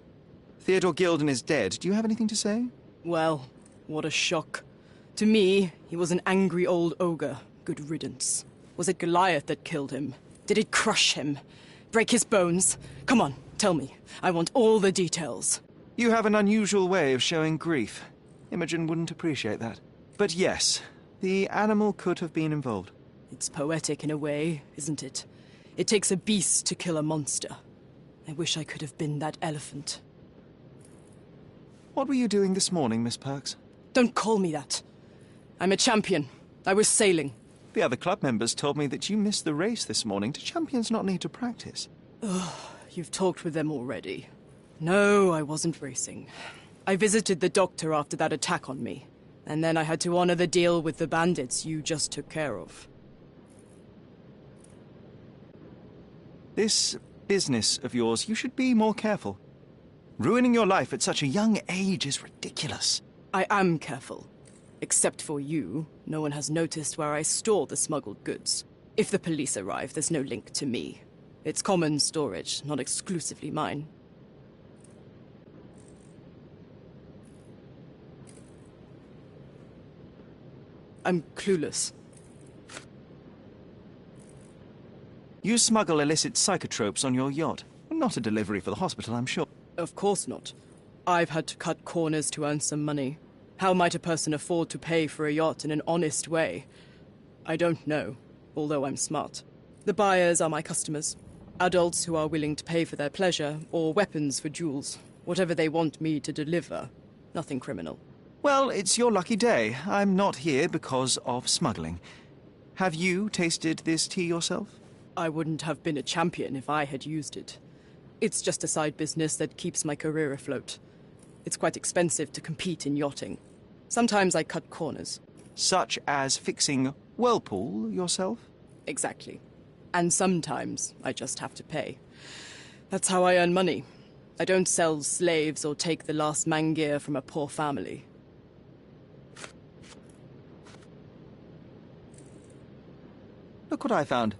Speaker 1: Theodore Gilden is dead. Do you have anything to say?
Speaker 4: Well, what a shock. To me, he was an angry old ogre. Good riddance. Was it Goliath that killed him? Did it crush him? Break his bones? Come on, tell me. I want all the details.
Speaker 1: You have an unusual way of showing grief. Imogen wouldn't appreciate that. But yes, the animal could have been involved.
Speaker 4: It's poetic in a way, isn't it? It takes a beast to kill a monster. I wish I could have been that elephant.
Speaker 1: What were you doing this morning, Miss Perks?
Speaker 4: Don't call me that. I'm a champion. I was sailing.
Speaker 1: The other club members told me that you missed the race this morning. Do champions not need to practice?
Speaker 4: Ugh, you've talked with them already. No, I wasn't racing. I visited the doctor after that attack on me. And then I had to honor the deal with the bandits you just took care of.
Speaker 1: This business of yours, you should be more careful. Ruining your life at such a young age is ridiculous.
Speaker 4: I am careful. Except for you, no one has noticed where I store the smuggled goods. If the police arrive, there's no link to me. It's common storage, not exclusively mine. I'm clueless.
Speaker 1: You smuggle illicit psychotropes on your yacht. Not a delivery for the hospital, I'm sure.
Speaker 4: Of course not. I've had to cut corners to earn some money. How might a person afford to pay for a yacht in an honest way? I don't know, although I'm smart. The buyers are my customers. Adults who are willing to pay for their pleasure, or weapons for jewels. Whatever they want me to deliver. Nothing criminal.
Speaker 1: Well, it's your lucky day. I'm not here because of smuggling. Have you tasted this tea yourself?
Speaker 4: I wouldn't have been a champion if I had used it. It's just a side business that keeps my career afloat. It's quite expensive to compete in yachting. Sometimes I cut corners.
Speaker 1: Such as fixing whirlpool yourself?
Speaker 4: Exactly. And sometimes I just have to pay. That's how I earn money. I don't sell slaves or take the last mangear from a poor family.
Speaker 1: Look what I found.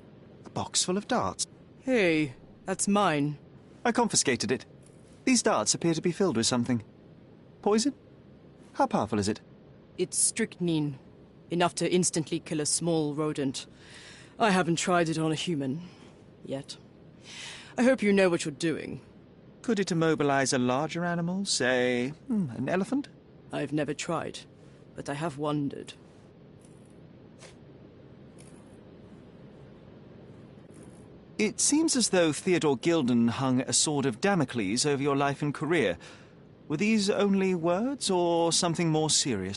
Speaker 1: A box full of darts.
Speaker 4: Hey, that's mine.
Speaker 1: I confiscated it. These darts appear to be filled with something. Poison? How powerful is it?
Speaker 4: It's strychnine. Enough to instantly kill a small rodent. I haven't tried it on a human. Yet. I hope you know what you're doing.
Speaker 1: Could it immobilize a larger animal? Say, an elephant?
Speaker 4: I've never tried, but I have wondered.
Speaker 1: It seems as though Theodore Gilden hung a sword of Damocles over your life and career. Were these only words, or something more serious?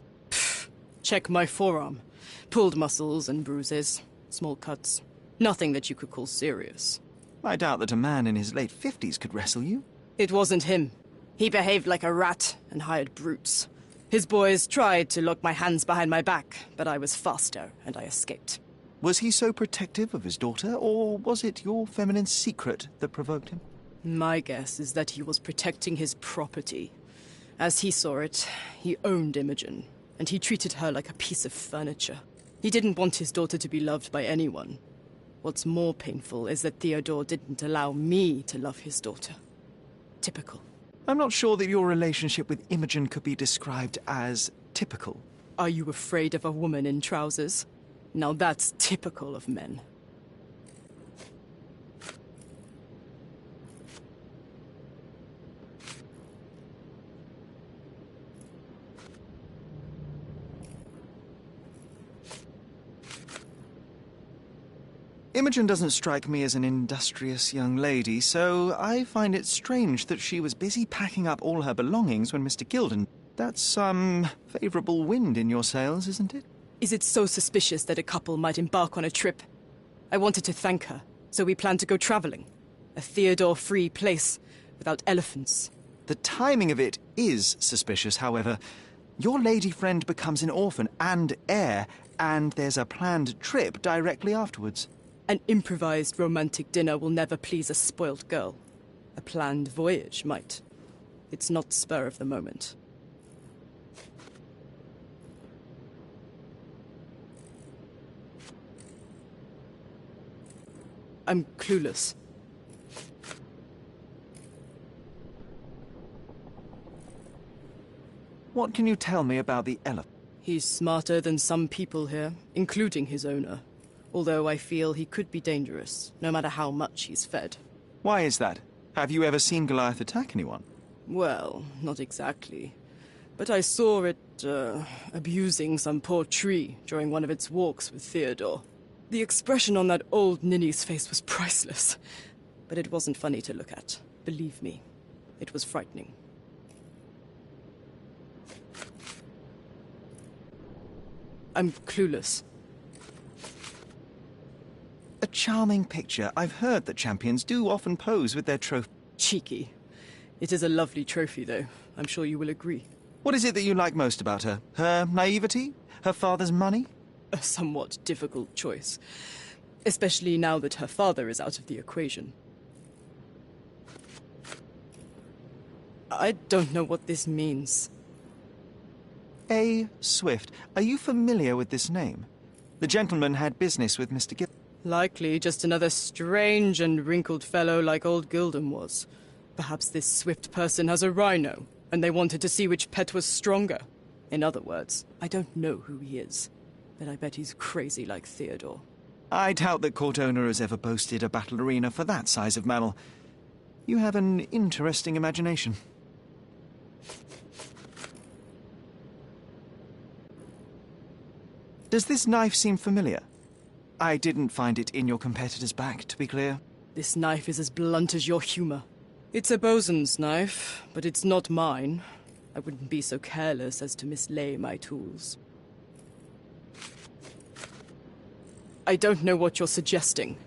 Speaker 4: Check my forearm. Pulled muscles and bruises. Small cuts. Nothing that you could call serious.
Speaker 1: I doubt that a man in his late 50s could wrestle you.
Speaker 4: It wasn't him. He behaved like a rat and hired brutes. His boys tried to lock my hands behind my back, but I was faster, and I escaped.
Speaker 1: Was he so protective of his daughter, or was it your feminine secret that provoked him?
Speaker 4: My guess is that he was protecting his property. As he saw it, he owned Imogen, and he treated her like a piece of furniture. He didn't want his daughter to be loved by anyone. What's more painful is that Theodore didn't allow me to love his daughter. Typical.
Speaker 1: I'm not sure that your relationship with Imogen could be described as typical.
Speaker 4: Are you afraid of a woman in trousers? Now that's typical of men.
Speaker 1: Imogen doesn't strike me as an industrious young lady, so I find it strange that she was busy packing up all her belongings when Mr. Gilden... That's some favourable wind in your sails, isn't it?
Speaker 4: Is it so suspicious that a couple might embark on a trip? I wanted to thank her, so we planned to go travelling. A Theodore-free place, without elephants.
Speaker 1: The timing of it is suspicious, however. Your lady friend becomes an orphan and heir, and there's a planned trip directly afterwards.
Speaker 4: An improvised romantic dinner will never please a spoilt girl. A planned voyage might. It's not spur of the moment. I'm clueless.
Speaker 1: What can you tell me about the elephant?
Speaker 4: He's smarter than some people here, including his owner. Although I feel he could be dangerous, no matter how much he's fed.
Speaker 1: Why is that? Have you ever seen Goliath attack anyone?
Speaker 4: Well, not exactly. But I saw it, abusing some poor tree during one of its walks with Theodore. The expression on that old ninny's face was priceless. But it wasn't funny to look at. Believe me, it was frightening. I'm clueless.
Speaker 1: A charming picture. I've heard that champions do often pose with their trophy.
Speaker 4: Cheeky. It is a lovely trophy, though. I'm sure you will agree.
Speaker 1: What is it that you like most about her? Her naivety? Her father's money?
Speaker 4: A somewhat difficult choice. Especially now that her father is out of the equation. I don't know what this means.
Speaker 1: A. Swift. Are you familiar with this name? The gentleman had business with Mr. Gill.
Speaker 4: Likely just another strange and wrinkled fellow like old Gildem was. Perhaps this Swift person has a rhino, and they wanted to see which pet was stronger. In other words, I don't know who he is, but I bet he's crazy like Theodore.
Speaker 1: I doubt that court owner has ever boasted a battle arena for that size of mammal. You have an interesting imagination. Does this knife seem familiar? I didn't find it in your competitor's back, to be clear.
Speaker 4: This knife is as blunt as your humor. It's a bosun's knife, but it's not mine. I wouldn't be so careless as to mislay my tools. I don't know what you're suggesting.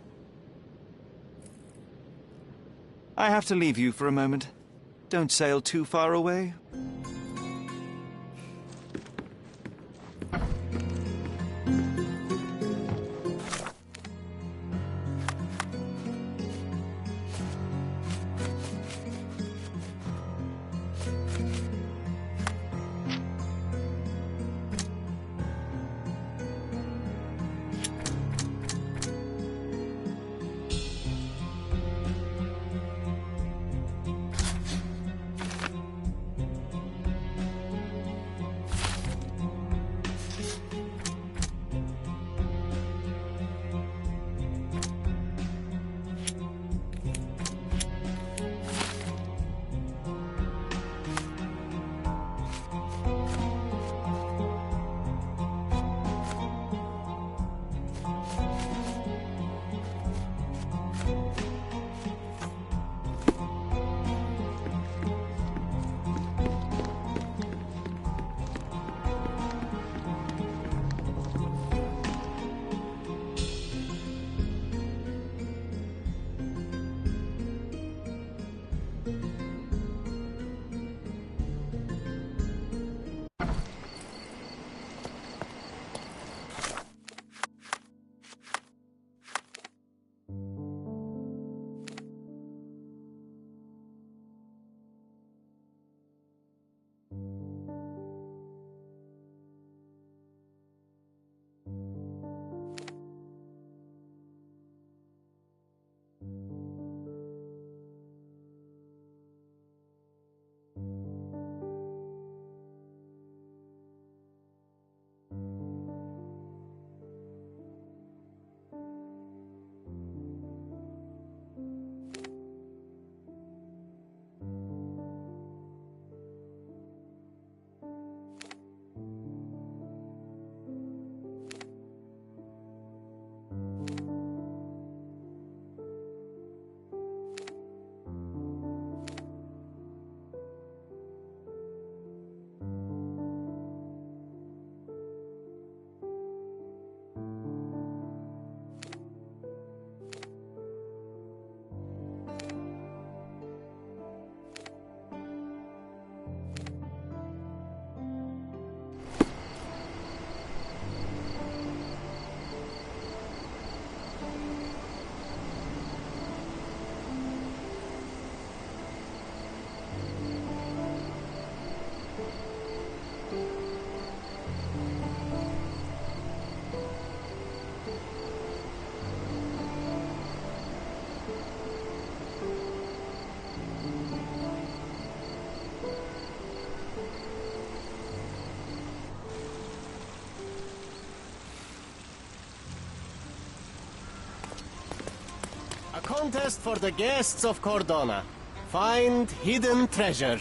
Speaker 1: I have to leave you for a moment. Don't sail too far away.
Speaker 12: contest for the guests of Cordona. Find hidden treasure.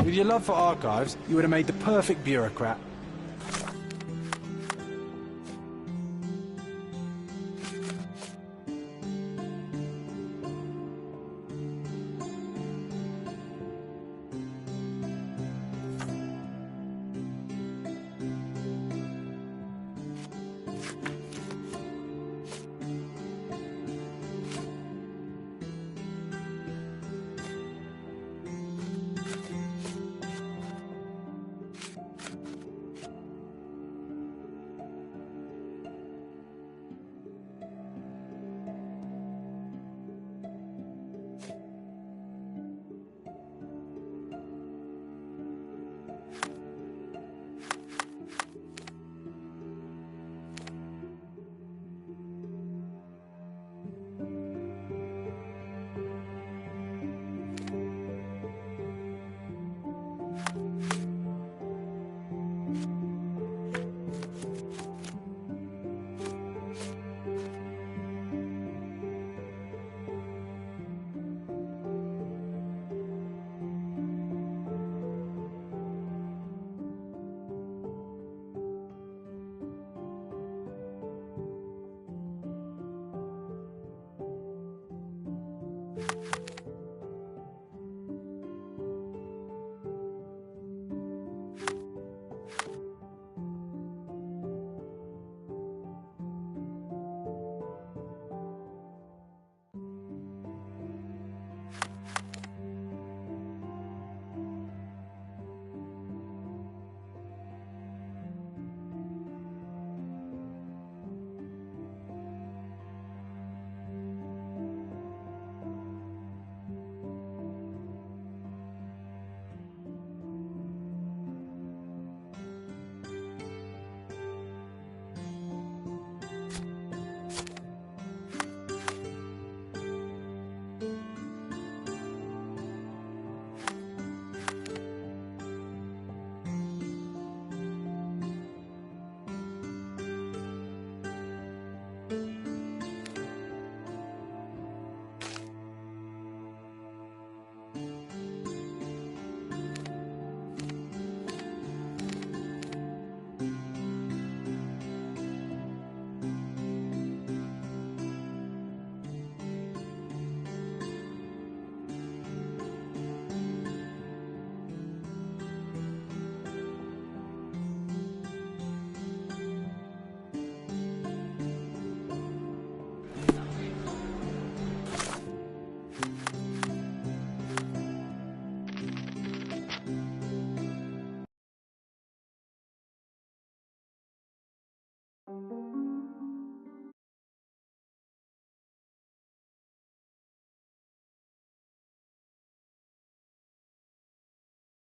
Speaker 2: With your love for archives, you would have made the perfect bureaucrat.